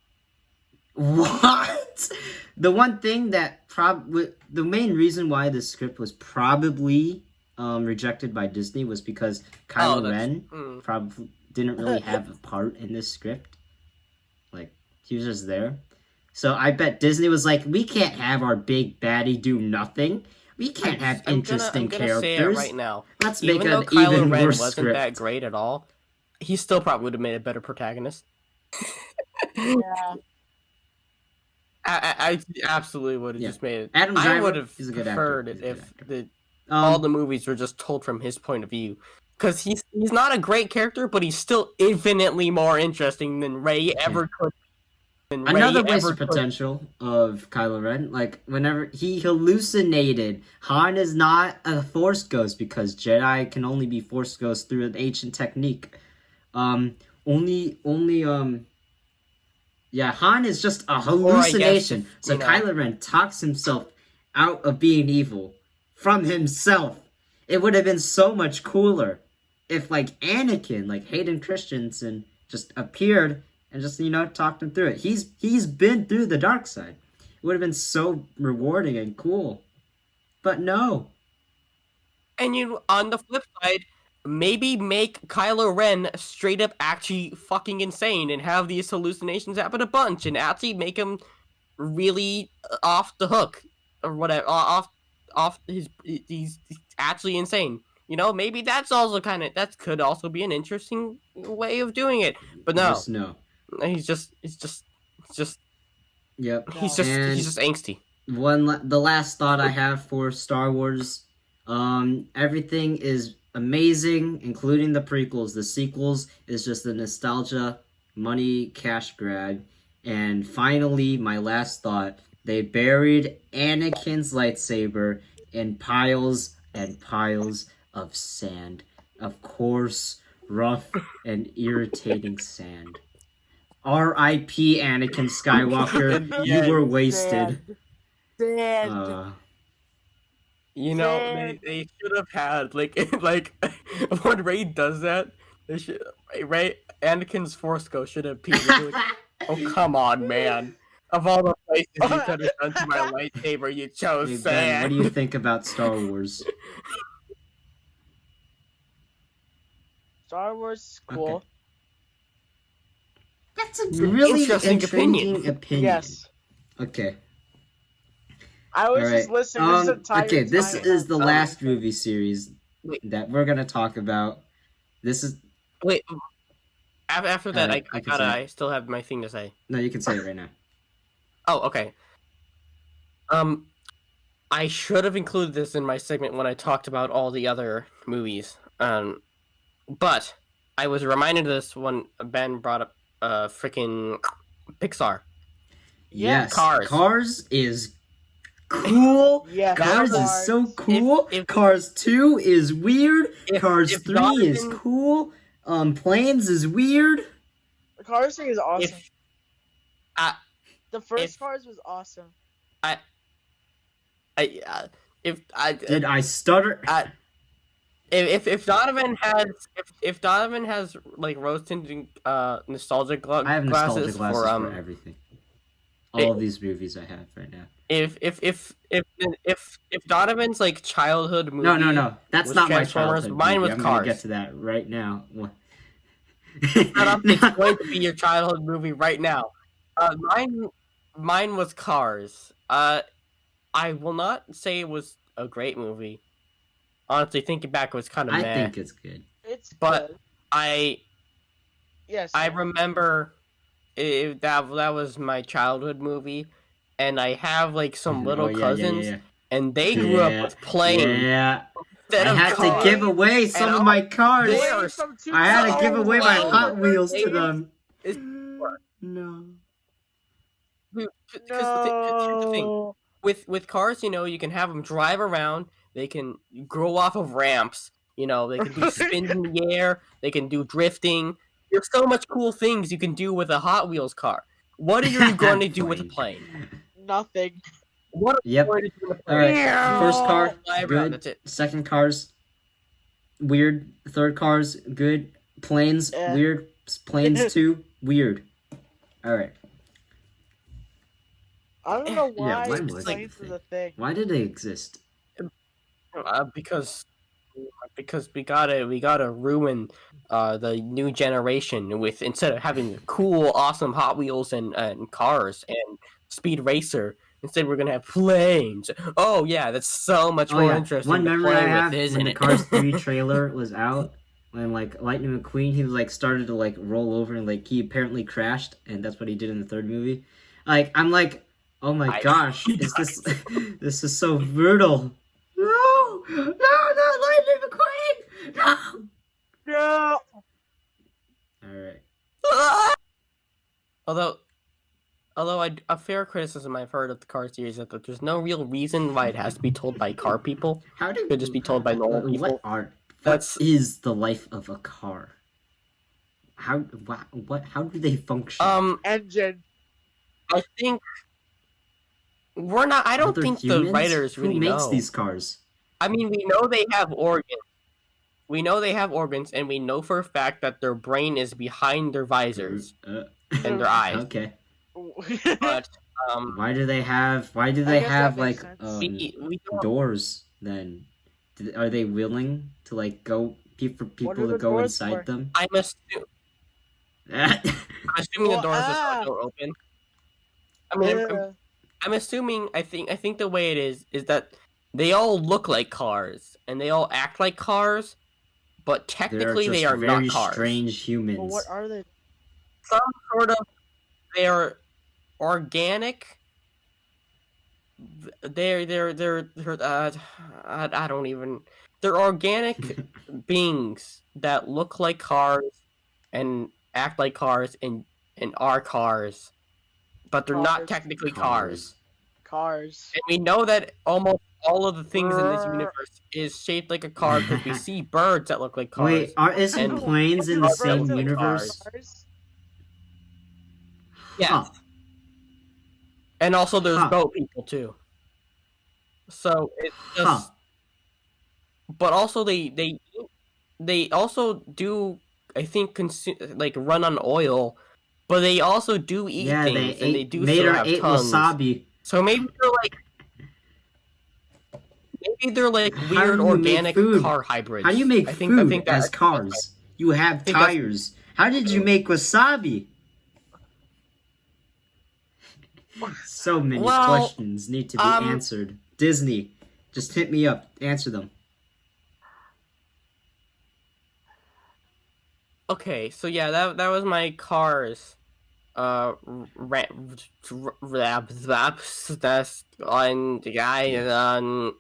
What? The one thing that the main reason why the script was probably rejected by Disney was because Kylo Ren probably didn't really have a part in this script. Like, he was just there. So I bet Disney was like, we can't have our big baddie do nothing. We can't have
I'm
interesting
gonna say it
characters.
right now.
Let's make
Even though
an
Kylo
even
Ren
worse
wasn't that
script.
great at all, he still probably would have made a better protagonist.
Yeah.
I absolutely would have
Yeah.
just made it.
Adam
I
Driver
would have
is a good actor.
preferred
He's
it
a good
if
actor.
all the movies were just told from his point of view. Because he's not a great character, but he's still infinitely more interesting than Rey ever could.
Another wasted potential of Kylo Ren, like whenever he hallucinated, Han is not a Force ghost because Jedi can only be Force ghosts through an ancient technique. Yeah, Han is just a hallucination. So Kylo Ren talks himself out of being evil from himself. It would have been so much cooler if, like, Anakin, like Hayden Christensen, just appeared and just, talked him through it. He's been through the dark side. It would have been so rewarding and cool. But no.
And on the flip side, maybe make Kylo Ren straight up actually fucking insane and have these hallucinations happen a bunch and actually make him really off the hook or whatever. He's actually insane. Maybe that's also that could also be an interesting way of doing it. But no.
Just no.
He's just
Yep.
He's just angsty.
The last thought I have for Star Wars, everything is amazing, including the prequels. The sequels is just a nostalgia, money, cash grab. And finally, my last thought, they buried Anakin's lightsaber in piles and piles of sand. Of course, rough and irritating sand. R.I.P. Anakin Skywalker, you were wasted.
Dead.
They should have had like when Rey does that, they should Anakin's Force Ghost should have appeared. Oh come on, man! Of all the places you could have done to my lightsaber, you chose sand.
Ben, what do you think about Star Wars?
Star Wars is cool.
Okay. That's a really
interesting opinion.
Yes.
Okay.
I was just listening.
This is the last movie series that we're gonna talk about. This is
After that, I still have my thing to say.
No, you can say it right now.
Oh, okay. I should have included this in my segment when I talked about all the other movies. But I was reminded of this when Ben brought up freaking Pixar.
Yes,
Cars.
Cars is cool.
Yeah,
Cars is so cool. Cars 2 is weird. Cars 3 is cool. Planes is weird.
Cars 3 is awesome. The first Cars was awesome.
Did I stutter?
If Donovan has like rose tinted nostalgic glasses,
I have nostalgic glasses
for
everything. All of these movies I have right now.
If Donovan's like childhood movie,
no, that's not my childhood.
Mine was
I'm
Cars.
Gonna get to that right now.
It's going to be your childhood movie right now. Mine was Cars. I will not say it was a great movie. Honestly, thinking back, it was kind of meh.
I think it's good.
Good.
I remember that was my childhood movie, and I have like some little cousins, and they grew up with playing.
Yeah. I had to give away some of my cars. I had to give away my Hot Wheels to them. No.
Because the thing with cars, you can have them drive around. They can grow off of ramps. They can do spins in the air. They can do drifting. There's so much cool things you can do with a Hot Wheels car. What are you going to do with a plane?
Nothing.
What are you going to do with a plane?
Alright, first car, good.
That's it.
Second car's weird. Third car's good. Planes, weird. Planes 2, weird. Alright.
I don't know why
planes
is a thing.
Why did they exist?
Because we gotta ruin the new generation with, instead of having cool, awesome Hot Wheels and cars and Speed Racer, Instead, we're gonna have planes. Oh yeah, that's so much more interesting.
One
to
memory
play
I have
with, isn't
when the
it?
Cars 3 trailer was out, when like Lightning McQueen, he was like started to like roll over and like he apparently crashed, and that's what he did in the third movie. Like I'm like, oh my gosh, is this this is so brutal? No, no, not Lightning McQueen, no.
No.
All right.
Although a fair criticism I've heard of the Car series is that there's no real reason why it has to be told by car people.
How do
It could just be told by normal people.
What
That's-
is the life of a car? How how do they function?
Engine.
I think we're not. I don't
Other
think
humans?
the writers really
Who makes
know.
these cars?
I mean, we know they have organs. We know they have organs, and we know for a fact that their brain is behind their visors and their eyes.
Okay.
But
Why do they have
guess
have
that
like
makes sense.
we don't.
doors then? Are they willing to like go for
What
people
are
to
the
go
doors
inside
for?
them?
I'm assuming the doors are open. I mean, I'm assuming. I think the way it is that they all look like cars and they all act like cars, but technically they are
very
not cars.
strange humans.
Well, what are they?
Some sort of. They are organic. I don't even. They're organic beings that look like cars and act like cars and are cars, but they're not
Cars.
technically cars.
Cars.
And we know that almost all of the things in this universe is shaped like a car because we see birds that look like cars.
Wait, isn't
And-
planes in the
Birds
same
look like
universe?
Cars?
Yeah.
Huh.
And also there's
Huh.
boat people too. So it's just
Huh.
but also they also do I think consume like run on oil, but they also do eat
Yeah,
things and they do
Mater
still have
ate
tongues.
wasabi.
So maybe they're like
How
weird
do you make
organic
food?
car hybrids.
How do you make
I
food
think
as cars? You have
think that's-
tires. How did you make wasabi? So many
Well,
questions need to be answered. Disney, just hit me up. Answer them.
Okay, so yeah, that was my cars. That's on the guy
All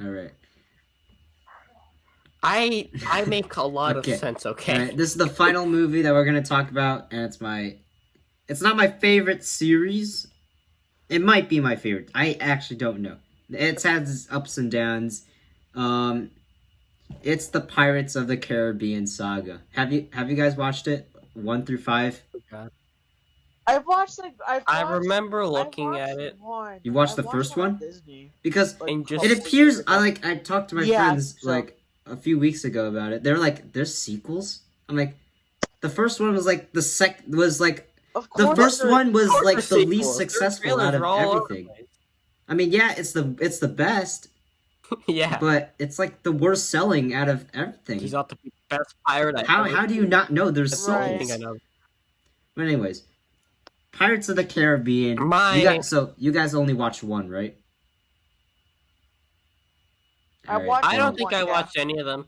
right.
I make a lot
Okay.
of sense. Okay.
All right. This is the final movie that we're gonna talk about, and it's not my favorite series. It might be my favorite. I actually don't know. It's had its ups and downs. It's the Pirates of the Caribbean saga. Have you guys watched it? 1 through 5?
I remember looking at it.
One.
You watched
I
the first
on
one?
Disney.
Because
And just-
it appears I talked to my
Yeah,
friends
so-
like a few weeks ago about it. They're like, there's sequels? I'm like, the first one was like
Of
the
course
first
there-
one was
Of course
like
there's
the least
sequels. Their
successful
trailers
out of
are all over the
everything.
place.
I mean, yeah, it's the best,
Yeah.
but it's like the worst selling out of everything.
He's not the best pirate I've
How
ever
do you not know there's
Right.
seen. I
sequels?
think I know.
But anyways, Pirates of the Caribbean.
My-
You guys only watched one, right?
I
Alright,
watched
I don't
one,
think I
yeah.
watched any of them.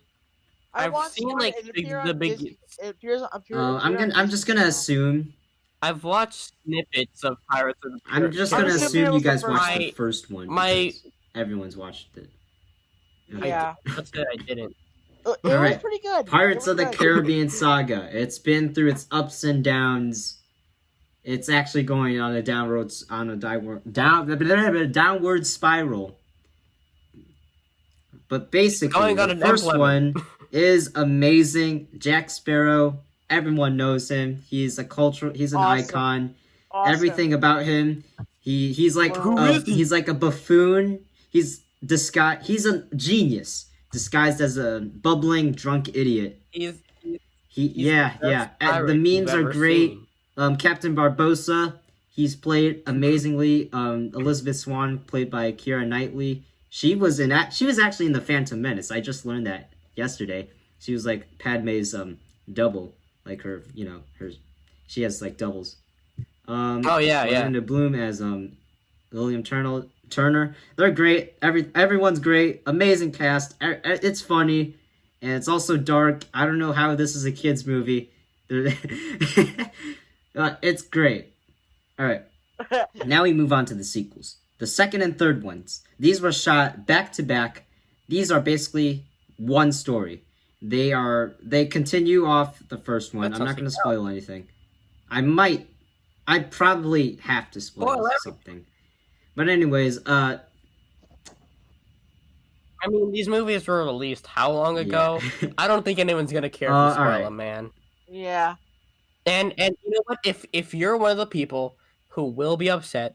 I've
watched
seen,
one,
like,
it
the
appeared on
big-
Disney- It appears on
I'm just gonna
Disney
assume.
I've watched snippets of Pirates of the
I'm just
I'm
gonna
assuming
assume
it
you
was the
guys
first
watched
one.
the first one.
My-
because everyone's watched it.
now. Yeah,
That's it. I didn't.
it was
Alright.
pretty good.
Pirates
It
of the
was good.
Caribbean saga. It's been through its ups and downs. It's actually going on a downward spiral. But basically,
going on
the
an
first
Emblem.
one is amazing. Jack Sparrow, everyone knows him. He's an
Awesome.
icon.
Awesome.
Everything about him. He's like
Who
is he?
he's like a buffoon. He's a genius disguised as a bubbling drunk idiot.
He's
Yeah.
the best pirate
The memes
you've
are
ever
great.
seen.
Captain Barbossa, he's played amazingly. Elizabeth Swann, played by Keira Knightley. She was actually in the Phantom Menace. I just learned that yesterday. She was like Padme's double, like her. She has like doubles.
Oh, yeah, yeah.
Orlando Bloom as Turner. They're great. Everyone's great. Amazing cast. It's funny, and it's also dark. I don't know how this is a kids movie. It's great. All right. Now we move on to the sequels. The second and third ones. These were shot back to back. These are basically one story. They continue off the first one. I'm not going to spoil anything. I probably have to spoil something. But anyways,
I mean, these movies were released how long ago?
Yeah.
I don't think anyone's gonna care if you spoil
alright.
them, man.
Yeah.
And you know what? If you're one of the people who will be upset,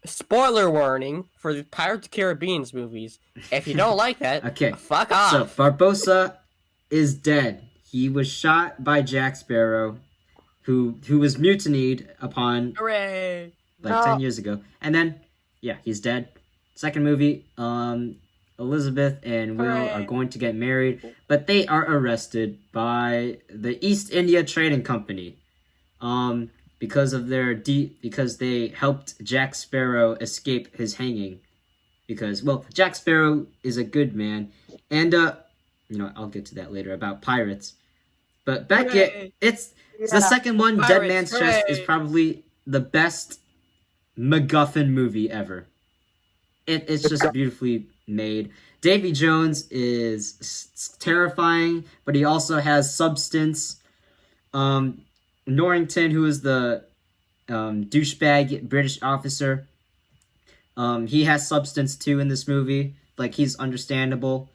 spoiler warning for the Pirates of the Caribbean's movies. If you don't like that,
Okay.
fuck off.
So Barbossa is dead. He was shot by Jack Sparrow, who was mutinied upon
Hooray!
like 10 years ago. And then, yeah, he's dead. Second movie, Elizabeth and Will are going to get married, but they are arrested by the East India Trading Company, because they helped Jack Sparrow escape his hanging. Because, well, Jack Sparrow is a good man, and I'll get to that later about pirates. But Beckett, it's the second one.
Pirates,
Dead Man's Chest is probably the best MacGuffin movie ever. It's just beautifully made. Davy Jones is terrifying, but he also has substance. Norrington, who is the douchebag British officer, he has substance too in this movie. Like, he's understandable.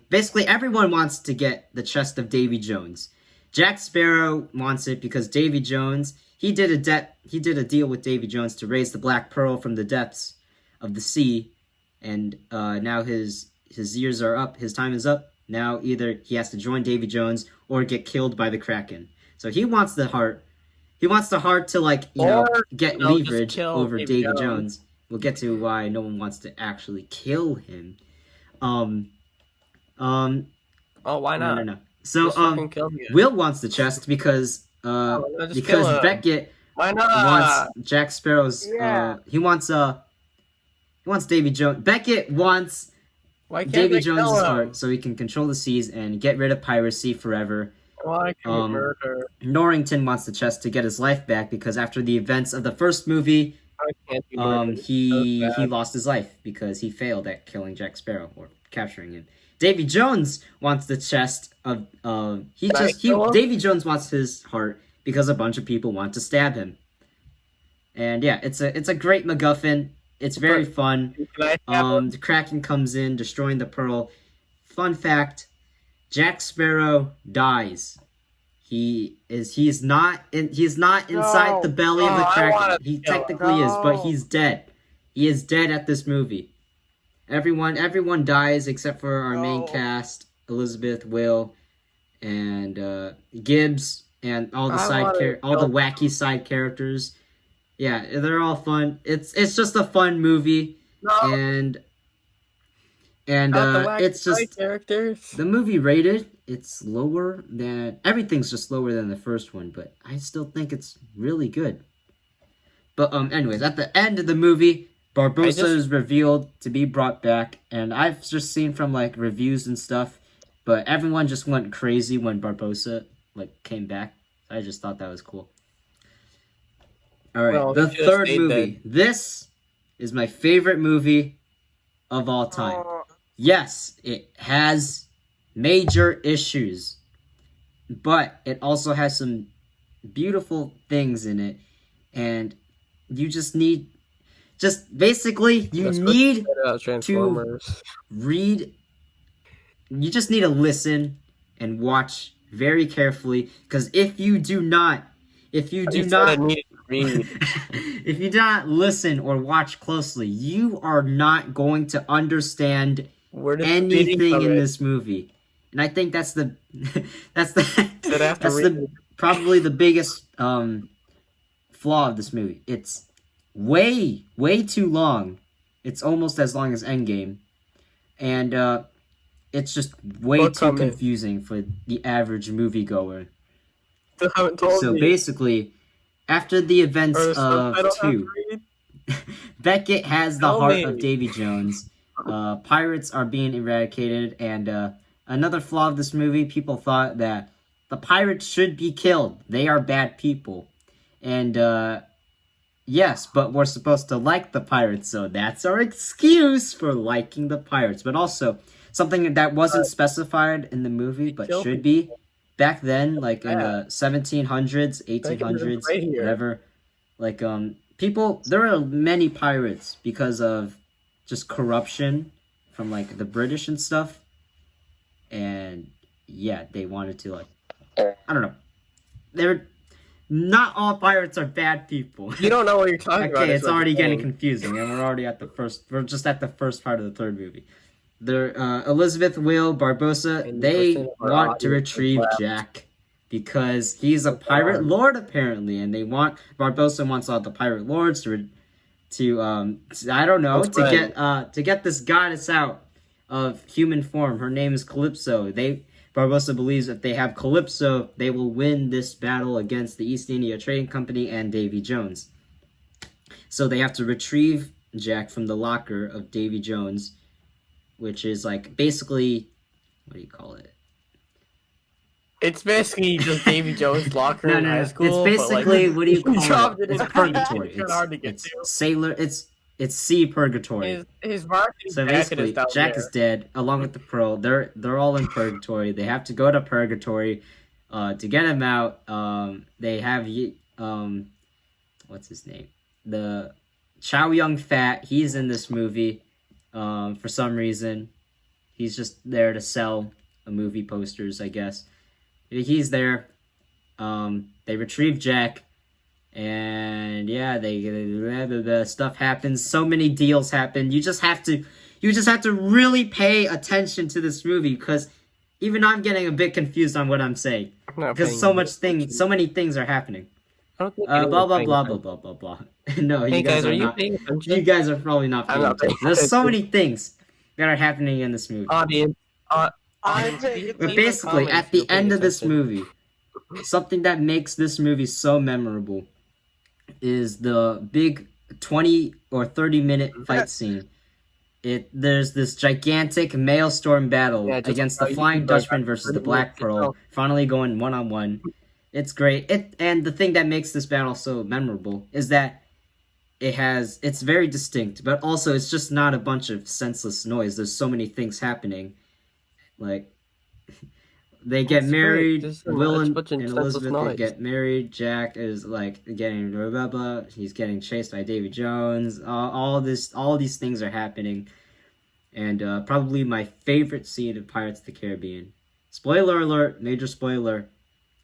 Basically, everyone wants to get the chest of Davy Jones. Jack Sparrow wants it because Davy Jones, he did a deal with Davy Jones to raise the Black Pearl from the depths of the sea, and now his years are up. His time is up. Now either he has to join Davy Jones or get killed by the Kraken. So he wants the heart. He wants the heart to get leverage over Davy Jones. We'll get to why no one wants to actually kill him.
Oh, why not?
No. So
Just fucking kill me.
Will wants the chest because Beckett
Why not?
wants Jack Sparrow's. He wants Davy Jones. Beckett wants
Why can't
Davy
they
Jones'
kill him?
heart so he can control the seas and get rid of piracy forever.
Why can't murder?
Norrington wants the chest to get his life back because after the events of the first movie,
Why can't you murder?
he
So bad.
lost his life because he failed at killing Jack Sparrow or capturing him. Davy Jones wants the chest of Davy Jones wants his heart because a bunch of people want to stab him. And yeah, it's a great MacGuffin. It's very fun.
Can I have
The Kraken comes in, destroying the pearl. Fun fact: Jack Sparrow dies. He's not inside the belly of the
Oh, I
Kraken.
wanna
He
kill him.
technically is, but he's dead. He is dead at this movie. Everyone dies except for our main cast: Elizabeth, Will, and Gibbs, and all the wacky side characters. Yeah, they're all fun. It's just a fun movie, and it's just
characters.
the movie rated. It's lower than everything's just lower than the first one, but I still think it's really good. But anyways, at the end of the movie, Barbossa is revealed to be brought back, and I've just seen from like reviews and stuff, but everyone just went crazy when Barbossa came back. I just thought that was cool. All right, the third movie. This is my favorite movie of all time. Yes, it has major issues, but it also has some beautiful things in it, and you just need to read. You just need to listen and watch very carefully, because if you do not listen or watch closely, you are not going to understand anything in this movie. And I think that's probably the biggest flaw of this movie. It's way too long. It's almost as long as Endgame, and it's just way too confusing for the average moviegoer. So basically, after the events of 2, Beckett has the
Tell
heart
me.
of Davy Jones. Pirates are being eradicated, and another flaw of this movie, people thought that the pirates should be killed. They are bad people. And yes, but we're supposed to like the pirates, so that's our excuse for liking the pirates. But also, something that wasn't specified in the movie, but
Kill
should be, back then, like in
bad.
the 1700s,
Beckett is
1800s,
right here.
whatever, like, people, there are many pirates because of just corruption from, like, the British and stuff. And, yeah, they wanted to, like, I don't know. They're not all pirates are bad people.
You don't know what you're talking about.
Okay,
is
it's
what
already
you're
getting
saying.
confusing, and we're just at the first part of the third movie. Elizabeth, Will, Barbosa,
And
they
1% of our
want to
audience is
retrieve
left.
Jack because he's a
Oh,
pirate
God.
lord apparently, and Barbosa wants all the pirate lords to I don't know,
That's right.
to get this goddess out of human form. Her name is Calypso. Barbosa believes if they have Calypso, they will win this battle against the East India Trading Company and Davy Jones. So they have to retrieve Jack from the locker of Davy Jones, which is like basically, what do you call it?
It's basically just Davy Jones' locker in high school.
It's basically,
but, like,
what do you call
dropped
it?
it
It's
in-
purgatory.
It's hard to get
It's
to.
sailor. It's sea purgatory.
His varsity
So
jacket
basically,
is down
Jack
there.
is dead along with the Pearl. They're all in purgatory. They have to go to purgatory, to get him out. They have what's his name? The Chow Yun Fat. He's in this movie. For some reason, he's just there to sell movie posters, I guess. He's there. They retrieve Jack. And yeah, the stuff happens. So many deals happen. You just have to really pay attention to this movie because even I'm getting a bit confused on what I'm saying
I'm not
because
paying
so many things are happening.
I don't think
Blah
anyone's
blah
paying
blah blah
attention.
blah blah blah. No,
Hey
you guys
guys,
are
are you
not.
paying attention?
You guys are probably not
I'm
paying
not paying
attention. There's so
attention.
many things that are happening in this movie.
Audience,
I'm
audience,
paying
leave
But
a
basically,
comment
at
if
the
you're paying
end of this
attention.
movie, something that makes this movie so memorable is the big 20 or 30-minute fight scene. There's this gigantic maelstrom battle
Yeah, just
against the
you
Flying
can, like,
Dutchman versus the
30
Black
minutes, you know.
Pearl, finally going one-on-one. It's great. And the thing that makes this battle so memorable is that it's very distinct, but also it's just not a bunch of senseless noise. There's so many things happening. Like, they get
That's
married.
great.
Will
It's
and
such a senseless
Elizabeth, they
noise.
get married. Jack is like getting blah blah blah. He's getting chased by Davy Jones. All these things are happening, and probably my favorite scene of Pirates of the Caribbean. Spoiler alert! Major spoiler.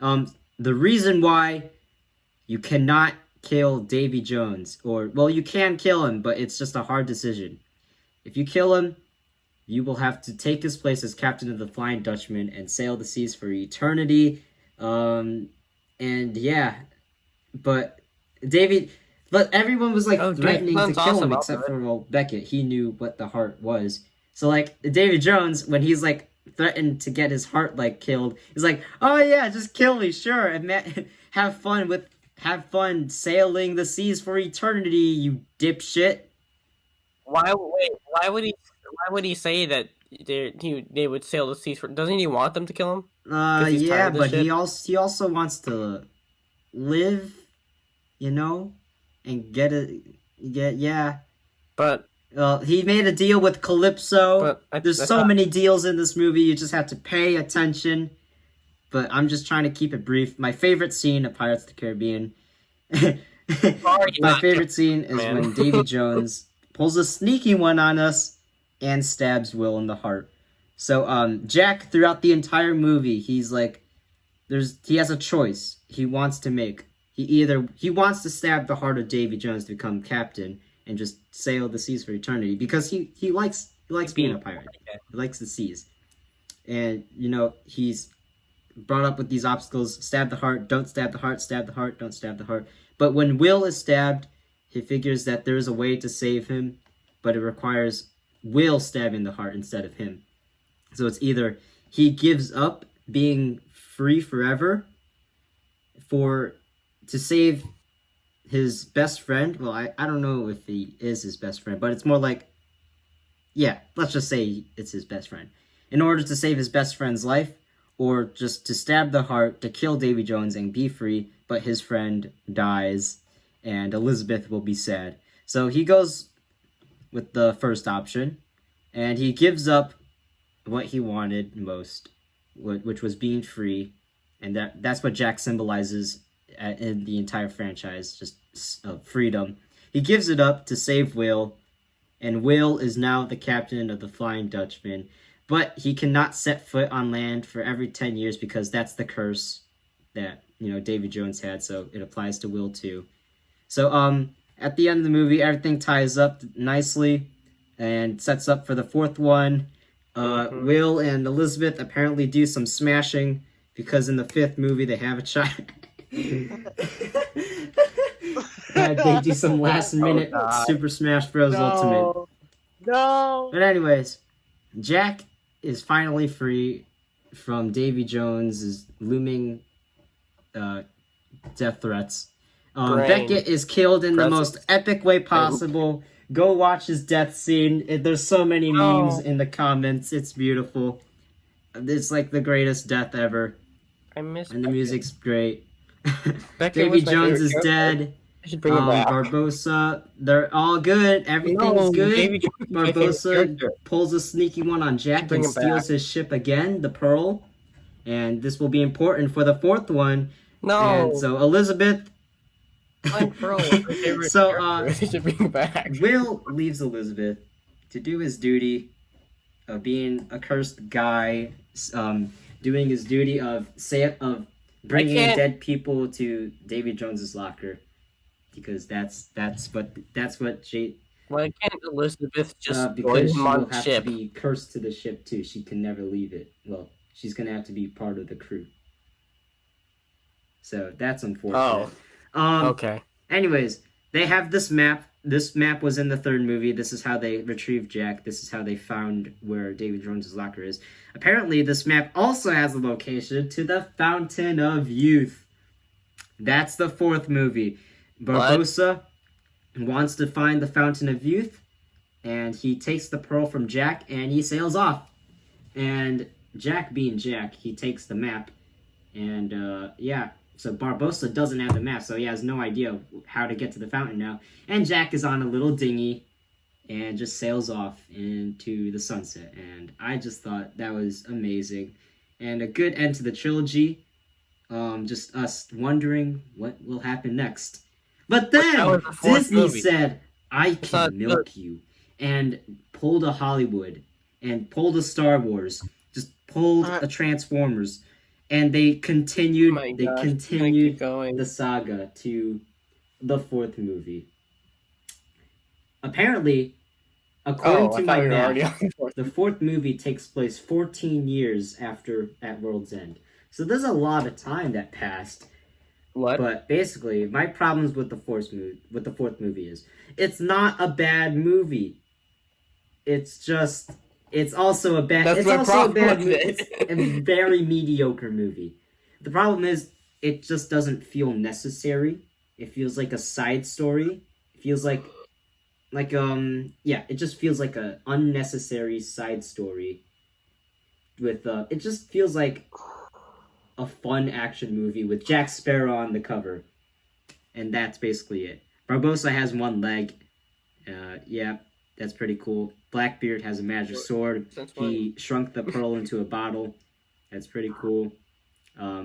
The reason why you cannot kill Davy Jones, you can kill him, but it's just a hard decision. If you kill him, you will have to take his place as captain of the Flying Dutchman and sail the seas for eternity. And yeah, but everyone was like
Oh, dude,
threatening to
sounds
kill him
awesome.
except for Beckett. He knew what the heart was. So like David Jones, when he's like threatened to get his heart like killed, he's like, "Oh yeah, just kill me, sure, and have fun sailing the seas for eternity, you dipshit."
Why would he say that they would sail the seas for? Doesn't he want them to kill him? 'Cause he's tired
Yeah,
of this
but
shit?
he also wants to live, and yeah.
But
He made a deal with Calypso.
But
There's so many deals in this movie. You just have to pay attention. But I'm just trying to keep it brief. My favorite scene of Pirates of the Caribbean. My favorite scene is
man.
when Davy Jones pulls a sneaky one on us and stabs Will in the heart. So Jack, throughout the entire movie, he's like, he has a choice he wants to make. He wants to stab the heart of Davy Jones to become captain and just sail the seas for eternity because he likes being a pirate. He likes the seas, and he's brought up with these obstacles: stab the heart, don't stab the heart, stab the heart, don't stab the heart. But when Will is stabbed, he figures that there is a way to save him, but it requires Will stabbing the heart instead of him. So it's either he gives up being free forever to save his best friend. Well, I don't know if he is his best friend, but it's more like, yeah, let's just say it's his best friend. In order to save his best friend's life, or just to stab the heart, to kill Davy Jones and be free, but his friend dies, and Elizabeth will be sad. So he goes with the first option, and he gives up what he wanted most, which was being free, and that's what Jack symbolizes in the entire franchise, just freedom. He gives it up to save Will, and Will is now the captain of the Flying Dutchman, but he cannot set foot on land for every 10 years because that's the curse that, Davy Jones had, so it applies to Will too. So, at the end of the movie, everything ties up nicely and sets up for the fourth one. Will and Elizabeth apparently do some smashing because in the fifth movie they have a child. They do some last minute Super Smash Bros. Ultimate.
No.
But anyways, Jack is finally free from Davy Jones' looming death threats. Beckett is killed in the most epic way possible. Go watch his death scene. There's so many memes in the comments. It's beautiful. It's like the greatest death ever.
I miss.
And the music's great.
Beckett
Davy
was my
Jones
favorite
is
character.
dead.
I should bring him back.
Barbossa, they're all good. Everything's
No,
good.
Davy Jones is my favorite
Barbossa
character.
pulls a sneaky one on Jack
Bring
and
him
steals
back.
his ship again, the Pearl. And this will be important for the fourth one.
No.
And so Elizabeth.
I'm Pearl. My favorite
So,
character. I should bring him back.
Will leaves Elizabeth to do his duty of being a cursed guy, doing his duty of bringing
can't-
dead people to Davy Jones's locker, because that's what she
Why can't Elizabeth just join
because she
him
will
on the
have
ship?
to be cursed to the ship too. She can never leave it. Well, she's gonna have to be part of the crew. So that's unfortunate.
Okay.
Anyways, they have this map. This map was in the third movie. This is how they retrieved Jack. This is how they found where David Jones's locker is. Apparently, this map also has a location to the Fountain of Youth. That's the fourth movie. Barbossa wants to find the Fountain of Youth, and he takes the pearl from Jack, and he sails off. And Jack being Jack, he takes the map, and yeah. So Barbossa doesn't have the map, so he has no idea how to get to the fountain now. And Jack is on a little dinghy and just sails off into the sunset. And I just thought that was amazing. And a good end to the trilogy. Just us wondering what will happen next. But
That
then
was the fourth
Disney
movie.
said, I can
not
milk you. And pulled a Hollywood. And pulled a Star Wars. Just pulled a Transformers. And they continued.
Oh my
They
gosh,
continued
keep going.
the saga to the fourth movie. Apparently, according to
I
my
thought you were
math,
already on the fourth.
the fourth movie takes place 14 years after At World's End. So there's a lot of time that passed.
What?
But basically, my problems with the fourth movie is it's not a bad movie. It's just it's also a bad.
That's
it's
my
also
problem
a bad
with
movie.
it.
It's a very mediocre movie. The problem is it just doesn't feel necessary. It feels like a side story. It feels like it just feels like a unnecessary side story. With it just feels like a fun action movie with Jack Sparrow on the cover, and that's basically it. Barbossa has one leg. Yeah, that's pretty cool. Blackbeard has a magic sword.
Since when?
He shrunk the pearl into a bottle. That's pretty cool.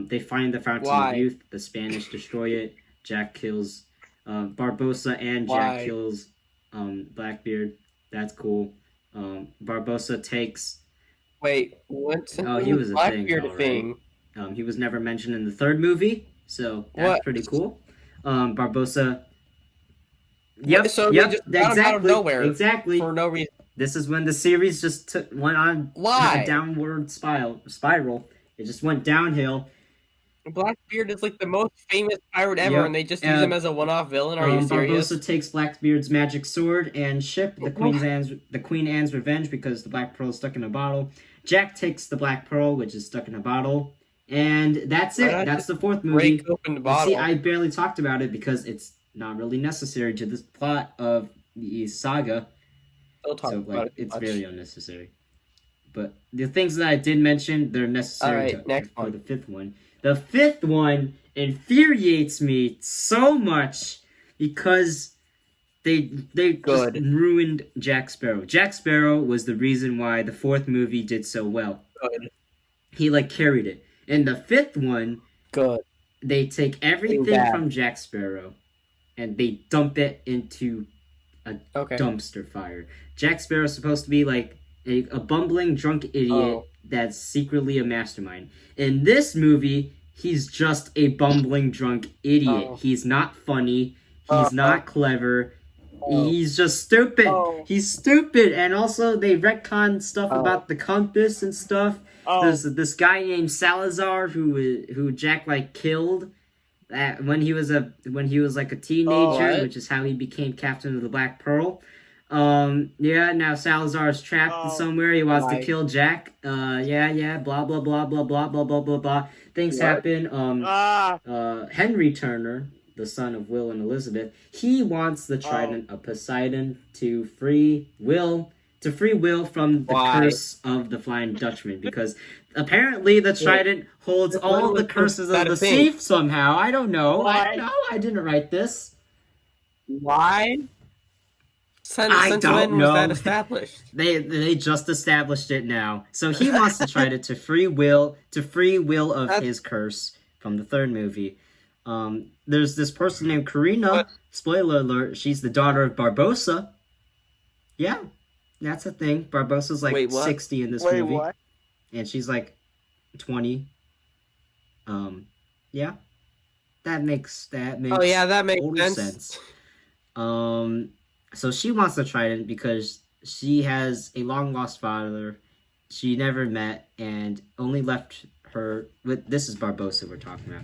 They find the Fountain
Why?
of Youth. The Spanish destroy it. Jack kills Barbossa, and Jack
Why?
kills Blackbeard. That's cool. Barbossa takes.
Wait, what's
Oh, he was a thing,
Blackbeard
alright.
thing?
He was never mentioned in the third movie, so that's
What?
pretty cool. Barbossa. Yep,
So they
yep,
just got him
exactly,
out of nowhere
exactly.
for no reason.
This is when the series just went on
Why?
a downward spiral. It just went downhill.
Blackbeard is like the most famous pirate ever,
Yep,
and they just use him as a one-off villain. Are you serious?
Barbossa takes Blackbeard's magic sword and ship, the Queen Anne's Revenge, because the Black Pearl is stuck in a bottle. Jack takes the Black Pearl, which is stuck in a bottle. And that's it.
Why not
That's the fourth
Break
movie.
open the
You
bottle.
see, I barely talked about it because it's not really necessary to the plot of the saga.
Don't talk
So
about
like
it too
it's
much.
very unnecessary. But the things that I did mention, they're necessary
Alright, next
for
one.
the fifth one. The fifth one infuriates me so much because they just
Good.
ruined Jack Sparrow. Jack Sparrow was the reason why the fourth movie did so well.
Good.
He like carried it. In the fifth one,
Good.
they take everything
bad.
from Jack Sparrow and they dump it into a
Okay.
dumpster fire. Jack Sparrow's supposed to be like a bumbling drunk idiot that's secretly a mastermind. In this movie, he's just a bumbling drunk idiot.
Oh.
He's not funny. He's not clever. He's just stupid. He's stupid. And also, they retcon stuff about the compass and stuff. There's this guy named Salazar who Jack like killed when he was like a teenager, which is how he became captain of the Black Pearl. Now Salazar is trapped somewhere. He wants to kill Jack. Blah blah blah blah blah blah blah blah blah. Things happen. Henry Turner, the son of Will and Elizabeth, he wants the Trident of Poseidon to free Will from the curse of the Flying Dutchman, because apparently the Trident holds all the curses of the sea somehow. I don't know. I didn't write this.
Why? Since
I
when
don't
was
know.
that established?
They just established it now. So he wants the Trident to free Will of his curse from the third movie. There's this person named Karina.
What?
Spoiler alert, she's the daughter of Barbossa. Yeah, that's a thing. Barbossa's like
Wait, what?
60 in this
Wait,
movie.
what?
And she's like 20. Yeah. That makes
Oh yeah, that makes
total
sense.
So she wants the Trident because she has a long lost father she never met and only left her with. This is Barbossa we're talking about.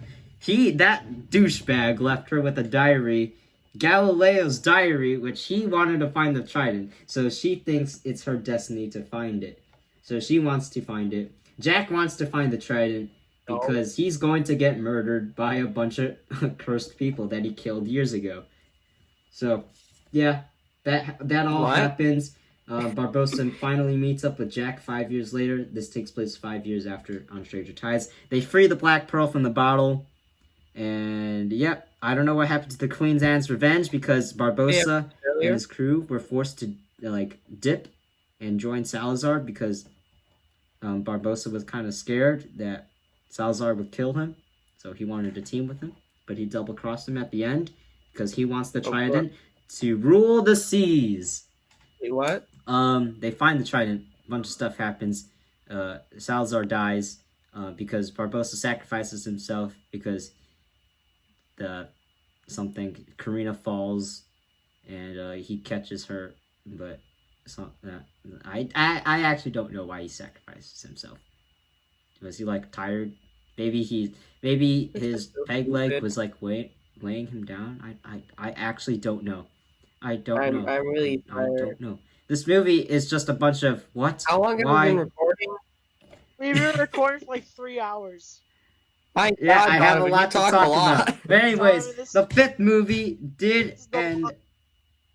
That douchebag left her with a diary, Galileo's diary, which he wanted to find the Trident. So she thinks it's her destiny to find it. So she wants to find it. Jack wants to find the Trident because he's going to get murdered by a bunch of cursed people that he killed years ago. So, yeah, that all happens. Barbossa finally meets up with Jack 5 years later. This takes place 5 years after On Stranger Tides. They free the Black Pearl from the bottle. And, yep, I don't know what happened to the Queen's Anne's Revenge because Barbossa and his crew were forced to, dip and join Salazar because Barbossa was kind of scared that Salazar would kill him. So he wanted to team with him. But he double-crossed him at the end because he wants the Trident to rule the seas.
Wait, what?
They find the Trident. A bunch of stuff happens. Salazar dies because Barbossa sacrifices himself because Karina falls and he catches her. But I actually don't know why he sacrifices himself. Was he like tired? Maybe his peg leg was like weighing him down. I actually don't know. I don't know.
I'm really tired.
I don't know. This movie is just a bunch of what?
How long have
Why?
we been recording?
We've been recording for like 3 hours.
My
Yeah,
God,
I have a
Donovan,
lot
you
to
talk
talk
a lot.
about. But anyways,
Donovan, this-
the fifth movie did
This is the
end.
one-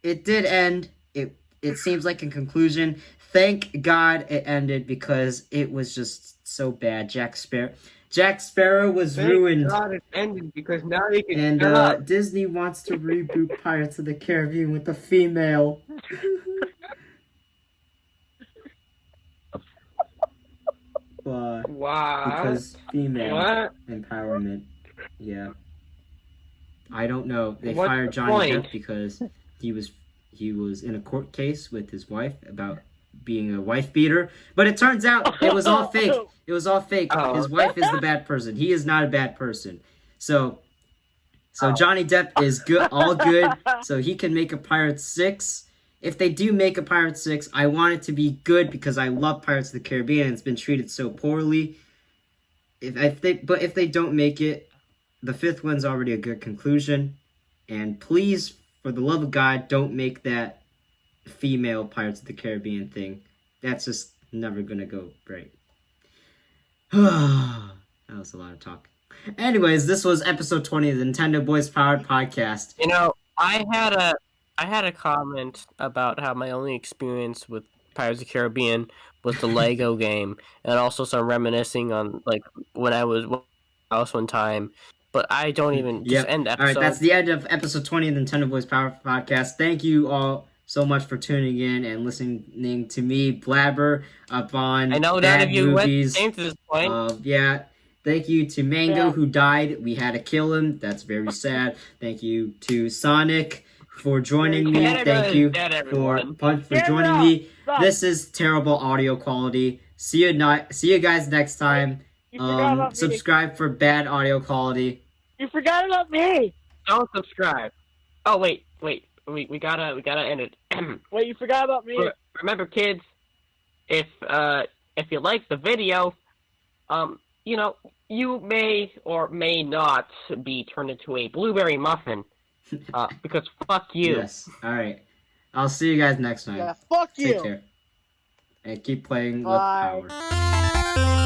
It did end. It seems like in conclusion. Thank God it ended because it was just so bad. Jack Sparrow was ruined.
God, it ended because now you can
And
shut up.
Disney wants to reboot Pirates of the Caribbean with a female.
Wow.
Because female
What?
empowerment. Yeah. I don't know. They
What's
fired
the
Johnny
point?
Depp because he was in a court case with his wife about being a wife beater. But it turns out it was all fake. It was all fake.
Oh.
His wife is the bad person. He is not a bad person. So Johnny Depp is good, all good. So he can make a Pirates 6. If they do make a Pirates 6, I want it to be good because I love Pirates of the Caribbean and it's been treated so poorly. If they don't make it, the fifth one's already a good conclusion. And please, for the love of God, don't make that female Pirates of the Caribbean thing. That's just never gonna go great. That was a lot of talk. Anyways, this was episode 20 of the Nintendo Boys Powered Podcast.
You know, I had a comment about how my only experience with Pirates of the Caribbean was the Lego game, and also some reminiscing on like when I was house one time. But I don't even just
Yep.
end the
All right, that's
episode.
the end of episode 20 of the Nintendo Boys Power Podcast. Thank you all so much for tuning in and listening to me blabber up on
I know none
bad
of you
movies.
came to this point.
Yeah. Thank you to Mango
Yeah.
who died. We had to kill him. That's very sad. Thank you to Sonic for joining me.
Canada
Thank
is
you
dead,
for
everyone.
Punch for
Canada!
joining me.
Stop.
This is terrible audio quality. See you guys next time.
You forgot about me.
Subscribe for bad audio quality.
You forgot about me.
Don't subscribe. Oh wait. We gotta end it.
Wait, you forgot about me.
Remember, kids, if you like the video, you know, you may or may not be turned into a blueberry muffin. Because fuck you.
Yes. All right. I'll see you guys next time.
Yeah, fuck you.
Take care. And keep playing
Bye.
with power.